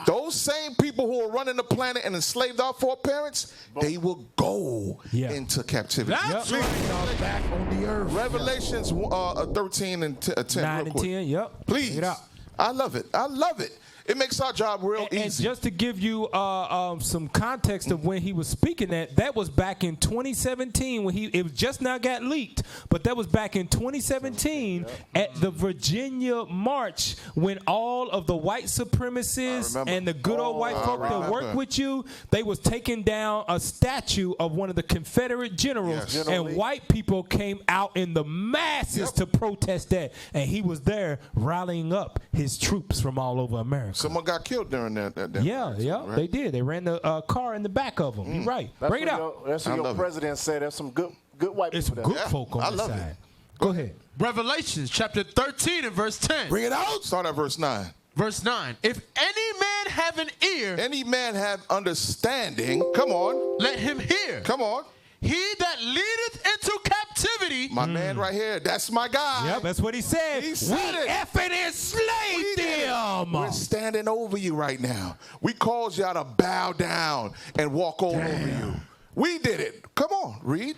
Speaker 7: those same people who are running the planet and enslaved our foreparents, they will go into captivity.
Speaker 8: That's
Speaker 6: right. Back on the earth.
Speaker 7: Revelations 13 and 10.
Speaker 5: 9 and 10, yep.
Speaker 7: Please.
Speaker 5: Check it out.
Speaker 7: I love it. I love it. It makes our job real easy.
Speaker 5: And just to give you some context of when he was speaking that was back in 2017 when it was just now got leaked, but that was back in 2017 at the Virginia March when all of the white supremacists and the good old white folk that work with you, they was taking down a statue of one of the Confederate generals, and white people came out in the masses to protest that, and he was there rallying up his troops from all over America.
Speaker 7: Someone got killed during that.
Speaker 5: Right? They did. They ran the car in the back of them. You're right. Bring it out.
Speaker 9: That's what your president said. There's some good white people there.
Speaker 5: Good folk on the side. Go ahead.
Speaker 8: Revelations chapter 13 and verse 10.
Speaker 7: Bring it out. Start at verse 9.
Speaker 8: Verse 9. If any man have an ear,
Speaker 7: any man have understanding, come on.
Speaker 8: Let him hear.
Speaker 7: Come on.
Speaker 8: He that leadeth into captivity.
Speaker 7: My man right here, that's my guy.
Speaker 5: Yep, that's what he said.
Speaker 7: He said
Speaker 5: we effing enslaved them.
Speaker 7: We're standing over you right now. We caused y'all to bow down and walk all over you. We did it. Come on, read.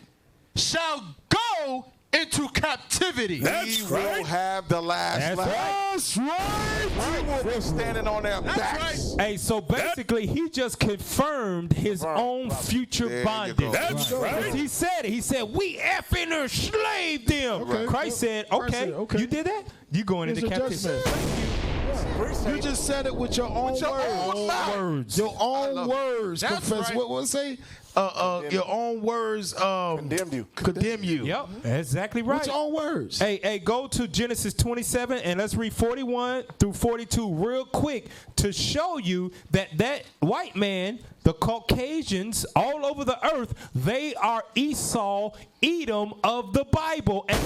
Speaker 8: Shall go into captivity.
Speaker 7: We will have the last laugh.
Speaker 6: That's right.
Speaker 7: We will be standing on their backs.
Speaker 5: Hey, so basically, he just confirmed his own future bondage.
Speaker 6: That's right.
Speaker 5: He said it. He said, we effing enslaved them.
Speaker 6: Okay.
Speaker 5: Christ said, okay, you did that? You going into captivity.
Speaker 6: You just said it with your own words. Your own words. Confess.
Speaker 8: Right.
Speaker 6: What was it say? Your own words condemn you.
Speaker 5: Yep, exactly right.
Speaker 6: What's your own words?
Speaker 5: Hey, go to Genesis 27 and let's read 41 through 42 real quick to show you that white man, the Caucasians all over the earth, they are Esau, Edom of the Bible. And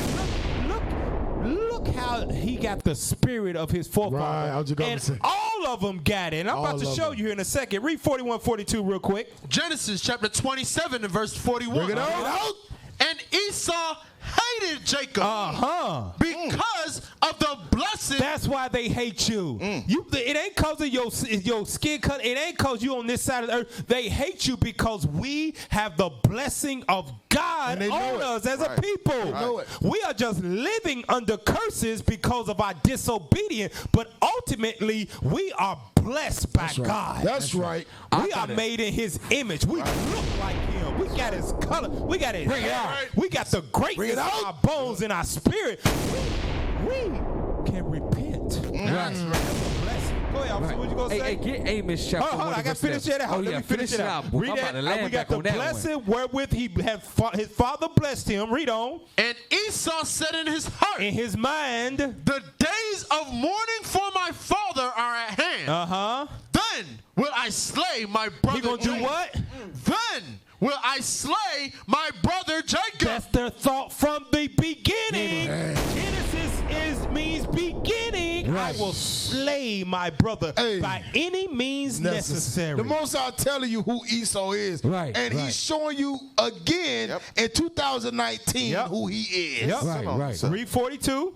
Speaker 5: look how he got the spirit of his forefather.
Speaker 6: Right, I was just gonna say.
Speaker 5: All of them got it. And I'm about to show you here in a second. Read 41, 42 real quick.
Speaker 8: Genesis chapter 27 and verse 41.
Speaker 6: Bring it out.
Speaker 8: And Esau hated Jacob because of the blessing.
Speaker 5: That's why they hate you. It ain't because of your skin color. It ain't because you on this side of the earth. They hate you because we have the blessing of God on us as a people. We are just living under curses because of our disobedience, but ultimately we are blessed by God.
Speaker 6: That's right.
Speaker 5: We are made in his image. We look like him. We got his color. We got his hair. We got the greatness in our bones and our spirit. We can repent.
Speaker 13: Right.
Speaker 5: Go ahead, officer. What you gonna say?
Speaker 13: Hey, get Amos chapter.
Speaker 5: Hold on, I got to finish it out. Let me finish it out. Read that. We got the blessing wherewith his father blessed him. Read on.
Speaker 8: And Esau said in his heart,
Speaker 5: in his mind,
Speaker 8: the days of mourning for my father are at hand. Then will I slay my brother.
Speaker 5: He gonna do what?
Speaker 8: Then will I slay my brother Jacob.
Speaker 5: That's their thought from the beginning. Genesis means beginning. Right. I will slay my brother by any means necessary.
Speaker 6: The Most High telling you who Esau is.
Speaker 5: Right.
Speaker 6: And he's showing you again in 2019 who he is.
Speaker 5: Yep. Right. Read 42.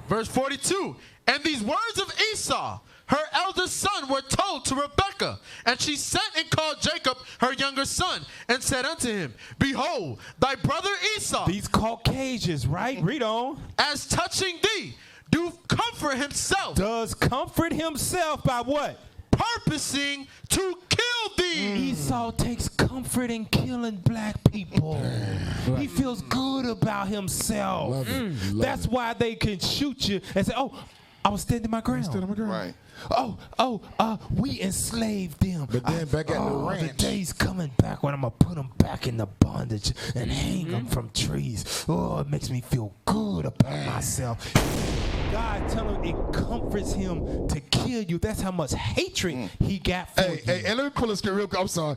Speaker 8: Verse 42. And these words of Esau, her eldest son, were told to Rebekah. And she sent and called Jacob, her younger son, and said unto him, behold, thy brother Esau.
Speaker 5: These Caucasians, right? Read on.
Speaker 8: As touching thee, do comfort himself.
Speaker 5: Does comfort himself by what?
Speaker 8: Purposing to kill thee.
Speaker 5: Esau takes comfort in killing black people. He feels good about himself. That's why they can shoot you and say, oh, I was standing my ground.
Speaker 7: Right.
Speaker 5: We enslaved them.
Speaker 6: But then back at the ranch.
Speaker 5: The day's coming back when I'm going to put them back in the bondage and hang them from trees. Oh, it makes me feel good about myself. God telling him it comforts him to kill you. That's how much hatred he got for you.
Speaker 6: Hey, let me pull a script real quick. I'm sorry.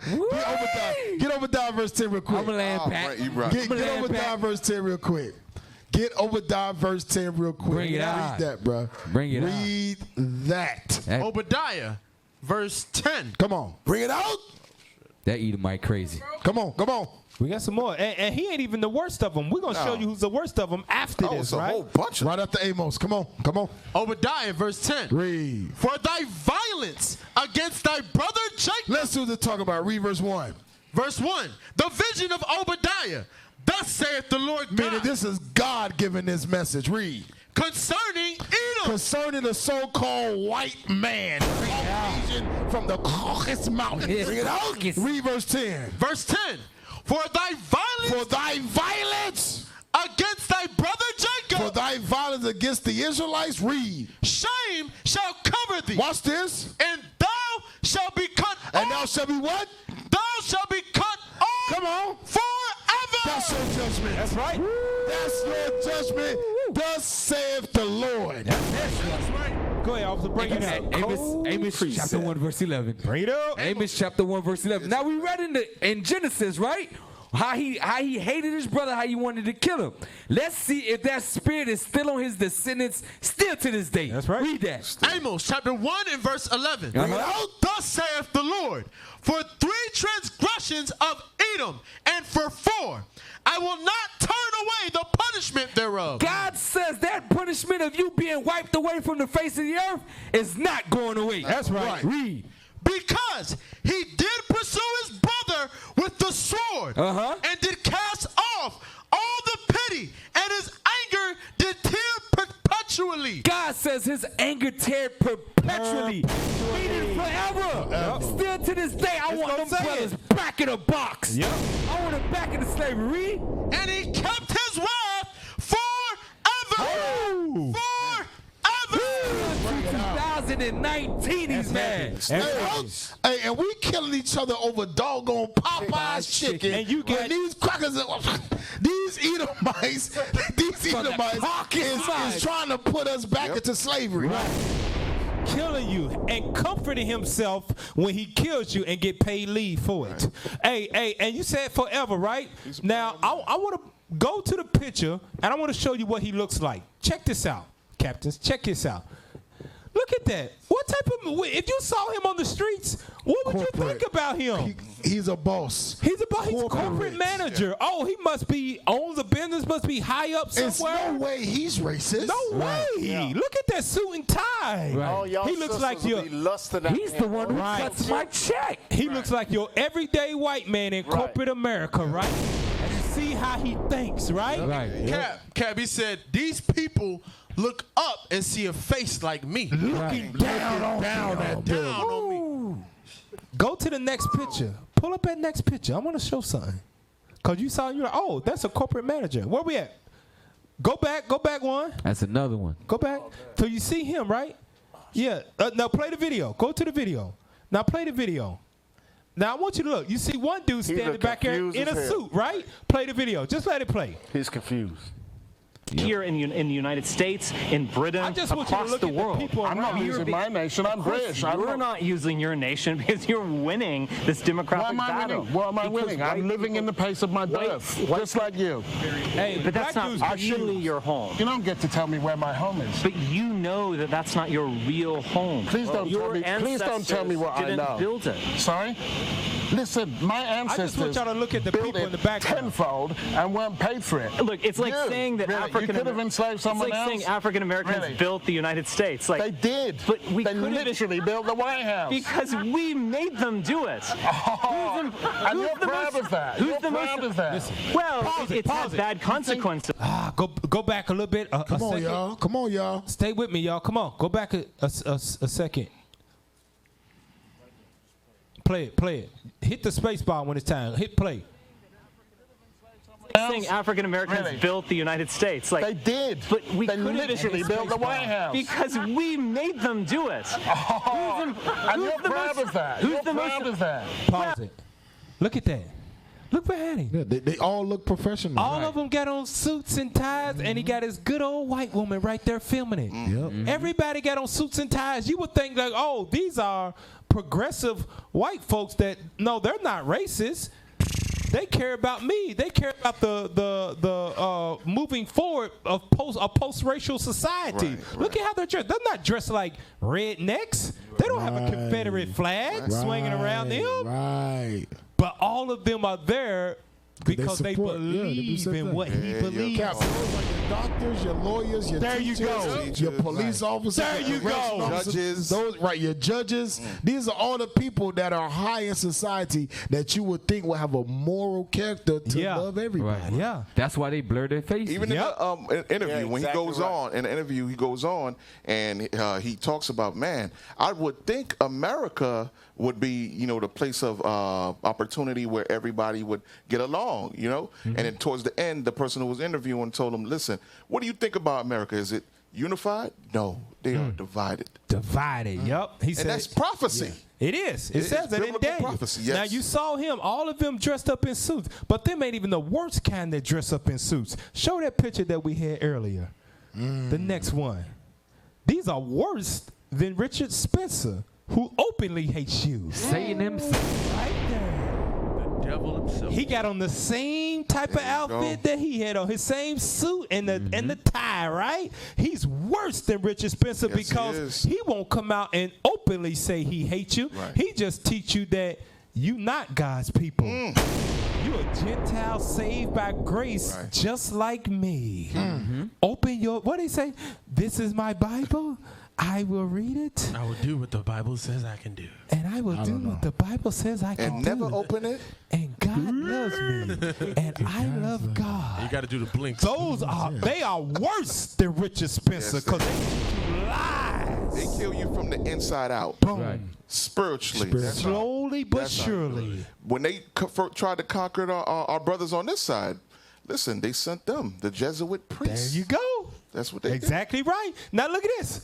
Speaker 6: Get Obadiah verse 10 real quick.
Speaker 13: I'm going to land back.
Speaker 6: Get Obadiah verse 10 real quick. Get Obadiah verse 10 real quick.
Speaker 13: Bring it out.
Speaker 6: Read that, bro.
Speaker 13: Bring it out.
Speaker 6: Read that.
Speaker 8: Obadiah verse 10.
Speaker 6: Come on. Bring it out.
Speaker 13: That Edomite crazy.
Speaker 6: Come on.
Speaker 5: We got some more. And he ain't even the worst of them. We're going to show you who's the worst of them after this, right?
Speaker 7: A whole bunch
Speaker 6: right after Amos. Come on.
Speaker 8: Obadiah verse 10.
Speaker 6: Read.
Speaker 8: For thy violence against thy brother Jacob.
Speaker 6: Let's see what they're talking about. Read verse 1.
Speaker 8: Verse 1. The vision of Obadiah. Thus saith the Lord God.
Speaker 6: Meaning this is God giving this message. Read.
Speaker 8: Concerning
Speaker 6: concerning the so-called white man, Caucasian from the Caucasus Mountains. Bring it out. Read verse 10.
Speaker 8: Verse 10. For thy
Speaker 6: violence
Speaker 8: against thy brother Jacob.
Speaker 6: For thy violence against the Israelites. Read.
Speaker 8: Shame shall cover thee.
Speaker 6: Watch this.
Speaker 8: And thou shalt be cut off.
Speaker 6: And thou shalt be what?
Speaker 8: Thou shalt be cut off.
Speaker 6: Come on.
Speaker 8: Forever.
Speaker 6: That's your judgment.
Speaker 5: That's right.
Speaker 6: That's your judgment. Thus saith the Lord.
Speaker 5: That's right. Go ahead, officer. Bring it out.
Speaker 13: Amos chapter 1, verse 11.
Speaker 5: Bring it up.
Speaker 13: Amos chapter 1, verse 11. Now we read in Genesis, right? How he hated his brother, how he wanted to kill him. Let's see if that spirit is still on his descendants still to this day.
Speaker 5: That's right.
Speaker 13: Read that.
Speaker 8: Amos chapter 1 and verse 11.
Speaker 13: Thus
Speaker 8: saith the Lord, for 3 transgressions of Edom, and for 4, I will not turn away the punishment thereof.
Speaker 13: God says that punishment of you being wiped away from the face of the earth is not going away.
Speaker 5: That's right.
Speaker 13: Read.
Speaker 8: Because he did pursue his brother with the sword, and did cast off all the pity, and his anger did tear perpetually.
Speaker 13: God says his anger teared perpetually, meaning forever. Still to this day, I want them brothers back in a box.
Speaker 5: Yep.
Speaker 13: I want them back in the slavery.
Speaker 8: And he kept his wrath forever. Forever.
Speaker 13: 2019, he's mad.
Speaker 6: Hey, and we killing each other over doggone Popeye's chicken.
Speaker 5: And you get
Speaker 6: these crackers, these Edomites is trying to put us back into slavery.
Speaker 5: Killing you and comforting himself when he kills you and get paid leave for it. Hey, and you said forever, right? Now, I want to go to the picture, and I want to show you what he looks like. Check this out, captains. Check this out. Look at that. What type of, if you saw him on the streets, what would you think about him?
Speaker 6: He's a boss.
Speaker 5: He's a boss. He's a corporate manager. Yeah. Oh, he must be, owns a business, must be high up somewhere.
Speaker 6: There's no way he's racist.
Speaker 5: No way. Yeah. Look at that suit and tie.
Speaker 9: Right.
Speaker 5: He looks like your,
Speaker 13: he's the one who cuts my check.
Speaker 5: He looks like your everyday white man in corporate America, right? And you see how he thinks, right?
Speaker 8: Right. Cap, he said, these people look up and see a face like me.
Speaker 6: Looking down on
Speaker 8: me.
Speaker 5: Go to the next picture. Pull up that next picture. I want to show something. Because you saw, you're like, oh, that's a corporate manager. Where we at? Go back one.
Speaker 13: That's another one.
Speaker 5: Go back. So you see him, right? Yeah. Now play the video. Go to the video. Now play the video. Now I want you to look. You see one dude standing back here in a suit, right? Play the video. Just let it play.
Speaker 9: He's confused.
Speaker 4: Here in the United States, in Britain, across the world.
Speaker 16: I'm not using my nation. I'm British.
Speaker 4: You're not using your nation because you're winning this demographic battle.
Speaker 16: What am I winning? I'm living in the place of my birth, just like you.
Speaker 4: Hey, but that's not really your home.
Speaker 16: You don't get to tell me where my home is.
Speaker 4: But you know that that's not your real home.
Speaker 16: Please don't tell me. Please don't tell me what I know.
Speaker 4: Didn't build it.
Speaker 16: Sorry. Listen, my ancestors
Speaker 5: I just want y'all to look at the people in the background
Speaker 16: tenfold and weren't paid for it.
Speaker 4: Look, it's like saying that
Speaker 16: you could have enslaved someone else.
Speaker 4: It's like saying African Americans built the United States. Like
Speaker 16: they did,
Speaker 4: but we
Speaker 16: they literally built the White House
Speaker 4: because we made them do it.
Speaker 16: And you're proud of that. You're proud of that.
Speaker 4: Well, it's had bad consequences.
Speaker 5: Go back a little bit.
Speaker 6: Come on, y'all. Come on, y'all.
Speaker 5: Stay with me, y'all. Come on. Go back a second. Play it. Hit the space bar when it's time. Hit play.
Speaker 4: Saying African Americans built the United States. Like
Speaker 16: they did.
Speaker 4: But we
Speaker 16: they literally built the White House.
Speaker 4: Because we made them do it.
Speaker 16: And you're proud of that. You're proud of that.
Speaker 5: Pause it. Look at that. Look behind him.
Speaker 6: Yeah, they all look professional.
Speaker 5: All of them got on suits and ties, and he got his good old white woman right there filming it.
Speaker 6: Yep.
Speaker 5: Everybody got on suits and ties. You would think like, oh, these are progressive white folks that, no, they're not racist. They care about me. They care about the moving forward of a post-racial society.
Speaker 7: Right.
Speaker 5: Look at how they're dressed. They're not dressed like rednecks. They don't have a Confederate flag swinging around them.
Speaker 6: Right.
Speaker 5: But all of them are there Because they believe in what he believes.
Speaker 6: Cap, those are your doctors, your lawyers, your teachers, your police officers,
Speaker 5: There you go.
Speaker 6: judges. Those, right, your judges. These are all the people that are high in society that you would think will have a moral character to love everybody.
Speaker 13: Right. Yeah. That's why they blur their faces.
Speaker 7: Even in the interview, when he goes on, in the interview, he goes on and he talks about, man, I would think America would be, the place of opportunity where everybody would get along, And then towards the end, the person who was interviewing told him, listen, what do you think about America? Is it unified? No, they are divided.
Speaker 5: Divided, yep. He
Speaker 7: and
Speaker 5: said,
Speaker 7: that's prophecy.
Speaker 5: It is. It says it in Daniel.
Speaker 7: Prophecy, yes.
Speaker 5: Now, you saw him, all of them dressed up in suits, but them ain't even the worst kind that dress up in suits. Show that picture that we had earlier. The next one. These are worse than Richard Spencer, who openly hates you.
Speaker 13: Satan himself.
Speaker 5: Right there.
Speaker 8: The devil himself.
Speaker 5: He got on the same type of outfit that he had on, his same suit and the tie, right? He's worse than Richard Spencer because he won't come out and openly say he hates you.
Speaker 7: Right.
Speaker 5: He just teach you that you not God's people. You a Gentile saved by grace, just like me. Open your, what did he say? This is my Bible. I will read it.
Speaker 8: I will do what the Bible says I can do.
Speaker 5: And I will do what the Bible says I can do.
Speaker 7: And never open it.
Speaker 5: And God loves me. And I love God.
Speaker 8: You got to do the blinks.
Speaker 5: Those are, they are worse than Richard Spencer because they teach you lies.
Speaker 7: They kill you from the inside out.
Speaker 5: Boom.
Speaker 7: Spiritually. That's
Speaker 5: Slowly but surely.
Speaker 7: When they tried to conquer our brothers on this side, listen, they sent them, the Jesuit priests.
Speaker 5: There you go.
Speaker 7: That's what they
Speaker 5: Exactly right. Now look at this.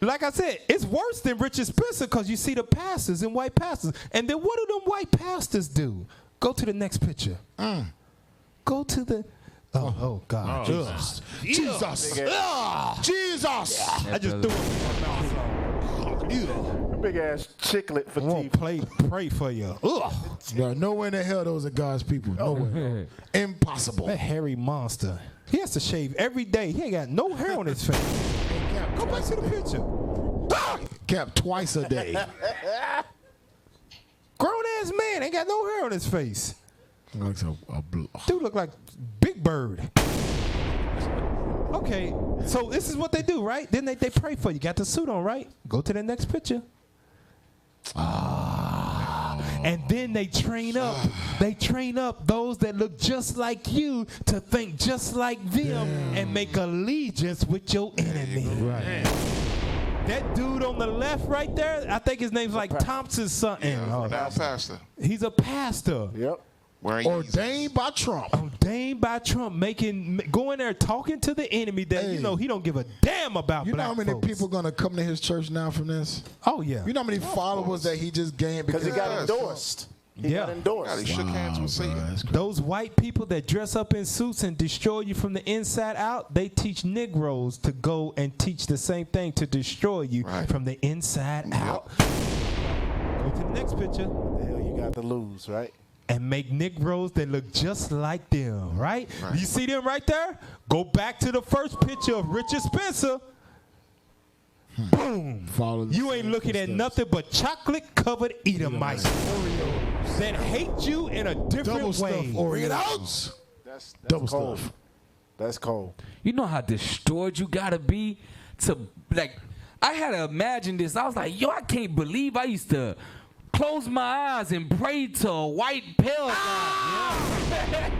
Speaker 5: Like I said, it's worse than Richard Spencer because you see the pastors and white pastors. And then what do them white pastors do? Go to the next picture. Go to the... Oh God.
Speaker 6: Jesus. Jesus. Jesus.
Speaker 5: I just threw it in my mouth.
Speaker 9: Big ass chiclet for teeth.
Speaker 5: Pray for you.
Speaker 6: No, nowhere in the hell those are God's people. Nowhere. Impossible.
Speaker 5: That hairy monster. He has to shave every day. He ain't got no hair on his face. Go back to the picture.
Speaker 6: Cap twice a day.
Speaker 5: Grown ass man ain't got no hair on his face.
Speaker 6: Looks a blue.
Speaker 5: Dude look like Big Bird. Okay, so this is what they do, right? Then they pray for you. Got the suit on, right? Go to the next picture. And then they train up. They train up those that look just like you to think just like them and make allegiance with your enemy.
Speaker 6: Right.
Speaker 5: That dude on the left right there, I think his name's like Thompson something.
Speaker 7: Now pastor.
Speaker 5: He's a pastor.
Speaker 9: Yep.
Speaker 6: Ordained by Trump.
Speaker 5: Ordained by Trump, going there talking to the enemy that he don't give a damn about.
Speaker 6: You know
Speaker 5: black
Speaker 6: how many
Speaker 5: folks.
Speaker 6: people gonna come to his church now from this?
Speaker 5: Oh yeah.
Speaker 6: You know how many followers that he just gained
Speaker 9: Because he got endorsed. He got endorsed.
Speaker 7: He shook hands with Satan.
Speaker 5: Those white people that dress up in suits and destroy you from the inside out, they teach Negroes to go and teach the same thing to destroy you from the inside out. Go to the next picture.
Speaker 9: What the hell you got to lose, right?
Speaker 5: And make Negroes that look just like them, right? You see them right there? Go back to the first picture of Richard Spencer. Boom. You ain't looking at nothing but chocolate-covered Edomites that hate you in a different way.
Speaker 6: Bring it out.
Speaker 9: That's
Speaker 6: Double
Speaker 9: cold.
Speaker 6: stuff.
Speaker 9: That's cold.
Speaker 13: You know how destroyed you gotta be to, like, I had to imagine this. I was like, yo, I can't believe I used to close my eyes and pray to a white pale guy.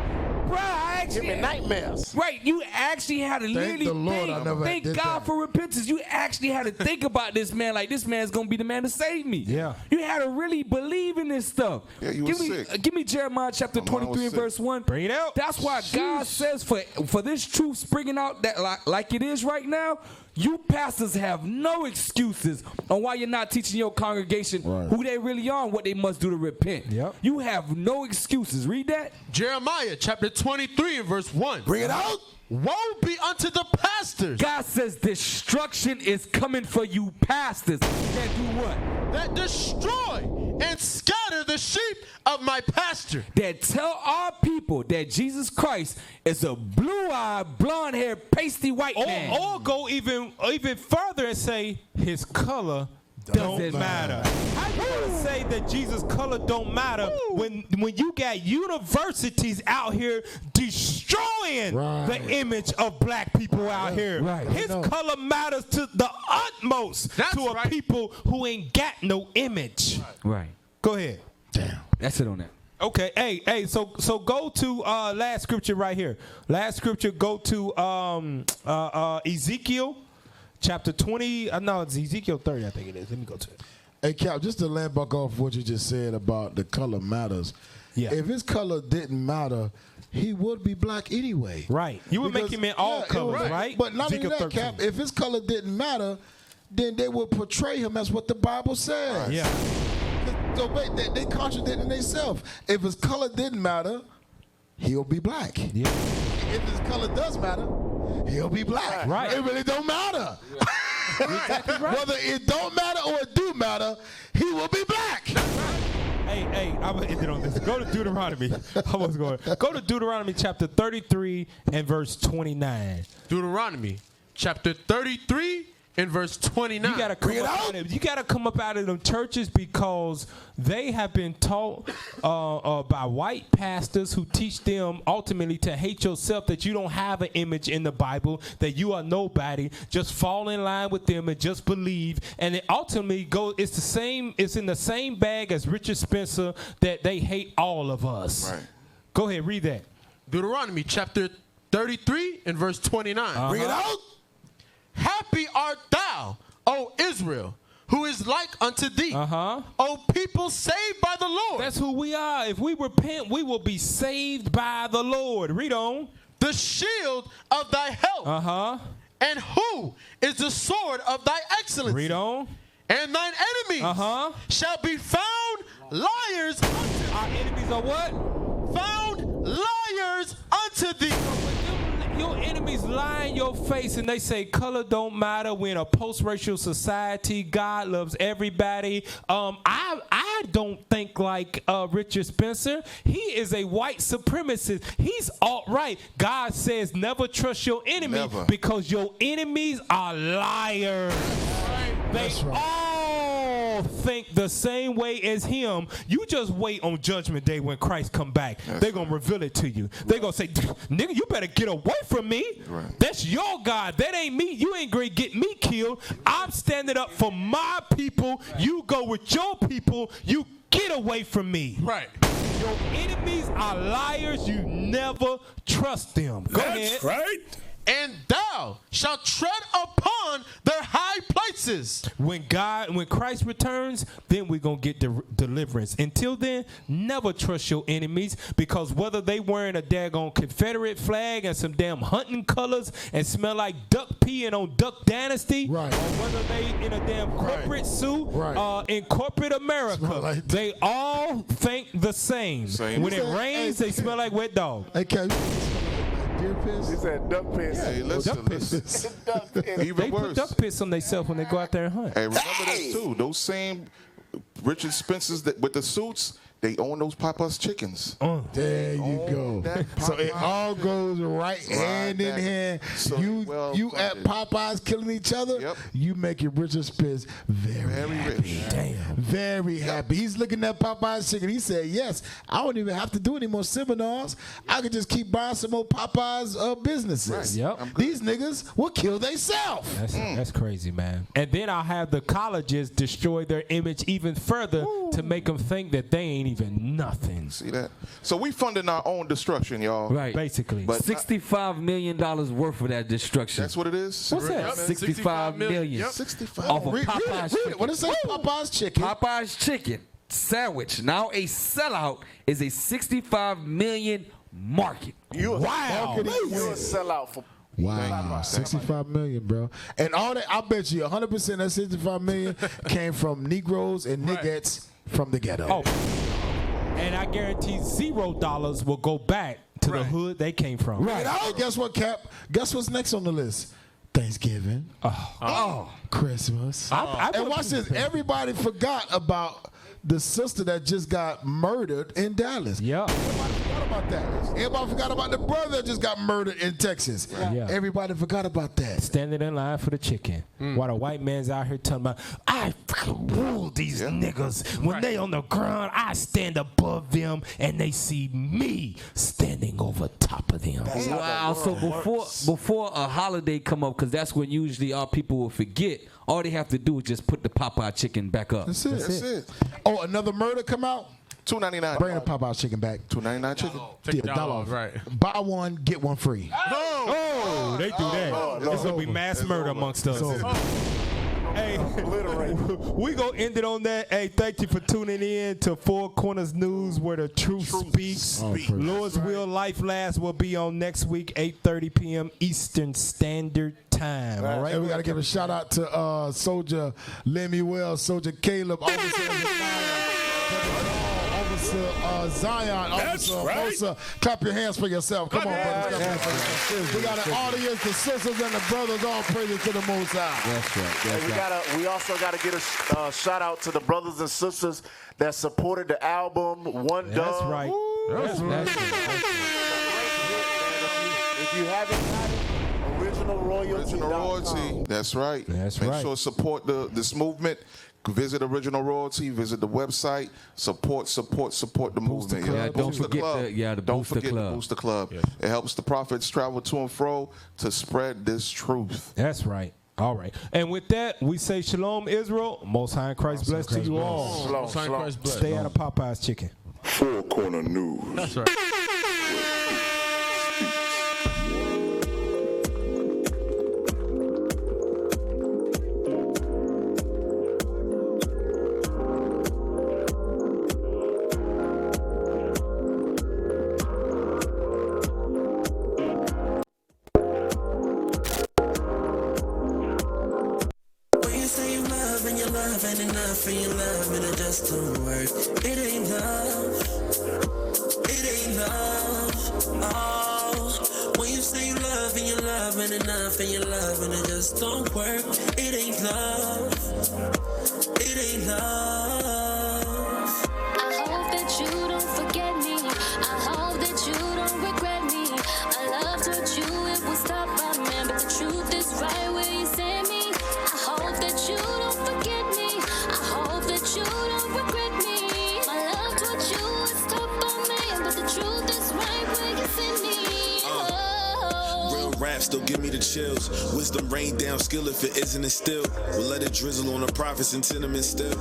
Speaker 13: Bruh, I actually
Speaker 9: Give me nightmares.
Speaker 13: Right, you actually had to literally
Speaker 6: the Lord I never
Speaker 13: thank
Speaker 6: did
Speaker 13: God
Speaker 6: that.
Speaker 13: for repentance. You actually had to think about this man like this man's gonna be the man to save me.
Speaker 5: Yeah.
Speaker 13: You had to really believe in this stuff.
Speaker 7: Yeah, you
Speaker 13: give
Speaker 7: was
Speaker 13: me,
Speaker 7: sick.
Speaker 13: give me Jeremiah chapter
Speaker 7: My mind
Speaker 13: 23
Speaker 7: was
Speaker 13: and verse 1.
Speaker 5: Bring it out.
Speaker 13: That's why God says for this truth springing out that like it is right now, you pastors have no excuses on why you're not teaching your congregation who they really are and what they must do to repent.
Speaker 5: Yep.
Speaker 13: You have no excuses. Read that.
Speaker 8: Jeremiah chapter 23 and verse 1.
Speaker 6: Bring it out.
Speaker 8: Woe be unto the pastors
Speaker 13: God says destruction is coming for you pastors that do what?
Speaker 8: that destroy and scatter the sheep of my pasture.
Speaker 13: That tell our people that Jesus Christ is a blue-eyed, blonde-haired, pasty white man.
Speaker 5: Or go even further and say his color Don't matter. How you gonna say that Jesus' color don't matter when you got universities out here destroying the image of black people out here?
Speaker 13: Right.
Speaker 5: His color matters to the utmost to a people who ain't got no image.
Speaker 13: Right.
Speaker 5: Go ahead.
Speaker 6: Damn.
Speaker 13: That's it on that.
Speaker 5: Okay, hey, so go to last scripture right here. Last scripture, go to Ezekiel chapter 20. No, it's Ezekiel 30, I think it is. Let me go to it.
Speaker 6: Hey, Cap, just to land back off what you just said about the color matters.
Speaker 5: Yeah.
Speaker 6: If his color didn't matter, he would be black anyway.
Speaker 5: Right. You would make him in all colors, right?
Speaker 6: But not
Speaker 5: Ezekiel
Speaker 6: only that,
Speaker 5: 13.
Speaker 6: Cap, if his color didn't matter, then they would portray him as what the Bible says.
Speaker 5: Yeah.
Speaker 6: So they contradicting themselves. If his color didn't matter, he'll be black.
Speaker 5: Yeah.
Speaker 6: If his color does matter, he'll be black.
Speaker 5: Right.
Speaker 6: It really don't matter.
Speaker 5: Exactly right.
Speaker 6: Whether it don't matter or it do matter, he will be black.
Speaker 5: Hey, I'm gonna end it on this. Go to Deuteronomy. I was going. Go to Deuteronomy chapter 33 and verse 29.
Speaker 8: Deuteronomy chapter 33 and verse 29.
Speaker 5: You gotta come up out of them churches because they have been taught by white pastors who teach them ultimately to hate yourself, that you don't have an image in the Bible, that you are nobody. Just fall in line with them and just believe. And it ultimately it's the same. It's in the same bag as Richard Spencer, that they hate all of us.
Speaker 7: Right.
Speaker 5: Go ahead, read that.
Speaker 8: Deuteronomy chapter 33 and verse 29.
Speaker 6: Bring it out.
Speaker 8: Happy art thou, O Israel, who is like unto thee, O people saved by the Lord.
Speaker 5: That's who we are. If we repent, we will be saved by the Lord. Read on.
Speaker 8: The shield of thy health. And who is the sword of thy excellency?
Speaker 5: Read on.
Speaker 8: And thine enemies shall be found liars.
Speaker 5: Our enemies are what?
Speaker 8: Found liars unto thee.
Speaker 5: Your enemies lie in your face and they say color don't matter. We're in a post-racial society. God loves everybody. I don't think like Richard Spencer. He is a white supremacist. He's alt-right. God says never trust your enemy because your enemies are liars. They all think the same way as him. You just wait on Judgment Day when Christ come back. They're going to reveal it to you. They're going to say, nigga, you better get away from me.
Speaker 7: Right.
Speaker 5: That's your God. That ain't me. You ain't going to get me killed. I'm standing up for my people. You go with your people. You get away from me.
Speaker 8: Right.
Speaker 5: Your enemies are liars. You never trust them. Go ahead.
Speaker 15: That's right.
Speaker 8: And thou shalt tread upon their high places.
Speaker 5: When Christ returns, then we're going to get deliverance. Until then, never trust your enemies, because whether they wearing a daggone Confederate flag and some damn hunting colors and smell like duck pee and on Duck Dynasty, or whether they in a damn corporate suit in corporate America, they all think the same. When it rains, they smell like wet dog.
Speaker 6: Okay. Deer piss?
Speaker 9: He said duck piss.
Speaker 7: Hey, listen.
Speaker 9: Duck piss.
Speaker 7: Even
Speaker 5: They
Speaker 7: worse.
Speaker 5: put duck piss on themselves when they go out there and hunt.
Speaker 7: Hey, remember this too. Those same Richard Spencers with the suits, they own those Papa's chickens.
Speaker 6: There you go. So it all goes hand in hand.
Speaker 7: So
Speaker 6: you at Popeyes killing each other. You making Richard Spence very happy.
Speaker 7: Rich.
Speaker 6: Damn. Very happy. He's looking at Popeyes chicken. He said, yes, I don't even have to do any more seminars. I could just keep buying some more Popeyes businesses. These niggas will kill themselves.
Speaker 5: That's crazy, man. And then I'll have the colleges destroy their image even further to make them think that they ain't even nothing.
Speaker 7: See that? So we funding our own destruction, y'all.
Speaker 13: Right.
Speaker 5: Basically.
Speaker 7: But
Speaker 13: $65 million worth of that destruction.
Speaker 7: That's what it is?
Speaker 5: What's that?
Speaker 13: $65 million.
Speaker 7: 65.
Speaker 13: Off of Popeye's chicken.
Speaker 6: What does it say? Popeye's chicken.
Speaker 13: Popeye's chicken sandwich. Now a sellout is a $65 million market.
Speaker 9: You're a sellout for.
Speaker 6: Wow, 65 million, bro. And all that, I bet you 100% that 65 million came from Negroes and niggettes from the ghetto.
Speaker 5: Oh. And I guarantee $0 will go back to the hood they came from.
Speaker 6: Right. Oh, guess what, Cap? Guess what's next on the list? Thanksgiving. Christmas. And watch this. Everybody forgot about the sister that just got murdered in Dallas.
Speaker 5: Yeah.
Speaker 6: Everybody forgot about that. Everybody forgot about the brother that just got murdered in Texas.
Speaker 13: Yeah.
Speaker 6: Everybody forgot about that.
Speaker 13: Standing in line for the chicken. While the white man's out here talking about, I fucking rule these niggas. When they on the ground, I stand above them and they see me standing over top of them. Wow. So before a holiday come up, because that's when usually our people will forget, all they have to do is just put the Popeye chicken back up.
Speaker 6: That's it. Oh, another murder come out?
Speaker 7: $2.99.
Speaker 6: Bring the Popeye chicken back.
Speaker 7: $2.99 chicken.
Speaker 8: Take
Speaker 6: $1
Speaker 8: off. Right.
Speaker 6: Buy one, get one free.
Speaker 13: Oh, they do that. It's going to be mass murder amongst us. Hey, we gonna end it on that. Hey, thank you for tuning in to Four Corners News, where the truth speaks. Lord's will, Life Last will be on next week, 8:30 p.m. Eastern Standard Time. All right.
Speaker 6: And we gotta give a shout out to Soldier Lemuel, Soldier Caleb, Officer Zion, Officer Mosa. Clap your hands for yourself. Come on, brothers. We got an audience, the sisters and the brothers, all praises to the Most High.
Speaker 13: That's right.
Speaker 9: We also got to get a shout out to the brothers and sisters that supported the album One Dub.
Speaker 13: That's right.
Speaker 9: If you haven't got it, original royalty.
Speaker 7: That's right.
Speaker 13: That's
Speaker 7: Make
Speaker 13: right.
Speaker 7: sure to support this movement. Visit Original Royalty. Visit the website. Support the movement.
Speaker 13: Yeah, don't forget the
Speaker 7: Booster Club. It helps the prophets travel to and fro to spread this truth.
Speaker 13: That's right. All right. And with that, we say Shalom, Israel. Most High in Christ bless to you all.
Speaker 8: Most High in Christ bless.
Speaker 13: Stay out of Popeye's chicken.
Speaker 1: Four Corner News.
Speaker 8: That's right.
Speaker 20: Enough and your love and it just don't work. It ain't love. It ain't love. Oh, when you say you love and you love and enough and you love and it just don't work. It ain't love. It ain't love.
Speaker 3: I hope that you don't forget me. I hope that you don't regret me. I loved what you, it will stop by man, but the truth is right where you sent me. I hope that you don't forget me. You don't regret me. My love told you it's tough on me, but the truth is right where you send me.
Speaker 20: Real rap still give me the chills. Wisdom rain down skill if it isn't instilled. We'll let it drizzle on the prophets and tenements still.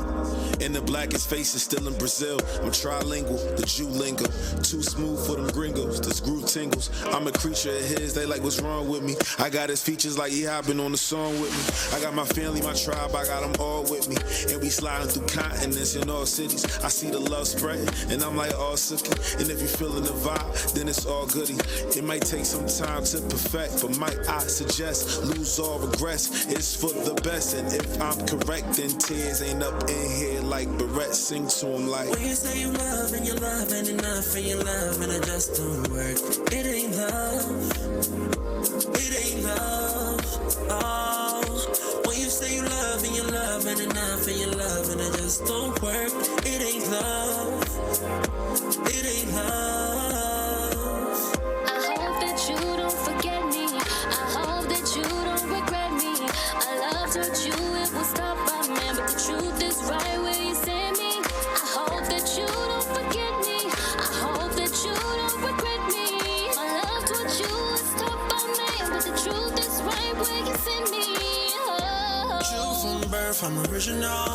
Speaker 20: And the blackest faces still in Brazil. I'm trilingual, the Jew lingo. Too smooth for them gringos, this groove tingles. I'm a creature of his, they like what's wrong with me. I got his features like he hopping on the song with me. I got my family, my tribe, I got them all with me. And we sliding through continents in all cities. I see the love spreading, and I'm like all sookie. And if you feeling the vibe, then it's all goody. It might take some time to perfect, but might I suggest lose all regrets. It's for the best, and if I'm correct, then tears ain't up in here like Barrett. Sing to him like, when you say you love and enough and you love and it just don't work. It ain't love. It ain't love. Oh, when you say you love and enough and you love and it just don't work. It ain't love. It ain't love.
Speaker 3: I hope that you don't forget me. I hope that you don't regret me. I loved what you, it will stop by man, but the truth is right where you sent me. I hope that you don't forget me. I hope that you don't regret me. My love told you it's tough on me, but the truth is right where you sent me.
Speaker 20: Jew from birth, I'm original.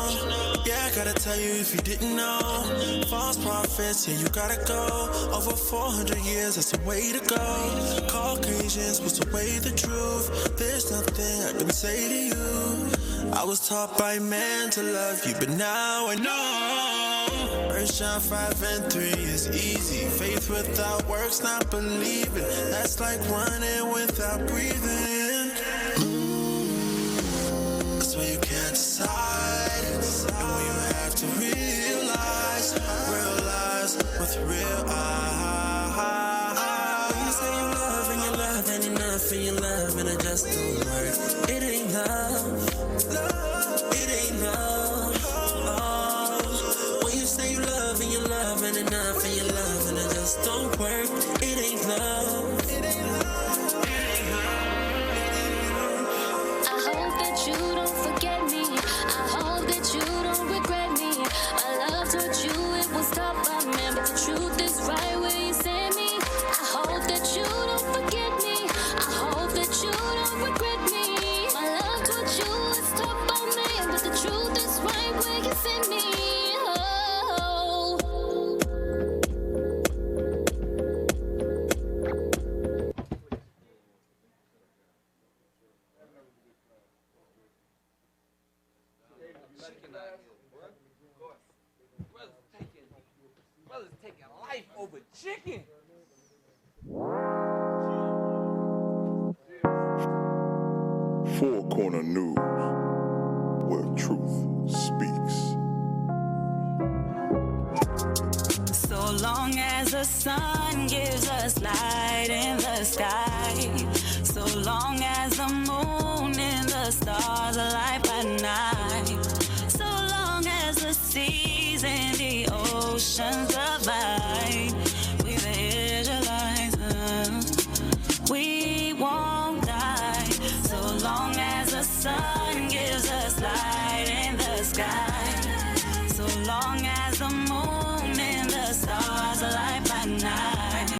Speaker 20: Yeah, I gotta tell you if you didn't know. False prophets, yeah, you gotta go. Over 400 years, that's the way to go. Caucasians was the way, the truth. There's nothing I can say to you. I was taught by man to love you, but now I know. 1 John 5:3 is easy. Faith without works, not believing. That's like running without breathing. That's where you can't decide. And when you have to realize with real eyes. When you say you love and enough and you love and it just don't work. It ain't love. It ain't love. Oh, when you say you love and enough and you love and it just don't work.
Speaker 13: Brothers taking life over chicken.
Speaker 1: Four Corner News, where truth speaks.
Speaker 3: So long as the sun gives us light in the sky, so long as the moon and the stars are light by night, so long as the seas and the oceans divide, we the Israelites, we won't die. So long as the sun gives us light in the sky, so long as the moon and the stars are light by night.